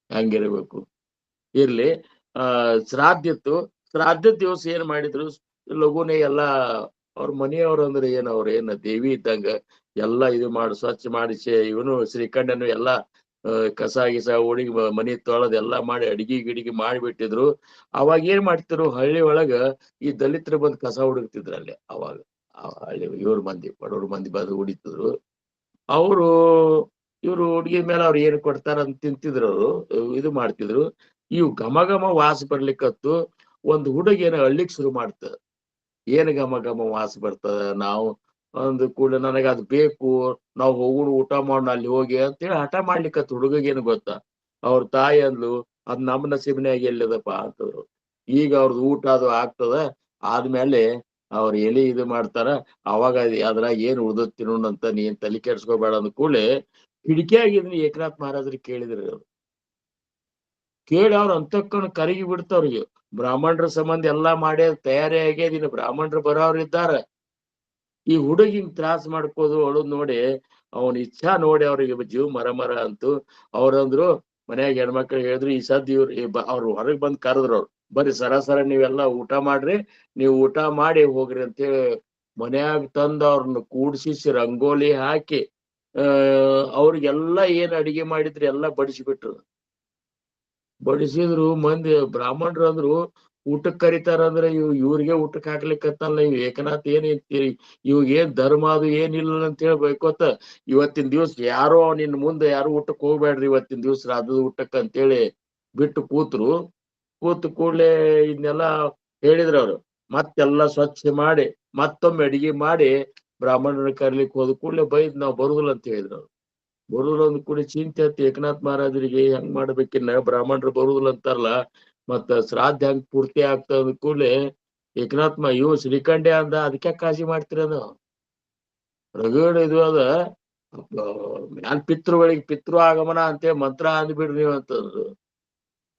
ಹಂಗಿರ್ಬೇಕು. ಇರ್ಲಿ. ಶ್ರಾದ್ದ ಇತ್ತು. ಶ್ರಾದ್ದದ ದಿವಸ ಏನ್ ಮಾಡಿದ್ರು, ಲಘುನೆ ಎಲ್ಲಾ ಅವ್ರ ಮನೆಯವ್ರ ಅಂದ್ರೆ ಏನ್ ದೇವಿ ಇದ್ದಂಗ ಎಲ್ಲಾ ಇದು ಮಾಡಿ ಸ್ವಚ್ಛ ಮಾಡಿಸಿ, ಇವನು ಶ್ರೀಕಂಠನು ಎಲ್ಲಾ ಕಸ ಗಿಸ ಹುಡುಗಿ ಮನಿ ತೊಳೆದ್ ಎಲ್ಲಾ ಮಾಡಿ ಅಡಿಗೆ ಗಿಡಿಗೆ ಮಾಡಿಬಿಟ್ಟಿದ್ರು. ಅವಾಗ ಏನ್ ಮಾಡ್ತಿದ್ರು, ಹಳ್ಳಿ ಒಳಗ ಈ ದಲಿತರು ಬಂದ್ ಕಸ ಹುಡುಕ್ತಿದ್ರು ಅಲ್ಲಿ. ಅವಾಗ ಹಳ್ಳಿ ಇವ್ರ ಮಂದಿ, ಬಡವ್ರ ಮಂದಿ ಬಂದು ಹುಡಿತಿದ್ರು. ಇವ್ರು ಹುಡುಗಿ ಮೇಲೆ ಅವ್ರು ಏನ್ ಕೊಡ್ತಾರ ಅಂತ ತಿಂತಿದ್ರು. ಅವರು ಇದು ಮಾಡ್ತಿದ್ರು. ಇವು ಘಮ ಘಮ ವಾಸ ಬರ್ಲಿಕ್ಕತ್ತು. ಒಂದು ಹುಡುಗಿ ಏನ ಅಳ್ಲಿಕ್ ಶುರು ಮಾಡ್ತದ. ಏನ್ ಘಮ ಘಮ ವಾಸ ಬರ್ತದ, ನಾವು ಒಂದು ಕೂಡ ನನಗ ಅದ್ ಬೇಕು, ನಾವು ಹೋಗುಣ ಊಟ ಮಾಡೋಣ ಅಲ್ಲಿ ಹೋಗಿ ಅಂತೇಳಿ ಹಠ ಮಾಡ್ಲಿಕ್ಕತ್ತು. ಹುಡುಗಗೇನು ಗೊತ್ತಾ, ಅವ್ರ ತಾಯಿ ಅಂದ್ಲು, ಅದ್ ನಮ್ಮ ನಸೀಬ್ನ್ಯಾಗ ಎಲ್ಲಿದಪ್ಪ ಅಂತಂದ್ರು. ಈಗ ಅವ್ರದ್ದು ಊಟ ಅದು ಆಗ್ತದ, ಆದ್ಮೇಲೆ ಅವ್ರ ಎಲಿ ಇದು ಮಾಡ್ತಾರ, ಅವಾಗ ಅದ್ರಾಗ ಏನ್ ಉಳ್ದತ್ ತಿನ್ನೋಣ ಅಂತ, ನೀನ್ ತಲೆ ಕೆಡ್ಸ್ಕೋಬೇಡ ಅಂದ ಕೂಡಲೇ ಕಿಡಿಕಿಯಾಗಿದ್ನಿ ಏಕನಾಥ್ ಮಹಾರಾಜರಿಗೆ ಕೇಳಿದ್ರಿ. ಅವ್ರು ಕೇಳಿ ಅವ್ರ ಅಂತಕ್ಕನ ಕರಗಿ ಬಿಡ್ತಾವ್ರಿಗೆ. ಬ್ರಾಹ್ಮಣರ ಸಂಬಂಧ ಎಲ್ಲಾ ಮಾಡಿ ತಯಾರಿ ಆಗ್ಯದ, ಇನ್ನು ಬ್ರಾಹ್ಮಣರು ಬರೋವ್ರು ಇದ್ದಾರ. ಈ ಹುಡುಗಿಂಗ್ ತ್ರಾಸ ಮಾಡ್ಕೋದು ಅಳೋದ್ ನೋಡಿ, ಅವನ ಇಚ್ಛಾ ನೋಡಿ ಅವ್ರಿಗೆ ಜೀವ ಮರ ಅಂತು. ಅವ್ರಂದ್ರು, ಮನ್ಯಾಗ ಹೆಣ್ಮಕ್ಳು ಹೇಳಿದ್ರು, ಈ ಸದ್ ಅವ್ರು ಹೊರಗ್ ಬಂದ್ ಕರೆದ್ರು. ಅವ್ರು ಬರ್ರಿ ಸರಾಸರ ನೀವೆಲ್ಲಾ ಊಟ ಮಾಡ್ರಿ, ನೀವು ಊಟ ಮಾಡಿ ಹೋಗ್ರಿ ಅಂತೇಳಿ ಮನ್ಯಾಗ ತಂದ ಅವ್ರನ್ನ ಕೂಡ್ಸಿ ರಂಗೋಲಿ ಹಾಕಿ ಅವ್ರಿಗೆಲ್ಲಾ ಏನ್ ಅಡಿಗೆ ಮಾಡಿದ್ರಿ ಎಲ್ಲಾ ಬಡಿಸಿಬಿಟ್ರು. ಬಡಿಸಿದ್ರು. ಮಂದಿ ಬ್ರಾಹ್ಮಣರು ಅಂದ್ರು, ಊಟಕ್ಕೆ ಕರಿತಾರ ಅಂದ್ರೆ ಇವ್ರಿಗೆ ಊಟಕ್ಕೆ ಹಾಕ್ಲಿಕ್ಕತ್ತಲ್ಲ ಇವ್ ಏಕನಾಥ್ ಏನ್ ಇವಾಗ ಏನ್ ಧರ್ಮ ಅದು ಏನಿಲ್ಲ ಅಂತ ಹೇಳ್ಬೇಕೋತ ಇವತ್ತಿನ ದಿವ್ಸ ಯಾರೋ ನಿನ್ ಮುಂದೆ ಯಾರು ಊಟಕ್ಕೆ ಹೋಗ್ಬೇಡ್ರಿ ಇವತ್ತಿನ ದಿವ್ಸ ರಾಧದ ಊಟಕ್ಕೆ ಅಂತೇಳಿ ಬಿಟ್ಟು ಕೂತು ಕೂಡ್ಲೆ ಇದನ್ನೆಲ್ಲ ಹೇಳಿದ್ರ ಅವ್ರು. ಮತ್ತೆಲ್ಲ ಸ್ವಚ್ಛ ಮಾಡಿ ಮತ್ತೊಮ್ಮೆ ಅಡಿಗೆ ಮಾಡಿ ಬ್ರಾಹ್ಮಣರ ಕರ್ಲಿಕ್ಕೆ ಹೋದ ಕೂಡ್ಲೆ ಬೈದ್ ನಾವ್ ಬರುದಿಲ್ಲ ಅಂತ ಹೇಳಿದ್ರು ಅವ್ರು. ಬರುದಿಲ್ಲ ಅಂದ್ ಕೂಡಿ ಚಿಂತೆ ಆಯ್ತು ಏಕನಾಥ್ ಮಹಾರಾಜರಿಗೆ ಹೆಂಗ್ ಮಾಡ್ಬೇಕಿನ್ನ ಬ್ರಾಹ್ಮಣರು ಬರುದಿಲ್ಲ ಅಂತಾರಲ್ಲ ಮತ್ತ ಶ್ರಾದ್ದ ಹೆಂಗ್ ಪೂರ್ತಿ ಆಗ್ತದ ಕೂಡ್ಲೆ ಏಕನಾಥ್ ಇವ್ ಶ್ರೀಕಂಠೆ ಅಂದ ಅದಕ್ಕೆ ಕಾಳಜಿ ಮಾಡ್ತಿರೋದು ರಗಡ ಇದು ಅದ ಮ್ಯಾಲ್ ಪಿತೃ ಆಗಮನ ಅಂತೇಳಿ ಮಂತ್ರ ಅಂದ್ಬಿಡ್ರಿ ನೀವು ಅಂತಂದ್ರು.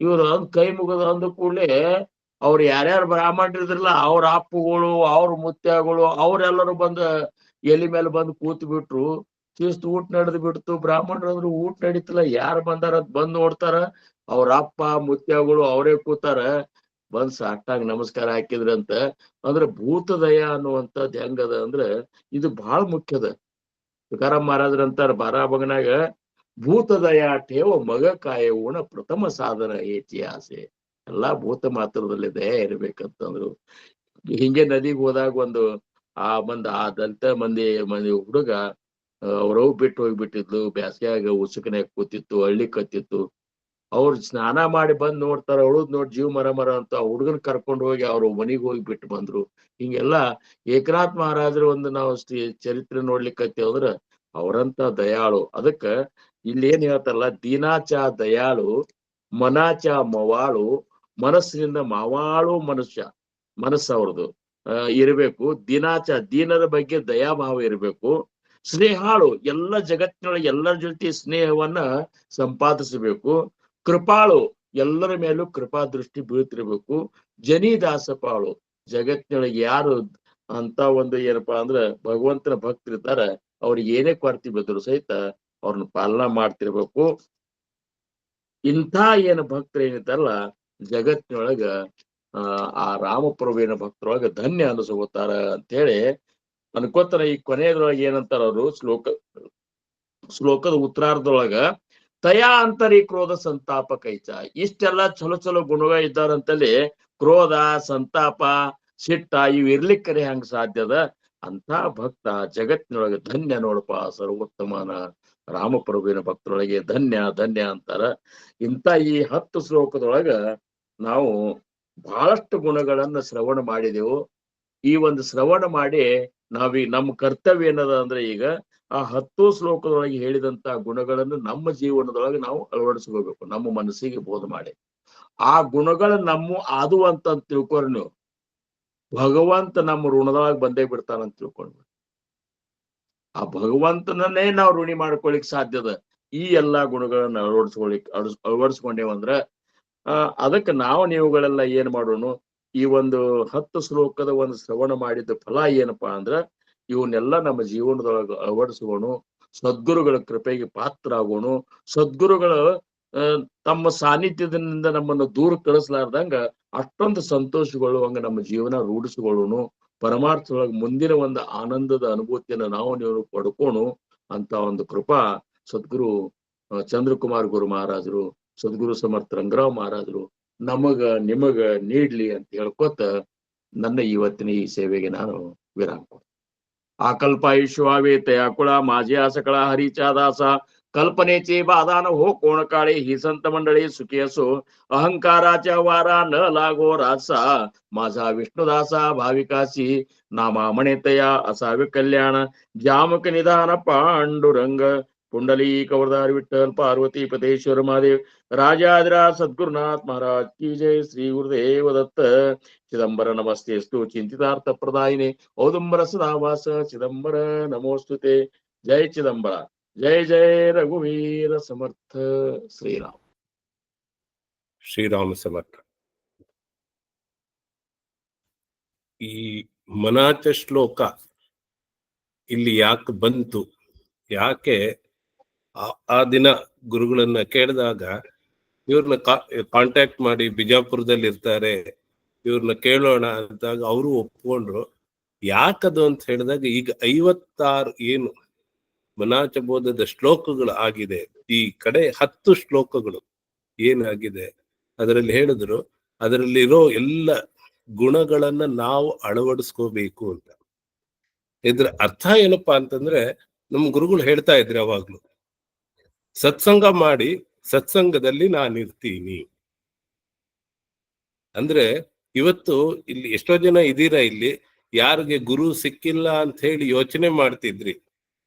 ಇವ್ರು ಕೈ ಮುಗದ ಅಂದ ಕೂಡ್ಲೆ ಅವ್ರು ಯಾರ್ಯಾರು ಬ್ರಾಹ್ಮಣರಿದ್ರಲ್ಲ ಅವ್ರ ಅಪ್ಪುಗಳು ಅವ್ರ ಮುತ್ಯಗಳು ಅವ್ರೆಲ್ಲರೂ ಬಂದ ಎಲಿ ಮೇಲೆ ಬಂದು ಕೂತ್ ಬಿಟ್ರು. ಶಿಸ್ತು ಊಟ ನಡೆದ್ ಬಿಡ್ತು. ಬ್ರಾಹ್ಮಣರು ಅಂದ್ರು ಊಟ ನಡೀತಿಲ್ಲ ಯಾರು ಬಂದಾರ ಅಂತ ಬಂದ್ ನೋಡ್ತಾರ ಅವ್ರ ಅಪ್ಪ ಮುತ್ಯಗಳು ಅವರೇ ಕೂತಾರ. ಬಂದ್ ಸಾಷ್ಟಾಂಗ ನಮಸ್ಕಾರ ಹಾಕಿದ್ರಂತ. ಅಂದ್ರೆ ಭೂತದಯ ಅನ್ನುವಂಥದ್ದು ಹೆಂಗದ ಅಂದ್ರೆ ಇದು ಬಹಳ ಮುಖ್ಯದ. ತುಕಾರಾಮ್ ಮಹಾರಾಜರು ಅಂತಾರ ಬಾರಾಬಗನಾಗ ಭೂತದಯ ಟೇವ ಮಗ ಕಾಯುವನ ಪ್ರಥಮ ಸಾಧನ ಏತಿ ಆಸೆ. ಎಲ್ಲಾ ಭೂತ ಮಾತ್ರದಲ್ಲಿ ದಯ ಇರ್ಬೇಕಂತಂದ್ರು. ಹಿಂಗೆ ನದಿಗೆ ಹೋದಾಗ ಆ ದಲಿತ ಮಂದಿ ಹುಡುಗ ಅವ್ರವ್ ಬಿಟ್ಟು ಹೋಗ್ಬಿಟ್ಟಿದ್ಲು. ಬ್ಯಾಸ್ಗ್ಯಾಗ ಉಸುಕನ್ಯಾಗ ಕೂತಿತ್ತು, ಹಳ್ಳಿ ಕತ್ತಿತ್ತು. ಅವ್ರು ಸ್ನಾನ ಮಾಡಿ ಬಂದ್ ನೋಡ್ತಾರ, ಅವಳದ್ ನೋಡ್ ಜೀವ ಮರ ಅಂತ ಹುಡುಗನ್ ಕರ್ಕೊಂಡು ಹೋಗಿ ಅವ್ರ ಮನಿಗ್ ಹೋಗಿ ಬಿಟ್ಟು ಬಂದ್ರು. ಹಿಂಗೆಲ್ಲಾ ಏಕನಾಥ್ ಮಹಾರಾಜರು ನಾವು ಚರಿತ್ರೆ ನೋಡ್ಲಿಕ್ಕತ್ತೇವಂದ್ರ ಅವರಂತ ದಯಾಳು. ಅದಕ್ಕ ಇಲ್ಲಿ ಏನ್ ಹೇಳ್ತಾರಲ್ಲ, ದೀನಾಚ ದಯಾಳು ಮನಾಚ ಮವಾಳು, ಮನಸ್ಸಿನಿಂದ ಮಾವಾಳು ಮನಸ್ಸು ಅವ್ರದ್ದು ಇರಬೇಕು. ದೀನರ ಬಗ್ಗೆ ದಯಾಭಾವ ಇರಬೇಕು. ಸ್ನೇಹಾಳು, ಎಲ್ಲ ಜಗತ್ತಿನೊಳಗೆ ಎಲ್ಲರ ಜೊತೆ ಸ್ನೇಹವನ್ನ ಸಂಪಾದಿಸಬೇಕು. ಕೃಪಾಳು, ಎಲ್ಲರ ಮೇಲೂ ಕೃಪಾ ದೃಷ್ಟಿ ಬೀಳ್ತಿರ್ಬೇಕು. ಜನಿದಾಸಪಾಳು, ಜಗತ್ತಿನೊಳಗೆ ಯಾರು ಅಂತ ಏನಪ್ಪಾ ಅಂದ್ರೆ ಭಗವಂತನ ಭಕ್ತರಿರ್ತಾರ ಅವ್ರಿಗೆ ಏನೇ ಕೊರತೆ ಬಿದ್ರು ಸಹಿತ ಅವ್ರನ್ನ ಪಾಲನಾ ಮಾಡ್ತಿರ್ಬೇಕು. ಇಂಥ ಏನು ಭಕ್ತರು ಏನಿದ್ದಾರಲ್ಲ ಜಗತ್ತಿನೊಳಗ ಆ ರಾಮಪ್ರಭುವಿನ ಭಕ್ತರೊಳಗ ಧನ್ಯ ಅನಿಸ್ಕೋತಾರ ಅಂತೇಳಿ ಅನ್ಕೋತಾರ. ಈ ಕೊನೆಯದ್ರೊಳಗೆ ಏನಂತಾರ ಅವರು ಶ್ಲೋಕದ ಉತ್ತರಾರ್ಧದೊಳಗ ತಯಾ ಅಂತರಿ ಕ್ರೋಧ ಸಂತಾಪ ಕೈಚ. ಇಷ್ಟೆಲ್ಲಾ ಚಲೋ ಗುಣಗಳು ಇದ್ದಾರಂತಲ್ಲಿ ಕ್ರೋಧ, ಸಂತಾಪ, ಸಿಟ್ಟ ಇವ್ ಇರ್ಲಿಕ್ಕರೆ ಹಂಗ ಸಾಧ್ಯದ. ಅಂತ ಭಕ್ತ ಜಗತ್ತಿನೊಳಗೆ ಧನ್ಯ ನೋಡಪ್ಪ, ಸರ್ವೋತ್ತಮನ ರಾಮಪ್ರಭುವಿನ ಭಕ್ತರೊಳಗೆ ಧನ್ಯ ಅಂತಾರ. ಇಂಥ ಈ 10 ಶ್ಲೋಕದೊಳಗ ನಾವು ಬಹಳಷ್ಟು ಗುಣಗಳನ್ನ ಶ್ರವಣ ಮಾಡಿದೆವು. ಈ ಒಂದು ಶ್ರವಣ ಮಾಡಿ ನಮ್ಮ ಕರ್ತವ್ಯ ಏನದ ಅಂದ್ರೆ ಈಗ ಆ 10 ಶ್ಲೋಕದೊಳಗೆ ಹೇಳಿದಂತ ಗುಣಗಳನ್ನು ನಮ್ಮ ಜೀವನದೊಳಗೆ ನಾವು ಅಳವಡಿಸ್ಕೋಬೇಕು. ನಮ್ಮ ಮನಸ್ಸಿಗೆ ಬೋಧ ಮಾಡಿ ಆ ಗುಣಗಳು ಅದು ಅಂತ ತಿಳ್ಕೊರಿ ನೀವು. ಭಗವಂತ ನಮ್ಮ ಋಣದೊಳಗೆ ಬಂದೇ ಬಿಡ್ತಾನಂತ ತಿಳ್ಕೊಂಡ್ಬಿಡಿ. ಆ ಭಗವಂತನನ್ನೇ ನಾವು ಋಣಿ ಮಾಡ್ಕೊಳಿಕ್ ಸಾಧ್ಯದ ಈ ಎಲ್ಲಾ ಗುಣಗಳನ್ನ ಅಳವಡಿಸ್ಕೊಂಡೇವಂದ್ರ. ಅದಕ್ಕೆ ನೀವುಗಳೆಲ್ಲ ಏನ್ ಮಾಡೋಣ, ಈ 10 ಶ್ಲೋಕದ ಶ್ರವಣ ಮಾಡಿದ ಫಲ ಏನಪ್ಪಾ ಅಂದ್ರ ಇವನ್ನೆಲ್ಲ ನಮ್ಮ ಜೀವನದೊಳಗೆ ಅಳವಡಿಸ್ಕೋಣ. ಸದ್ಗುರುಗಳ ಕೃಪೆಗೆ ಪಾತ್ರ ಆಗೋಣ. ಸದ್ಗುರುಗಳ ತಮ್ಮ ಸಾನ್ನಿಧ್ಯದಿಂದ ನಮ್ಮನ್ನು ದೂರ ಕಳಿಸ್ಲಾರ್ದಂಗ ಅಷ್ಟೊಂದು ಸಂತೋಷಗಳು ಹಂಗ ನಮ್ಮ ಜೀವನ ರೂಢಿಸ್ಕೊಳ್ಳೋಣ. ಪರಮಾರ್ಥದೊಳಗೆ ಮುಂದಿನ ಆನಂದದ ಅನುಭೂತಿಯನ್ನ ನೀವು ಪಡ್ಕೋಣ ಅಂತ ಕೃಪಾ ಸದ್ಗುರು ಚಂದ್ರಕುಮಾರ್ ಗುರು ಮಹಾರಾಜರು, ಸದ್ಗುರು ಸಮರ್ಥ ರಂಗರಾವ್ ಮಹಾರಾಜರು ನಿಮಗ ನೀಡ್ಲಿ ಅಂತ ಹೇಳ್ಕೊತ ನನ್ನ ಇವತ್ತಿನ ಈ ಸೇವೆಗೆ ನಾನು ವಿರಾಮ ಕೊಡ್ತೀನಿ. आकल्पायुष्वावेत अकुळा माझे आसकळा हरीचा दासा कल्पनेचे बाधान हो कोण काळे ही संत मंडळी सुखी असो अहंकाराच्या वारा न लागो रासा माझा विष्णुदासा भाविकासी नामा म्हणेतया असावे कल्याण जामक निधान पांडुरंग कुंडली कवरदार विठ्ठल पार्वती पतेश्वर महादेव राजाधिराज सद्गुरुनाथ महाराज की जय. श्री गुरुदेव दत्त. चिदंबर नमस्तेस्तु चिंतितार्थ प्रदायिने औदुंबर सदावास चिदंबर नमोस्तुते. जय चिदंबर. जय जय रघुवीर समर्थ. ಶ್ರೀರಾಮ ಸಮರ್ಥ. ಈ ಮನಾಚ ಶ್ಲೋಕ ಇಲ್ಲಿ ಯಾಕೆ ಬಂತು, ಯಾಕೆ ಆ ದಿನ ಗುರುಗಳನ್ನ ಕೇಳಿದಾಗ ಇವ್ರನ್ನ ಕಾಂಟ್ಯಾಕ್ಟ್ ಮಾಡಿ ಬಿಜಾಪುರದಲ್ಲಿ ಇರ್ತಾರೆ, ಇವ್ರನ್ನ ಕೇಳೋಣ ಅಂದಾಗ ಅವರು ಒಪ್ಕೊಂಡ್ರು. ಯಾಕದು ಅಂತ ಹೇಳಿದಾಗ ಈಗ 56 ಏನು ಮನಾಚ ಬೋಧದ ಶ್ಲೋಕಗಳು ಆಗಿದೆ. ಈ ಕಡೆ 10 ಶ್ಲೋಕಗಳು ಏನಾಗಿದೆ ಅದರಲ್ಲಿ ಹೇಳಿದ್ರು ಅದರಲ್ಲಿರೋ ಎಲ್ಲ ಗುಣಗಳನ್ನ ನಾವು ಅಳವಡಿಸ್ಕೋಬೇಕು ಅಂತ. ಇದ್ರ ಅರ್ಥ ಏನಪ್ಪಾ ಅಂತಂದ್ರೆ, ನಮ್ ಗುರುಗಳು ಹೇಳ್ತಾ ಇದ್ರು ಯಾವಾಗ್ಲೂ, ಸತ್ಸಂಗ ಮಾಡಿ ಸತ್ಸಂಗದಲ್ಲಿ ನಾನಿರ್ತೀನಿ. ಅಂದ್ರೆ ಇವತ್ತು ಇಲ್ಲಿ ಎಷ್ಟೋ ಜನ ಇದೀರಾ ಇಲ್ಲಿ, ಯಾರಿಗೆ ಗುರು ಸಿಕ್ಕಿಲ್ಲ ಅಂತ ಹೇಳಿ ಯೋಚನೆ ಮಾಡ್ತಿದ್ರಿ,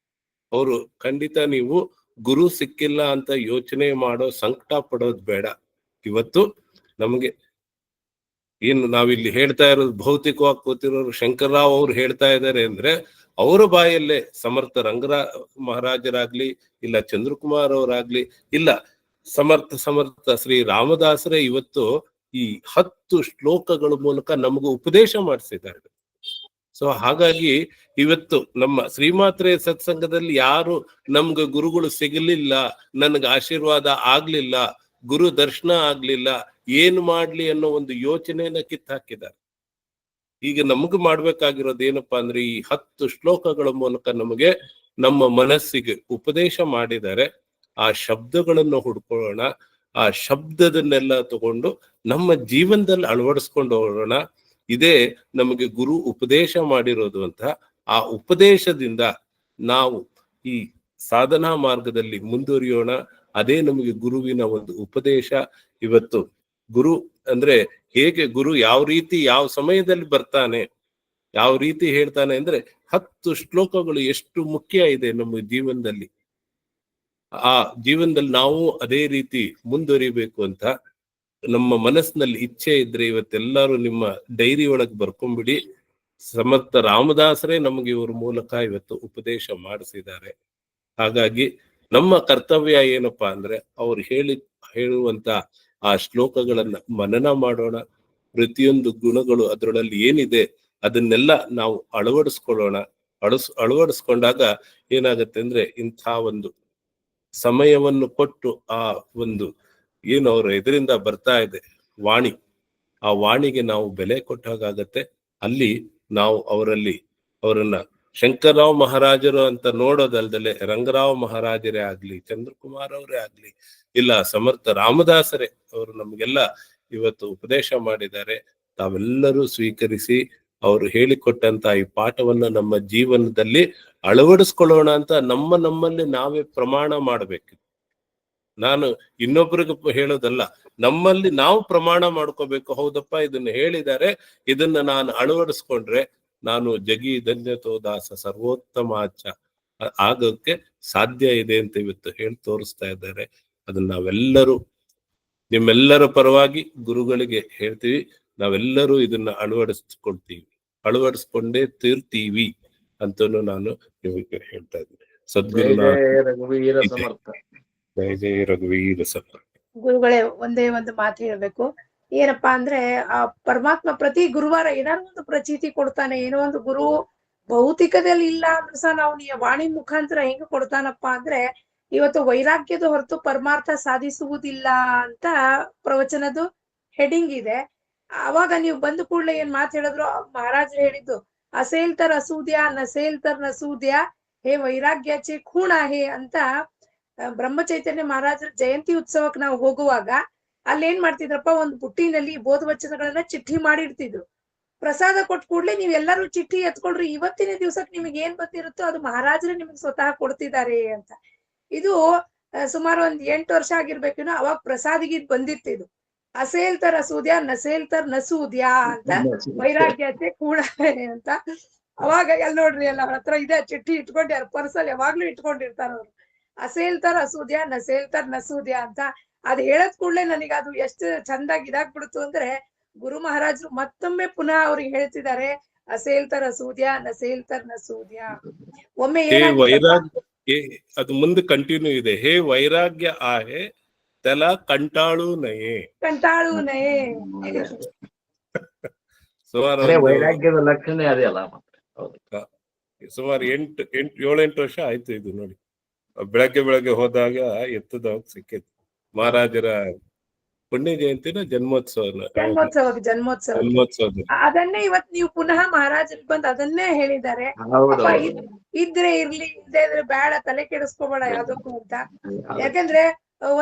ಅವರು ಖಂಡಿತ ನೀವು ಗುರು ಸಿಕ್ಕಿಲ್ಲ ಅಂತ ಯೋಚನೆ ಮಾಡೋ, ಸಂಕಟ ಪಡೋದು ಬೇಡ. ಇವತ್ತು ನಮಗೆ ಏನು ನಾವಿಲ್ಲಿ ಹೇಳ್ತಾ ಇರೋದು, ಭೌತಿಕವಾಗಿ ಕೂತಿರೋರು ಶಂಕರರಾವ್ ಅವ್ರು ಹೇಳ್ತಾ ಇದ್ದಾರೆ ಅಂದ್ರೆ, ಅವರ ಬಾಯಲ್ಲೇ ಸಮರ್ಥ ಮಹಾರಾಜರಾಗ್ಲಿ, ಇಲ್ಲ ಚಂದ್ರಕುಮಾರ್ ಅವರಾಗ್ಲಿ, ಇಲ್ಲ ಸಮರ್ಥ ಶ್ರೀ ರಾಮದಾಸರೇ ಇವತ್ತು ಈ 10 ಶ್ಲೋಕಗಳ ಮೂಲಕ ನಮಗೂ ಉಪದೇಶ ಮಾಡಿಸಿದ್ದಾರೆ. ಸೊ ಹಾಗಾಗಿ ಇವತ್ತು ನಮ್ಮ ಶ್ರೀಮಾತ್ರೆ ಸತ್ಸಂಗದಲ್ಲಿ ಯಾರು ನಮ್ಗೆ ಗುರುಗಳು ಸಿಗಲಿಲ್ಲ, ನನ್ಗೆ ಆಶೀರ್ವಾದ ಆಗ್ಲಿಲ್ಲ, ಗುರು ದರ್ಶನ ಆಗ್ಲಿಲ್ಲ, ಏನು ಮಾಡ್ಲಿ ಅನ್ನೋ ಒಂದು ಯೋಚನೆಯನ್ನ ಕಿತ್ತಾಕಿದ್ದಾರೆ. ಈಗ ನಮಗ್ ಮಾಡ್ಬೇಕಾಗಿರೋದು ಏನಪ್ಪಾ ಅಂದ್ರೆ, ಈ 10 ಶ್ಲೋಕಗಳ ಮೂಲಕ ನಮಗೆ ನಮ್ಮ ಮನಸ್ಸಿಗೆ ಉಪದೇಶ ಮಾಡಿದ್ದಾರೆ. ಆ ಶಬ್ದಗಳನ್ನು ಹುಡ್ಕೊಳ್ಳೋಣ, ಆ ಶಬ್ದದನ್ನೆಲ್ಲ ತಗೊಂಡು ನಮ್ಮ ಜೀವನದಲ್ಲಿ ಅಳವಡಿಸ್ಕೊಂಡು ಹೋಗೋಣ. ಇದೇ ನಮಗೆ ಗುರು ಉಪದೇಶ ಮಾಡಿರೋದು ಅಂತ. ಆ ಉಪದೇಶದಿಂದ ನಾವು ಈ ಸಾಧನಾ ಮಾರ್ಗದಲ್ಲಿ ಮುಂದುವರಿಯೋಣ. ಅದೇ ನಮಗೆ ಗುರುವಿನ ಒಂದು ಉಪದೇಶ. ಇವತ್ತು ಗುರು ಅಂದ್ರೆ ಹೇಗೆ, ಗುರು ಯಾವ ರೀತಿ ಯಾವ ಸಮಯದಲ್ಲಿ ಬರ್ತಾನೆ, ಯಾವ ರೀತಿ ಹೇಳ್ತಾನೆ ಅಂದ್ರೆ, 10 ಶ್ಲೋಕಗಳು ಎಷ್ಟು ಮುಖ್ಯ ಇದೆ ನಮ್ಮ ಜೀವನದಲ್ಲಿ. ಆ ಜೀವನದಲ್ಲಿ ನಾವು ಅದೇ ರೀತಿ ಮುಂದುವರಿಬೇಕು ಅಂತ ನಮ್ಮ ಮನಸ್ಸಿನಲ್ಲಿ ಇಚ್ಛೆ ಇದ್ರೆ, ಇವತ್ತೆಲ್ಲರೂ ನಿಮ್ಮ ಡೈರಿ ಒಳಗೆ ಬರ್ಕೊಂಡ್ಬಿಡಿ. ಸಮರ್ಥ ರಾಮದಾಸರೇ ನಮಗೆ ಇವ್ರ ಮೂಲಕ ಇವತ್ತು ಉಪದೇಶ ಮಾಡಿಸಿದ್ದಾರೆ. ಹಾಗಾಗಿ ನಮ್ಮ ಕರ್ತವ್ಯ ಏನಪ್ಪಾ ಅಂದ್ರೆ, ಅವ್ರು ಹೇಳುವಂತ ಆ ಶ್ಲೋಕಗಳನ್ನ ಮನನ ಮಾಡೋಣ. ಪ್ರತಿಯೊಂದು ಗುಣಗಳು ಅದರಲ್ಲಿ ಏನಿದೆ ಅದನ್ನೆಲ್ಲ ನಾವು ಅಳವಡಿಸ್ಕೊಳ್ಳೋಣ. ಅಳವಡಿಸ್ಕೊಂಡಾಗ ಏನಾಗತ್ತೆ ಅಂದ್ರೆ, ಇಂಥ ಒಂದು ಸಮಯವನ್ನು ಕೊಟ್ಟು ಆ ಒಂದು ಏನು ಅವ್ರ ಎದುರಿಂದ ಬರ್ತಾ ಇದೆ ವಾಣಿ, ಆ ವಾಣಿಗೆ ನಾವು ಬೆಲೆ ಕೊಟ್ಟಾಗತ್ತೆ. ಅಲ್ಲಿ ನಾವು ಅವರನ್ನ ಶಂಕರರಾವ್ ಮಹಾರಾಜರು ಅಂತ ನೋಡೋದಲ್ದಲೆ, ರಂಗರಾವ್ ಮಹಾರಾಜರೇ ಆಗ್ಲಿ, ಚಂದ್ರಕುಮಾರ್ ಅವರೇ ಆಗ್ಲಿ, ಇಲ್ಲ ಸಮರ್ಥ ರಾಮದಾಸರೇ ಅವರು ನಮಗೆಲ್ಲ ಇವತ್ತು ಉಪದೇಶ ಮಾಡಿದ್ದಾರೆ. ತಾವೆಲ್ಲರೂ ಸ್ವೀಕರಿಸಿ ಅವರು ಹೇಳಿಕೊಟ್ಟಂತ ಈ ಪಾಠವನ್ನ ನಮ್ಮ ಜೀವನದಲ್ಲಿ ಅಳವಡಿಸ್ಕೊಳ್ಳೋಣ ಅಂತ ನಮ್ಮಲ್ಲಿ ನಾವೇ ಪ್ರಮಾಣ ಮಾಡ್ಬೇಕು. ನಾನು ಇನ್ನೊಬ್ರಿಗೆ ಹೇಳೋದಲ್ಲ, ನಮ್ಮಲ್ಲಿ ನಾವು ಪ್ರಮಾಣ ಮಾಡ್ಕೋಬೇಕು. ಹೌದಪ್ಪ, ಇದನ್ನ ಹೇಳಿದ್ದಾರೆ, ಇದನ್ನ ನಾನು ಅಳವಡಿಸ್ಕೊಂಡ್ರೆ ನಾನು ಜಗಿ ಧನ್ಯತೋ ದಾಸ ಸರ್ವೋತ್ತಮಾಚ ಆಗೋಕ್ಕೆ ಸಾಧ್ಯ ಇದೆ ಅಂತ ಇವತ್ತು ಹೇಳಿ ತೋರಿಸ್ತಾ ಇದ್ದಾರೆ. ಅದನ್ನ ನಾವೆಲ್ಲರೂ ನಿಮ್ಮೆಲ್ಲರ ಪರವಾಗಿ ಗುರುಗಳಿಗೆ ಹೇಳ್ತೀವಿ. ನಾವೆಲ್ಲರೂ ಇದನ್ನ ಅಳವಡಿಸ್ಕೊಂಡೇ ತೀರ್ತೀವಿ ಅಂತನೂ ನಾನು ನಿಮಗೆ ಹೇಳ್ತಾ ಇದ್ದೀನಿ. ಸದ್ಗುರುನಾಥ ರಘುವೀರ ಸಮರ್ಥ. ಜಯ ಜಯ ರಘುವೀರ ಸಮರ್ಥ. ಗುರುಗಳೇ, ಒಂದೇ ಒಂದು ಮಾತು ಹೇಳ್ಬೇಕು. ಏನಪ್ಪಾ ಅಂದ್ರೆ, ಆ ಪರಮಾತ್ಮ ಪ್ರತಿ ಗುರುವಾರ ಏನಾದ್ರು ಒಂದು ಪ್ರಚೀತಿ ಕೊಡ್ತಾನೆ. ಏನೋ ಒಂದು ಗುರು ಭೌತಿಕದಲ್ಲಿ ಇಲ್ಲ ಅಂದ್ರೂ ಸಹ ನಾವು ವಾಣಿ ಮುಖಾಂತರ ಹೆಂಗ್ ಕೊಡ್ತಾನಪ್ಪ ಅಂದ್ರೆ, ಇವತ್ತು ವೈರಾಗ್ಯದ ಹೊರತು ಪರಮಾರ್ಥ ಸಾಧಿಸುವುದಿಲ್ಲ ಅಂತ ಪ್ರವಚನದ್ದು ಹೆಡಿಂಗ್ ಇದೆ. ಅವಾಗ ನೀವು ಬಂದ ಕೂಡ್ಲೆ ಏನ್ ಮಾತು ಹೇಳಿದ್ರು, ಮಹಾರಾಜರು ಹೇಳಿದ್ದು, ಅಸೇಲ್ತರ್ ಅಸೂದ್ಯ ನಸೇಲ್ತರ್ ನಸೂದ್ಯ ಹೇ ವೈರಾಗ್ಯಾಚೆ ಖೂಣ ಹೇ ಅಂತ ಬ್ರಹ್ಮಚೈತನ್ಯ ಮಹಾರಾಜರ ಜಯಂತಿ ಉತ್ಸವಕ್ಕೆ ನಾವು ಹೋಗುವಾಗ ಅಲ್ಲೇನ್ ಮಾಡ್ತಿದ್ರಪ್ಪ, ಒಂದು ಬುಟ್ಟಿನಲ್ಲಿ ಬೋಧವಚನಗಳನ್ನ ಚಿಠ್ಠಿ ಮಾಡಿರ್ತಿದ್ರು. ಪ್ರಸಾದ ಕೊಟ್ಟ ಕೂಡ್ಲೆ ನೀವೆಲ್ಲರೂ ಚಿಠ್ಠಿ ಎತ್ಕೊಳ್ರಿ, ಇವತ್ತಿನ ದಿವ್ಸಕ್ಕೆ ನಿಮಗೆ ಏನ್ ಬಂದಿರುತ್ತೋ ಅದು ಮಹಾರಾಜರೇ ನಿಮ್ಗೆ ಸ್ವತಃ ಕೊಡ್ತಿದ್ದಾರೆ ಅಂತ. ಇದು ಸುಮಾರು ಒಂದ್ 8 ವರ್ಷ ಆಗಿರ್ಬೇಕೇನೋ. ಅವಾಗ ಪ್ರಸಾದಿಗೆ ಬಂದಿರ್ತಿದ್ದು, ಅಸೇಲ್ತರ್ ಅಸೂದ್ಯ ನಸೇಲ್ತರ್ ನಸೂದ್ಯ ಅಂತ ವೈರಾಗ್ಯತೆ ಕೂಡ ಅಂತ. ಅವಾಗ ಎಲ್ ನೋಡ್ರಿ, ಎಲ್ಲ ಅವ್ರ ಹತ್ರ ಇದೆ ಚಿಠ್ಠಿ ಇಟ್ಕೊಂಡ್ಯಾರ, ಪರ್ಸಲ್ ಯಾವಾಗ್ಲೂ ಇಟ್ಕೊಂಡಿರ್ತಾರ ಅವ್ರು. ಅಸೇಲ್ತರ್ ಅಸೂದ್ಯ ನಸೇಲ್ತರ್ ನಸೂದ್ಯ ಅಂತ ಅದ್ ಹೇಳದ್ ಕೂಡ್ಲೆ ನನಗೆ ಅದು ಎಷ್ಟು ಚಂದಾಗಿ ಇದಾಗ್ಬಿಡ್ತು ಅಂದ್ರೆ, ಗುರು ಮಹಾರಾಜರು ಮತ್ತೊಮ್ಮೆ ಪುನಃ ಅವ್ರಿಗೆ ಹೇಳ್ತಿದ್ದಾರೆ, ಅಸೇಲ್ತರ್ ಅಸೂದ್ಯ ನಸೇಲ್ತರ್ ನಸೂದ್ಯ. ಒಮ್ಮೆ ಅದು ಮುಂದೆ ಕಂಟಿನ್ಯೂ ಇದೆ. ಹೇ ವೈರಾಗ್ಯ ಆಹೆ ತಲ ಕಂಟಾಳು ನಯೇ ಸುಮಾರು ವೈರಾಗ್ಯದ ಲಕ್ಷಣ ಅದೇ ಅಲ್ಲ. ಸುಮಾರು 7-8 ವರ್ಷ ಆಯ್ತು ಇದು ನೋಡಿ. ಬೆಳಗ್ಗೆ ಹೋದಾಗ ಎತ್ತದಾಗ ಸಿಕ್ಕಿತ್ತು. ಮಹಾರಾಜರ ಪುಣ್ಯ ಜಯಂತಿನ ಜನ್ಮೋತ್ಸವ ಅದನ್ನೇ ಇವತ್ ನೀವು ಪುನಃ ಮಹಾರಾಜರಿಗೆ ಬಂದು ಅದನ್ನೇ ಹೇಳಿದ್ದಾರೆ. ಇದ್ರೆ ಇರ್ಲಿ, ಇಲ್ಲದೆ ಇದ್ರೆ ಬೇಡ, ತಲೆ ಕೆಡಿಸ್ಕೋಬೇಡ ಯಾವ್ದಕ್ಕೂ ಅಂತ. ಯಾಕಂದ್ರೆ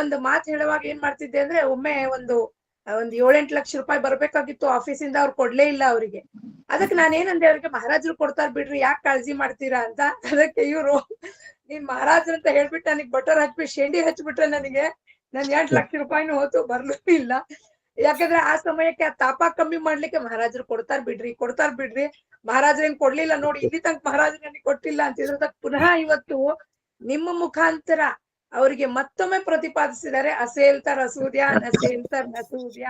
ಒಂದು ಮಾತು ಹೇಳುವಾಗ ಏನ್ ಮಾಡ್ತಿದ್ದೆ ಅಂದ್ರೆ, ಒಮ್ಮೆ ಒಂದು ಒಂದ್ 7-8 ಲಕ್ಷ ರೂಪಾಯಿ ಬರ್ಬೇಕಾಗಿತ್ತು ಆಫೀಸಿಂದ, ಅವ್ರು ಕೊಡ್ಲೇ ಇಲ್ಲ ಅವ್ರಿಗೆ. ಅದಕ್ಕೆ ನಾನೇನಂದೆ ಅವ್ರಿಗೆ, ಮಹಾರಾಜರು ಕೊಡ್ತಾರ ಬಿಡ್ರಿ, ಯಾಕೆ ಕಾಳಜಿ ಮಾಡ್ತೀರಾ ಅಂತ. ಅದಕ್ಕೆ ಇವ್ರು, ನೀನ್ ಮಹಾರಾಜರು ಅಂತ ಹೇಳ್ಬಿಟ್ಟು ನನಗ್ ಬಟರ್ ಹಚ್ಬಿಟ್ಟು ಶೇಂಡಿ ಹಚ್ಬಿಟ್ರೆ ನನಗೆ ನನ್ 8 ಲಕ್ಷ ರೂಪಾಯಿನೂ ಹೋತು, ಬರ್ಲೂ ಇಲ್ಲ. ಯಾಕಂದ್ರೆ ಆ ಸಮಯಕ್ಕೆ ಆ ತಾಪ ಕಮ್ಮಿ ಮಾಡ್ಲಿಕ್ಕೆ ಮಹಾರಾಜರು ಕೊಡ್ತಾರ ಬಿಡ್ರಿ, ಮಹಾರಾಜರು ಏನ್ ಕೊಡ್ಲಿಲ್ಲ ನೋಡಿ, ಇಲ್ಲಿ ತನಕ ಮಹಾರಾಜರು ನನಗೆ ಕೊಟ್ಟಿಲ್ಲ ಅಂತಿದ್ರೆ ಪುನಃ ಇವತ್ತು ನಿಮ್ಮ ಮುಖಾಂತರ ಅವರಿಗೆ ಮತ್ತೊಮ್ಮೆ ಪ್ರತಿಪಾದಿಸಿದ್ದಾರೆ, ಅಸೇಲ್ತರ್ ಅಸೂದ್ಯ ನಸೇಲ್ತರ್ ನಸೂದ್ಯ.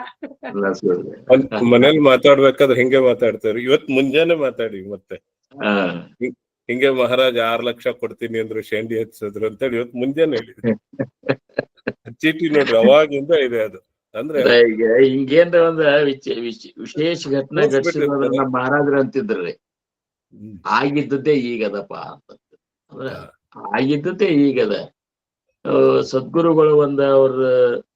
ಮನೇಲಿ ಮಾತಾಡ್ಬೇಕಾದ್ರೆ ಹಿಂಗೆ ಮಾತಾಡ್ತಾರೆ. ಇವತ್ ಮುಂಜಾನೆ ಮಾತಾಡಿ ಮತ್ತೆ ಹಿಂಗೆ ಮಹಾರಾಜ 6 ಲಕ್ಷ ಕೊಡ್ತೀನಿ ಅಂದ್ರು, ಶೇಂಡಿ ಹಚ್ಚಿದ್ರು ಅಂತೇಳಿ ಇವತ್ ಮುಂಜಾನೆ ಹೇಳಿದ್ರು. ಚೀಟಿ ನೋಡ್ರಿ, ಅವಾಗಿಂದ ಇದೆ ಅದು. ಅಂದ್ರೆ ಈಗ ಹಿಂಗೇನ್ರ ಒಂದ್ ವಿಶೇಷ ಘಟನೆ ಘಟಿಸಿದ್ರ ನಮ್ಮ ಮಹಾರಾಜರು ಅಂತಿದ್ರಿ, ಆಗಿದ್ದದ್ದೇ ಈಗದಪ್ಪ ಅಂತ. ಅಂದ್ರೆ ಆಗಿದ್ದದ್ದೇ ಈಗದ. ಸದ್ಗುರುಗಳು ಅವ್ರ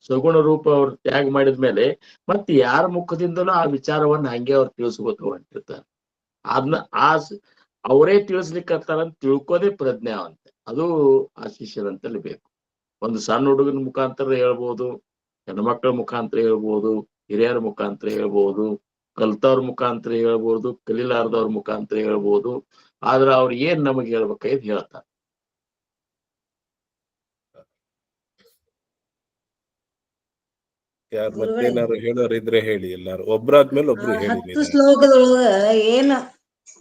ಸಗುಣ ರೂಪ ಅವ್ರ ತ್ಯಾಗ ಮಾಡಿದ್ಮೇಲೆ ಮತ್ತೆ ಯಾರ ಮುಖದಿಂದಲೂ ಆ ವಿಚಾರವನ್ನ ಹಂಗೆ ಅವ್ರು ತಿಳಿಸ್ಕೊತ ಹೊಂಟಿರ್ತಾರೆ. ಅದನ್ನ ಅವರೇ ತಿಳಿಸ್ಲಿಕ್ಕಂತ ತಿಳ್ಕೋದೇ ಪ್ರಜ್ಞಾವಂತ. ಅದು ಆ ಶಿಷ್ಯರಂತಲ್ಲಿ ಬೇಕು. ಒಂದು ಸಣ್ಣ ಹುಡುಗನ ಮುಖಾಂತರ ಹೇಳ್ಬೋದು, ಹೆಣ್ಮಕ್ಳ ಮುಖಾಂತರ ಹೇಳ್ಬೋದು, ಹಿರಿಯರ ಮುಖಾಂತರ ಹೇಳ್ಬೋದು, ಕಲ್ತವ್ರ ಮುಖಾಂತರ ಹೇಳ್ಬೋದು, ಕಲಿಲಾರ್ದವ್ರ ಮುಖಾಂತರ ಹೇಳ್ಬೋದು. ಆದ್ರ ಅವ್ರು ಏನ್ ನಮಗೆ ಹೇಳ್ಬೇಕಾಯ್ತು ಹೇಳ್ತಾರೆ. ಯಾರು ಮತ್ತೇನಾದ್ರು ಹೇಳೋರು ಇದ್ರೆ ಹೇಳಿ, ಎಲ್ಲಾರು ಒಬ್ರಾದ್ಮೇಲೆ ಒಬ್ರು ಹೇಳಿ. 10 ಶ್ಲೋಕದೊಳಗ ಏನ್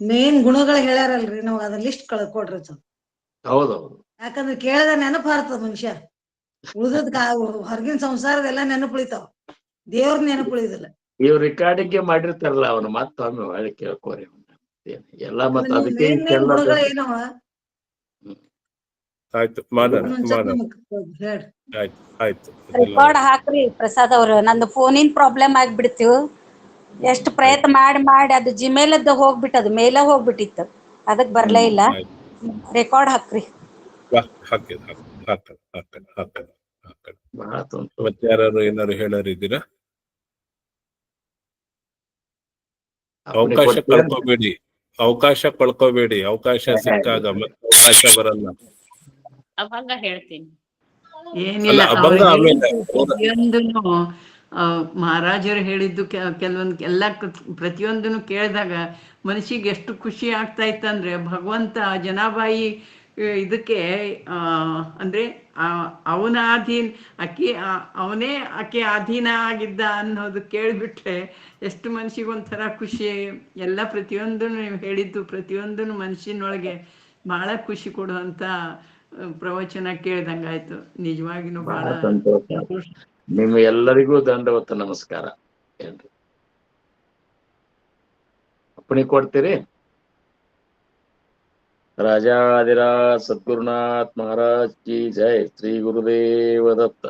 ಮೇನ್ ಗುಣಗಳು ಹೇಳ್ಯಾರಲ್ರಿ, ನಾವ್ ಅದ್ರ ಲಿಸ್ಟ್ ಕಳ್ಕೊಡ್ರಿ. ಹೌದೌದು. ಯಾಕಂದ್ರೆ ಕೇಳಿದ ನೆನಪು ಹಾರ್ತದ ಮನುಷ್ಯ, ಉಳಿದದ್ ಹೊರಗಿನ ಸಂಸಾರದೆಲ್ಲ ನೆನಪು ಉಳಿತಾವ, ದೇವ್ರ ನೆನಪು ಉಳಿದಿಲ್ಲ. ಇವ್ ರೆಕಾರ್ಡಿಂಗ್ ಮಾಡಿರ್ತಾರಲ್ಲ, ಅವನು ಮತ್ತೊಮ್ಮೆ ಒಳ್ಳೆ ಕೇಳ್ಕೋರಿ ಎಲ್ಲ. ಮತ್ತ ಅದಕ್ಕೆ ಗುಣಗಳು ಏನವ ಆಯ್ತು, ಮಾಡೋಣ. ಆಯ್ತು, ರೆಕಾರ್ಡ್ ಹಾಕ್ರಿ ಪ್ರಸಾದ್ ಅವ್ರು. ನಂದು ಫೋನಿನ್ ಪ್ರಾಬ್ಲಮ್ ಆಗ್ಬಿಡ್ತು. ಎಷ್ಟು ಪ್ರಯತ್ನ ಮಾಡಿ ಅದು ಜಿಮೇಲ್ ಹೋಗ್ಬಿಟ್ಟದು, ಮೇಲ ಹೋಗ್ಬಿಟ್ಟಿತ್ತು, ಅದಕ್ ಬರ್ಲೇ ಇಲ್ಲ. ರೆಕಾರ್ಡ್ ಹಾಕ್ರಿ. ಮತ್ತೆ ಯಾರು ಏನಾರು ಹೇಳೋರು ಇದ್ದೀರಾ? ಅವಕಾಶ ಕಳ್ಕೋಬೇಡಿ. ಅವಕಾಶ ಸಿಕ್ಕಾಗ ಮತ್ತೆ ಅವಕಾಶ ಬರಲ್ಲ. ಅವಾಗ ಹೇಳ್ತೀನಿ. ಏನಿಲ್ಲ, ಪ್ರತಿಯೊಂದನ್ನು ಮಹಾರಾಜರು ಹೇಳಿದ್ದು ಎಲ್ಲ ಪ್ರತಿಯೊಂದನ್ನು ಕೇಳಿದಾಗ ಮನಸ್ಸಿಗೆ ಎಷ್ಟು ಖುಷಿ ಆಗ್ತಾ ಇತ್ತಂದ್ರೆ, ಭಗವಂತ ಜನಾಬಾಯಿ ಇದಕ್ಕೆ ಅಂದ್ರೆ ಅವನ ಅವನೇ ಆಕೆ ಅಧೀನ ಆಗಿದ್ದ ಅನ್ನೋದು ಕೇಳಿಬಿಟ್ರೆ ಎಷ್ಟು ಮನಸ್ಸಿಗೆ ಒಂಥರ ಖುಷಿ. ಎಲ್ಲ ಪ್ರತಿಯೊಂದನ್ನು ನೀವು ಹೇಳಿದ್ದು ಪ್ರತಿಯೊಂದನ್ನು ಮನಸ್ಸಿನೊಳಗೆ ಬಹಳ ಖುಷಿ ಕೊಡುವಂತ ಪ್ರವಚನ ಕೇಳ್ದಂಗಾಯ್ತು. ನಿಜವಾಗಿನೂ ಬಹಳ ಸಂತೋಷ. ನಿಮ್ಮ ಎಲ್ಲರಿಗೂ ದಂಡವತ್ತ ನಮಸ್ಕಾರ. ಏನ್ರಿ ಅಪ್ಪಣೆ ಕೊಡ್ತೀರಿ? ರಾಜಾಧಿರಾಜ ಸದ್ಗುರುನಾಥ್ ಮಹಾರಾಜ್ ಕಿ ಜೈ. ಶ್ರೀ ಗುರುದೇವ ದತ್ತ.